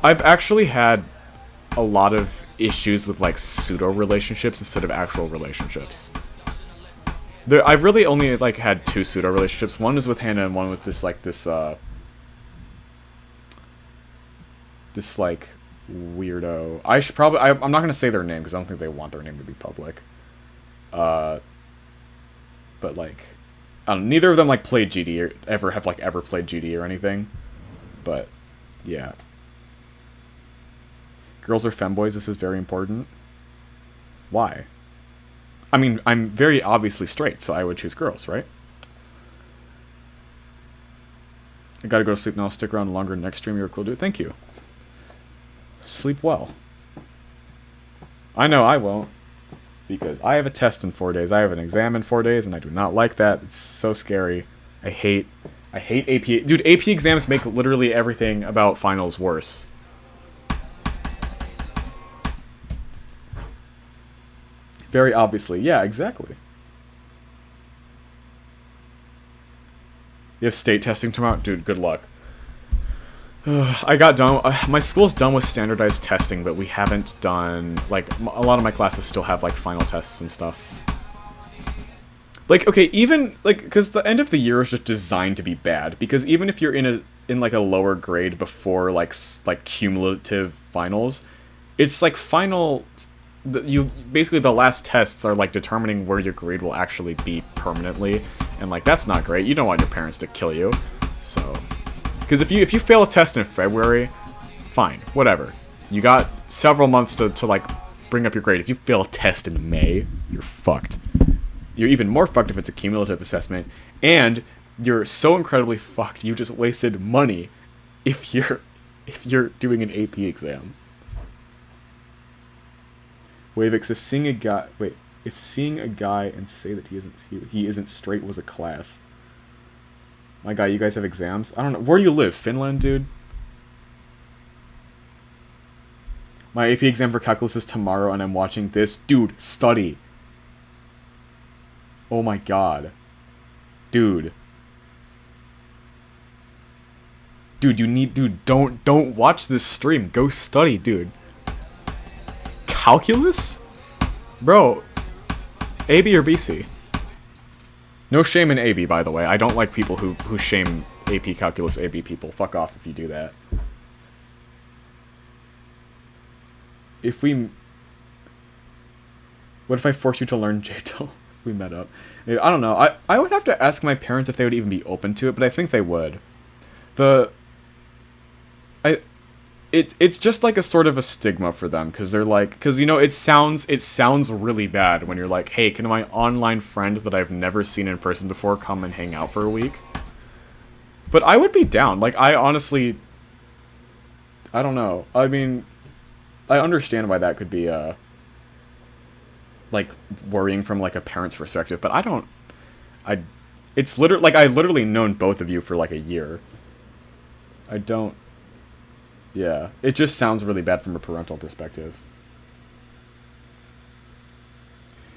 I've actually had a lot of issues with, like, pseudo-relationships instead of actual relationships. I've really only like had 2 pseudo relationships. One was with Hannah, and one with this weirdo. I should probably. I'm not gonna say their name because I don't think they want their name to be public. But like, I don't. Neither of them like played GD or ever played GD or anything. But yeah, girls are femboys. This is very important. Why? I mean, I'm very obviously straight, so I would choose girls, right? I gotta go to sleep now. I'll stick around longer next stream. You're a cool dude. Thank you. Sleep well. I know I won't. Because I have a test in 4 days. I have an exam in 4 days, and I do not like that. It's so scary. I hate AP. Dude, AP exams make literally everything about finals worse. Very obviously. Yeah, exactly. You have state testing tomorrow? Dude, good luck. I got done. My school's done with standardized testing, but we haven't done, like, a lot of my classes still have, like, final tests and stuff. Like, okay, even, like, because the end of the year is just designed to be bad, because even if you're in like, a lower grade before, like cumulative finals, it's, like, basically the last tests are, like, determining where your grade will actually be permanently, and, like, that's not great. You don't want your parents to kill you, so... Because if you fail a test in February, fine, whatever. You got several months to like, bring up your grade. If you fail a test in May, you're fucked. You're even more fucked if it's a cumulative assessment. And you're so incredibly fucked, you just wasted money if you're doing an AP exam. Wavix, if seeing a guy and say that he isn't straight was a class. My guy, you guys have exams? I don't know. Where do you live? Finland, dude? My AP exam for calculus is tomorrow, and I'm watching this. Dude, study. Oh my god. Dude. Dude, don't watch this stream. Go study, dude. Calculus? Bro. AB or BC? No shame in AB, by the way. I don't like people who shame AP Calculus AB people. Fuck off if you do that. What if I force you to learn JTO if we met up? I don't know. I would have to ask my parents if they would even be open to it, but I think they would. It's just like a sort of a stigma for them, because they're like, because you know, it sounds really bad when you're like, hey, can my online friend that I've never seen in person before come and hang out for a week? But I would be down. Like, I honestly, I don't know. I mean, I understand why that could be like worrying from like a parent's perspective, but it's literally like I literally known both of you for like a year. Yeah, it just sounds really bad from a parental perspective.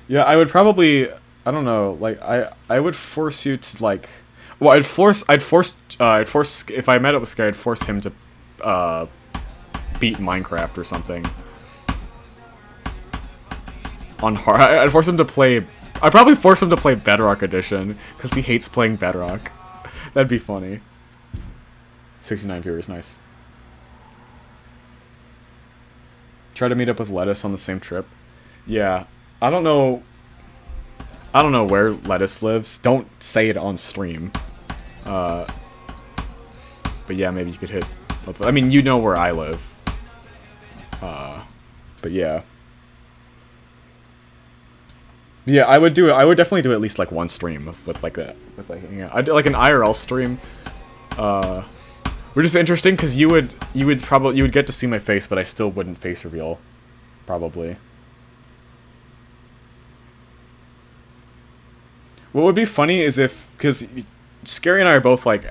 Yeah, I would probably, I don't know, like, I would force you to, like, well, I'd force, if I met up with Sky, I'd force him to, beat Minecraft or something. On hard, I'd probably force him to play Bedrock Edition, because he hates playing Bedrock. That'd be funny. 69 viewers, nice. Try to meet up with Lettuce on the same trip. Yeah, I don't know where Lettuce lives. Don't say it on stream. But yeah, maybe you could hit. I mean, you know where I live. But yeah. Yeah, I would do it. I would definitely do at least like one stream with like I'd do like an IRL stream. Which is interesting because you would get to see my face, but I still wouldn't face reveal, probably. What would be funny is if, because Scary and I are both like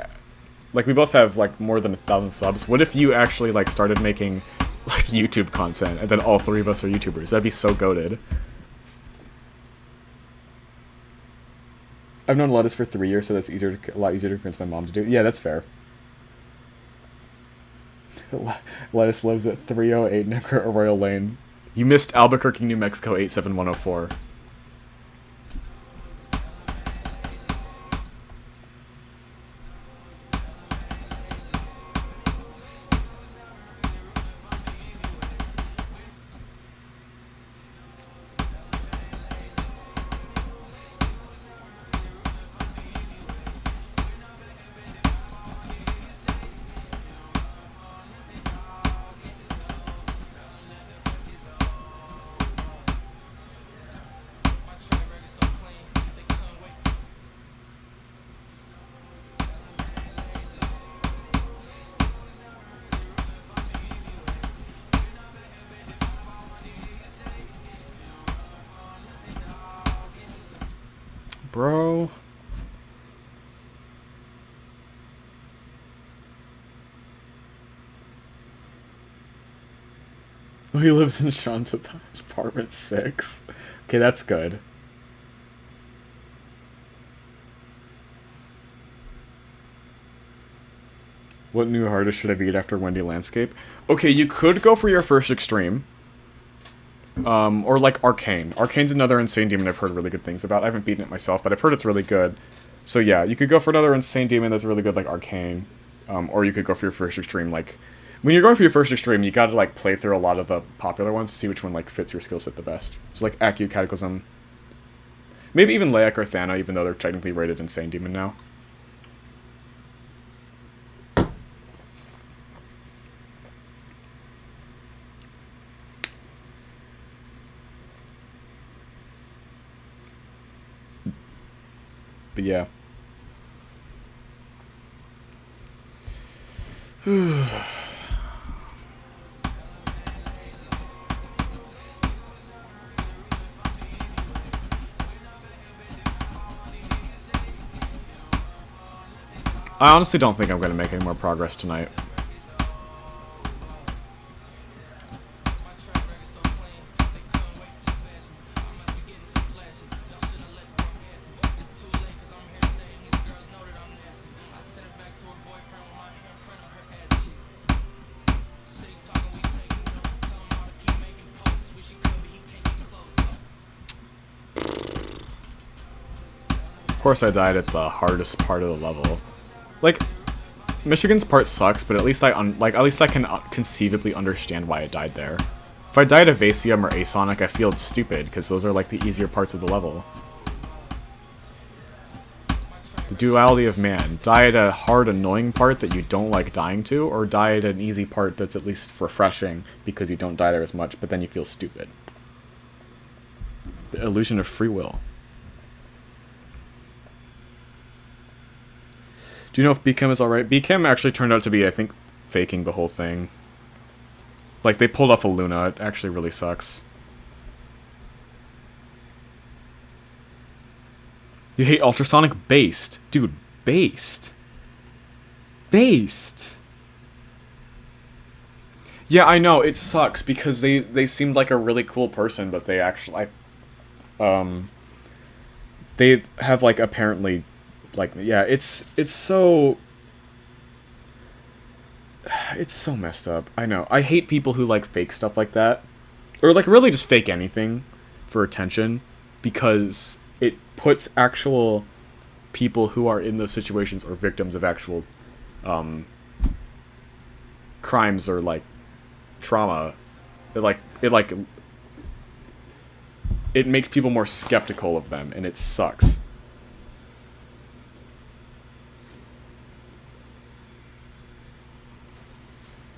we both have like more than 1,000 subs. What if you actually like started making like YouTube content, and then all 3 of us are YouTubers? That'd be so goated. I've known Lettuce for 3 years, so that's a lot easier to convince my mom to do. Yeah, that's fair. Lettuce lives at 308 Nicker Arroyo Lane. You missed Albuquerque, New Mexico 87104. Bro. Oh, he lives in Shanta apartment 6. Okay, that's good. What new artist should I beat after Wendy Landscape? Okay, you could go for your first extreme. Or like Arcane. Arcane's another Insane Demon I've heard really good things about. I haven't beaten it myself, but I've heard it's really good. So yeah, you could go for another Insane Demon that's really good like Arcane. Or you could go for your first extreme like... When you're going for your first extreme, you gotta like play through a lot of the popular ones to see which one like fits your skill set the best. So like Accu, Cataclysm. Maybe even Layak or Thana, even though they're technically rated Insane Demon now. But yeah. I honestly don't think I'm going to make any more progress tonight. Of course I died at the hardest part of the level. Like, Michigan's part sucks, but at least I can conceivably understand why I died there. If I died at Vasium or Asonic, I feel stupid, because those are like the easier parts of the level. The duality of man. Die at a hard, annoying part that you don't like dying to, or die at an easy part that's at least refreshing, because you don't die there as much, but then you feel stupid. The illusion of free will. Do you know if BChem is alright? BChem actually turned out to be, I think, faking the whole thing. Like, they pulled off a Luna. It actually really sucks. You hate ultrasonic? Based. Dude, based. Based. Yeah, I know, it sucks, because they seemed like a really cool person, but they actually, they have, like, apparently... Like, yeah, it's so messed up. I know. I hate people who like fake stuff like that, or like really just fake anything for attention, because it puts actual people who are in those situations or victims of actual crimes or like trauma. It makes people more skeptical of them, and it sucks.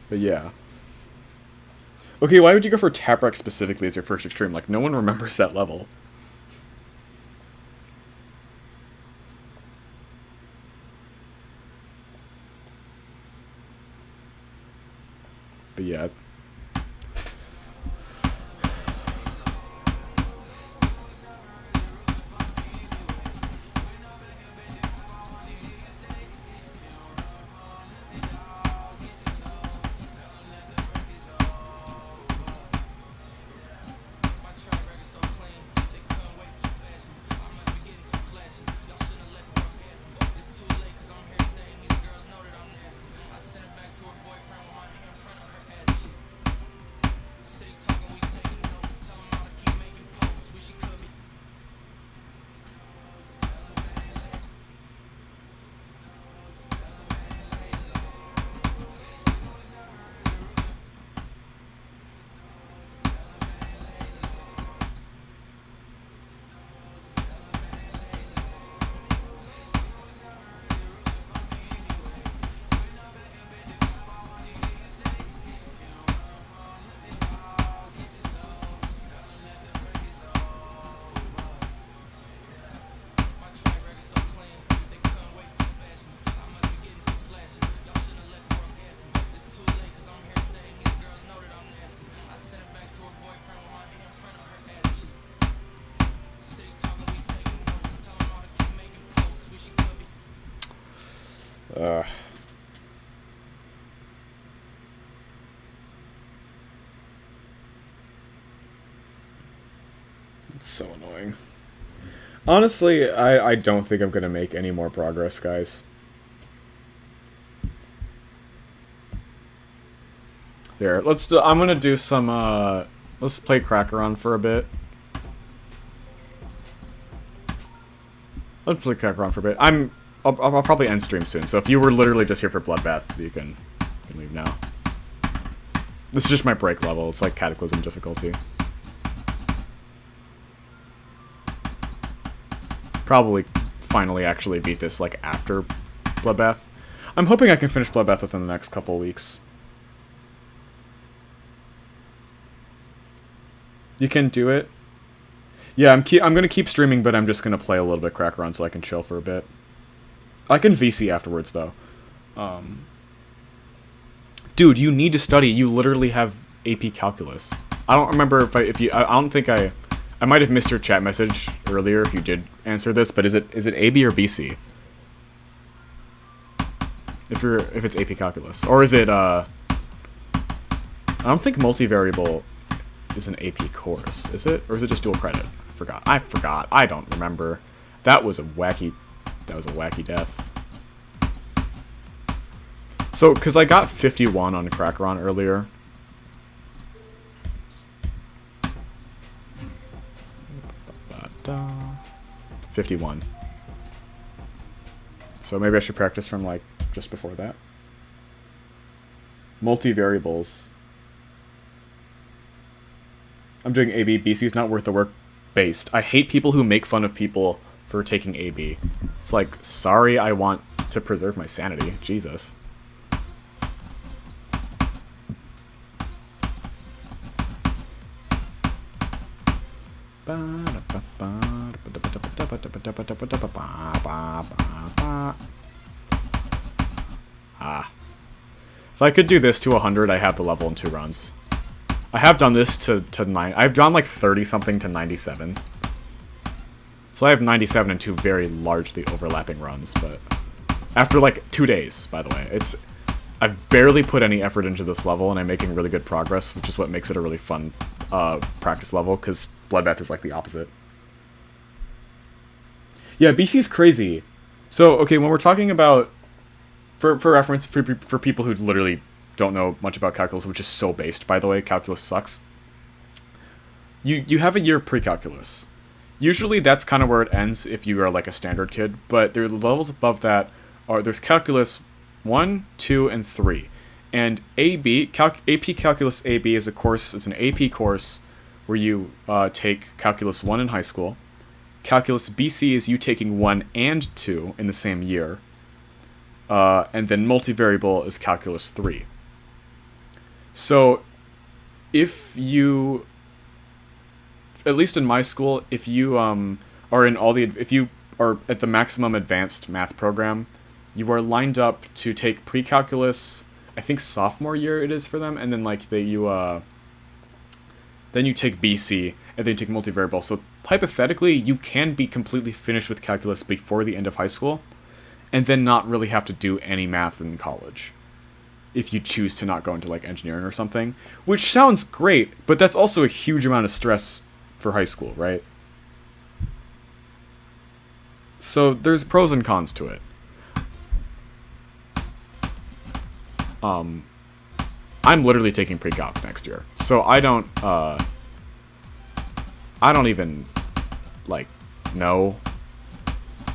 But yeah. Okay, why would you go for Taprock specifically as your first extreme? Like, no one remembers that level. But yeah. Ugh. It's so annoying. Honestly, I don't think I'm gonna make any more progress, guys. Here, I'm gonna do some, let's play Cracker on for a bit. Let's play Cracker on for a bit. I'll probably end stream soon, so if you were literally just here for Bloodbath, you can leave now. This is just my break level. It's like Cataclysm difficulty. Probably finally actually beat this, like, after Bloodbath. I'm hoping I can finish Bloodbath within the next couple weeks. You can do it? Yeah, I'm gonna keep streaming, but I'm just gonna play a little bit Cracker on so I can chill for a bit. I can VC afterwards, though. Dude, you need to study. You literally have AP Calculus. I don't remember I don't think I might have missed your chat message earlier if you did answer this, but is it AB or BC? If it's AP Calculus, or is it I don't think multivariable is an AP course, is it? Or is it just dual credit? I forgot. I don't remember. That was a wacky death. So, because I got 51 on Crackeron earlier. Da-da. 51. So maybe I should practice from, like, just before that. Multivariables. I'm doing AB. BC is not worth the work based. I hate people who make fun of people for taking AB. It's like, sorry, I want to preserve my sanity. Jesus. Ah. If I could do this to 100, I have the level in 2 runs. I have done this to 9. I've done like 30-something to 97. So I have 97 in 2 very largely overlapping runs, but after like 2 days, by the way. I've barely put any effort into this level, and I'm making really good progress, which is what makes it a really fun practice level, because Bloodbath is like the opposite. Yeah, BC's crazy. So, okay, when we're talking about, for reference, for people who literally don't know much about calculus, which is so based, by the way, calculus sucks. You have a year of pre-calculus. Usually that's kind of where it ends if you are like a standard kid, but there are levels above that there's calculus 1, 2, and 3. And AP Calculus AB is a course, it's an AP course where you take Calculus 1 in high school. Calculus BC is you taking 1 and 2 in the same year. And then multivariable is Calculus 3. So, if you, at least in my school, if you if you are at the maximum advanced math program, you are lined up to take pre-calculus, I think sophomore year it is for them, and then like then you take BC, and then you take multivariable. So hypothetically, you can be completely finished with calculus before the end of high school, and then not really have to do any math in college, if you choose to not go into like engineering or something, which sounds great, but that's also a huge amount of stress for high school, right? So there's pros and cons to it. I'm literally taking pre-calc next year, so I don't even like know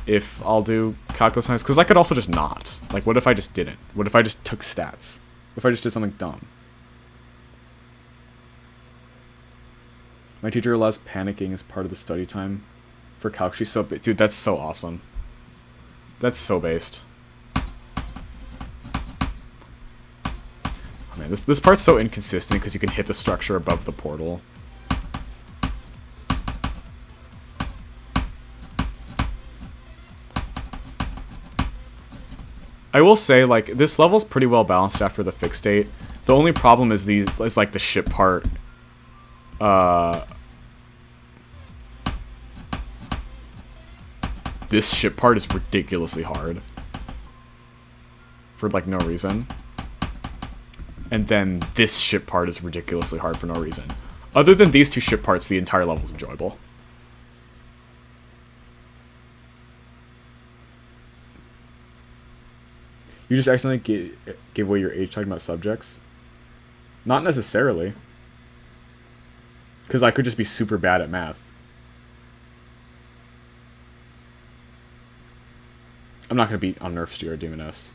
if I'll do calculus science, because I could also just not. Like, what if I just didn't? What if I just took stats? What if I just did something dumb? My teacher allows panicking as part of the study time for calc. She's so dude, that's so awesome. That's so based. Oh, man, this part's so inconsistent because you can hit the structure above the portal. I will say, like, this level's pretty well balanced after the fixed state. The only problem is like the ship part. This ship part is ridiculously hard. for like no reason. And then this ship part is ridiculously hard for no reason. Other than these two ship parts, the entire level is enjoyable. You just accidentally gave away your age talking about subjects? Not necessarily. Because I could just be super bad at math. I'm not going to beat on Nerf Steer or Demoness.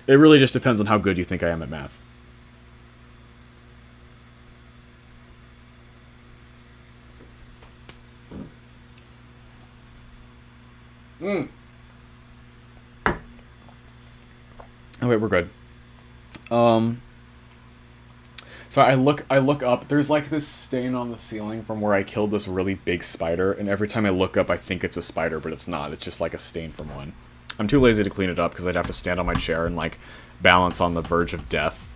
It really just depends on how good you think I am at math. Oh wait, we're good. So I look up, there's like this stain on the ceiling from where I killed this really big spider, and every time I look up I think it's a spider, but it's not. It's just like a stain from one. I'm too lazy to clean it up because I'd have to stand on my chair and like balance on the verge of death.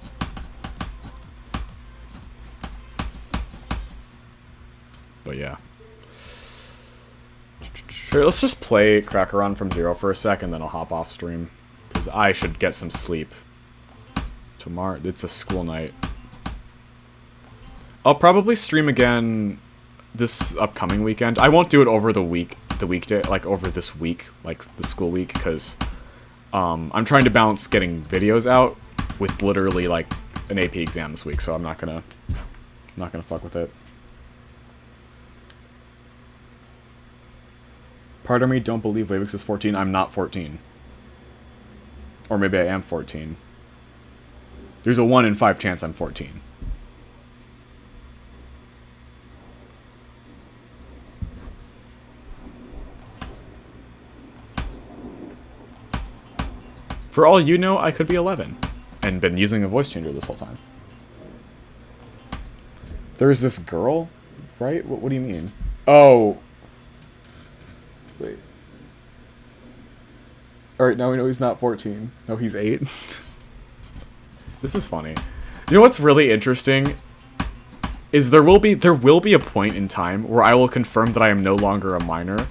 But yeah. Sure, let's just play Cracker Run from 0 for a sec and then I'll hop off stream. Because I should get some sleep. Tomorrow, it's a school night. I'll probably stream again this upcoming weekend. I won't do it over the weekday, like over this week, like the school week, because I'm trying to balance getting videos out with literally like an AP exam this week, so I'm not gonna fuck with it. Part of me don't believe Wavix is 14. I'm not 14. Or maybe I am 14. There's a 1 in 5 chance I'm 14. For all you know, I could be 11. And been using a voice changer this whole time. There's this girl, right? What do you mean? Oh. Wait. Alright, now we know he's not 14. No, he's 8. This is funny. You know what's really interesting? Is there will be a point in time where I will confirm that I am no longer a minor.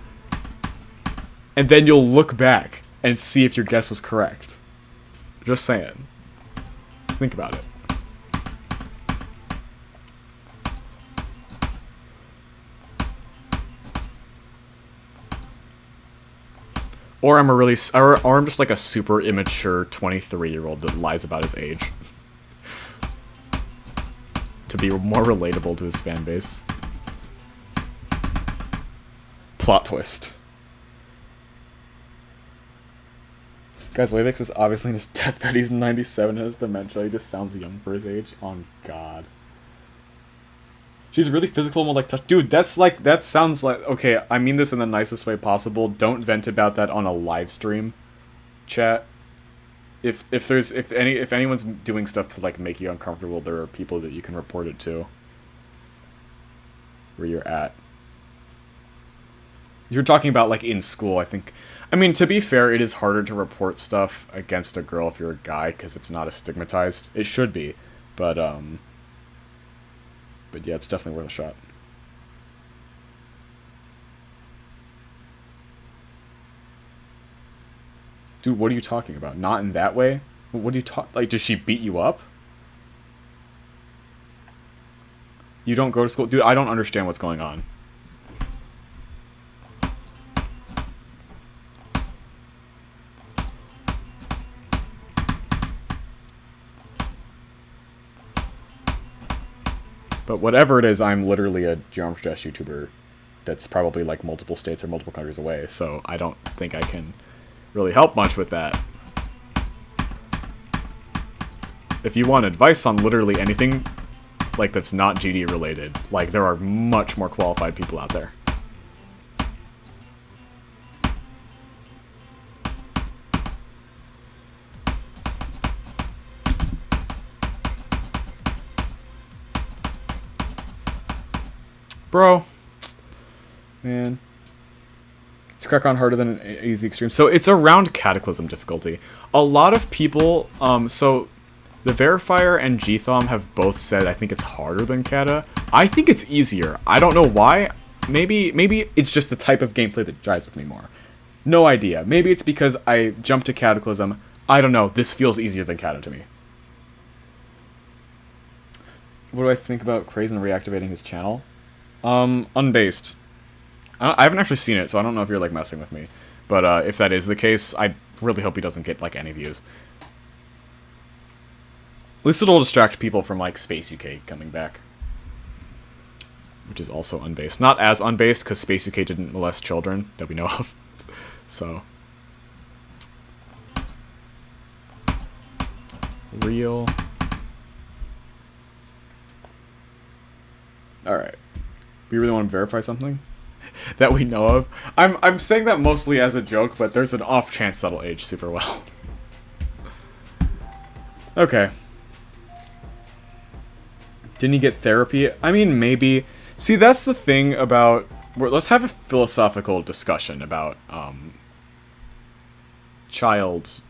And then you'll look back and see if your guess was correct. Just saying. Think about it. Or I'm or I'm just like a super immature 23-year-old that lies about his age. To be more relatable to his fan base. Plot twist. Guys, Wavix is obviously in his deathbed. He's 97 and has dementia. He just sounds young for his age. Oh, God. She's really physical and will like touch. Dude, that sounds like, okay, I mean this in the nicest way possible. Don't vent about that on a live stream, chat. If anyone's doing stuff to like make you uncomfortable, there are people that you can report it to. Where you're at. You're talking about like in school, I think. I mean, to be fair, it is harder to report stuff against a girl if you're a guy because it's not as stigmatized. It should be, but yeah, it's definitely worth a shot. Dude, what are you talking about? Not in that way? What do you talk? Like, does she beat you up? You don't go to school? Dude, I don't understand what's going on. But whatever it is, I'm literally a Geometry Dash YouTuber that's probably like multiple states or multiple countries away, so I don't think I can really help much with that. If you want advice on literally anything like that's not GD related, like there are much more qualified people out there. Bro, man, it's crack on harder than an easy extreme. So it's around Cataclysm difficulty. A lot of people, so the Verifier and Gthom have both said I think it's harder than Kata. I think it's easier. I don't know why. maybe it's just the type of gameplay that jives with me more. No idea. Maybe it's because I jumped to Cataclysm. I don't know. This feels easier than Cata to me. What do I think about Crazen reactivating his channel? Unbased. I haven't actually seen it, so I don't know if you're, like, messing with me. But, if that is the case, I really hope he doesn't get, like, any views. At least it'll distract people from, like, SpaceUK coming back. Which is also unbased. Not as unbased, because SpaceUK didn't molest children, that we know of. So. Real. Alright. We really want to verify something? That we know of? I'm saying that mostly as a joke, but there's an off chance that'll age super well. Okay. Didn't you get therapy? I mean, maybe. See, that's the thing about... let's have a philosophical discussion about, child...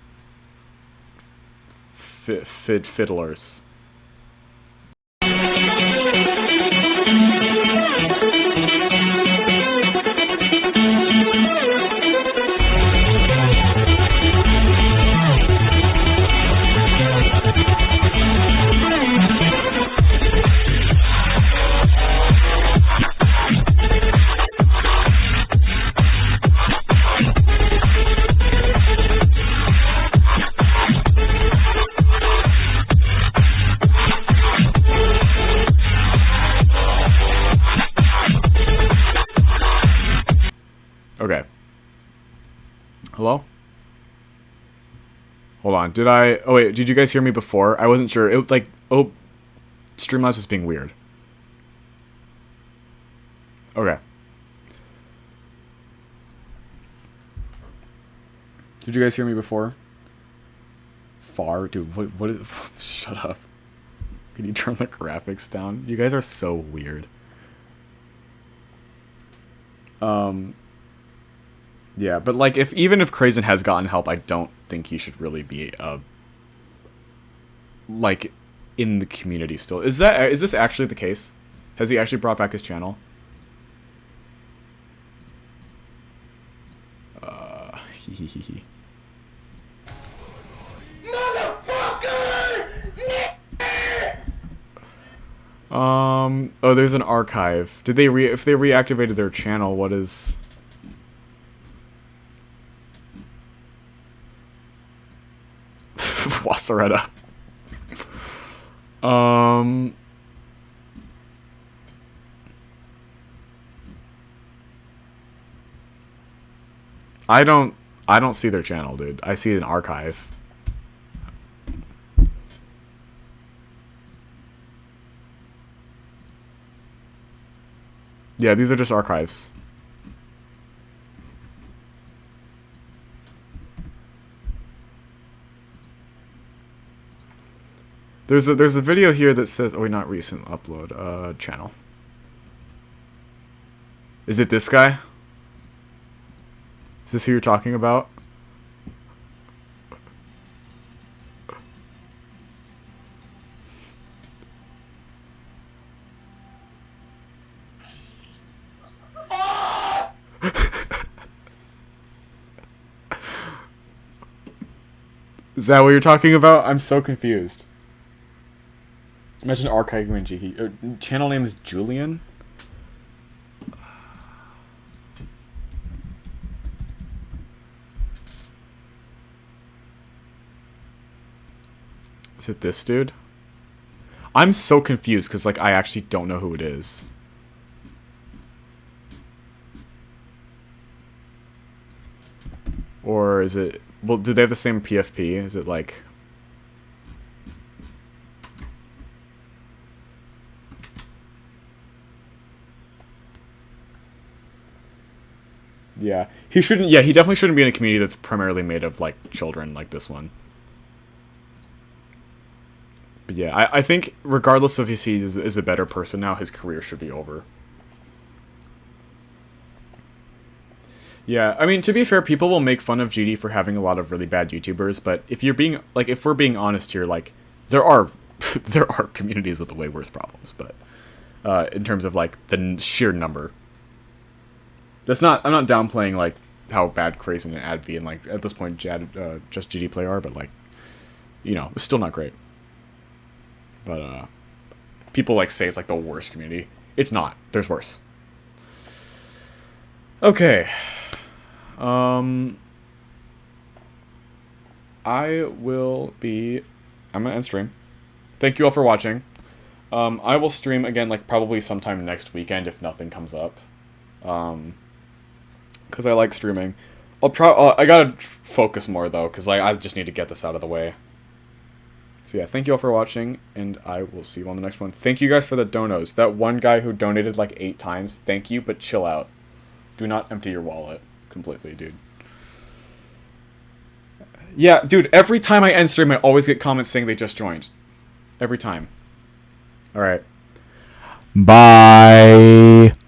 fiddlers. Okay. Hello? Hold on. Did I... Oh, wait. Did you guys hear me before? I wasn't sure. It, like... Oh. Streamlabs is being weird. Okay. Did you guys hear me before? Far? Dude, what is... Shut up. Can you turn the graphics down? You guys are so weird. Yeah, but like even if Crazen has gotten help, I don't think he should really be like in the community still. Is this actually the case? Has he actually brought back his channel? Oh, there's an archive. Did they if they reactivated their channel, what is... Wasseretta. I don't see their channel, dude. I see an archive. Yeah, these are just archives. There's a video here that says, oh wait, not recent upload, channel. Is it this guy? Is this who you're talking about? Is that what you're talking about? I'm so confused. Imagine archiving in GT. Channel name is Julian? Is it this dude? I'm so confused because, like, I actually don't know who it is. Or is it... Well, do they have the same PFP? Is it, like... Yeah. He shouldn't... Yeah, he definitely shouldn't be in a community that's primarily made of, like, children like this one. But yeah, I think regardless of if he is a better person now, his career should be over. Yeah, I mean, to be fair, people will make fun of GD for having a lot of really bad YouTubers, but if you're being, like, if we're being honest here, like, there are there are communities with way worse problems, but in terms of, like, the sheer number. I'm not downplaying like how bad Crazy and AdV and like at this point just GD Play are, but like, you know, it's still not great. But people like say it's like the worst community. It's not. There's worse. Okay. I'm gonna end stream. Thank you all for watching. I will stream again like probably sometime next weekend if nothing comes up. Because I like streaming. I gotta focus more though, because like I just need to get this out of the way. So yeah, thank you all for watching, and I will see you on the next one. Thank you guys for the donos. That one guy who donated like 8 times, thank you, but chill out. Do not empty your wallet completely, dude. Yeah, dude, every time I end stream, I always get comments saying they just joined. Every time. Alright. Bye.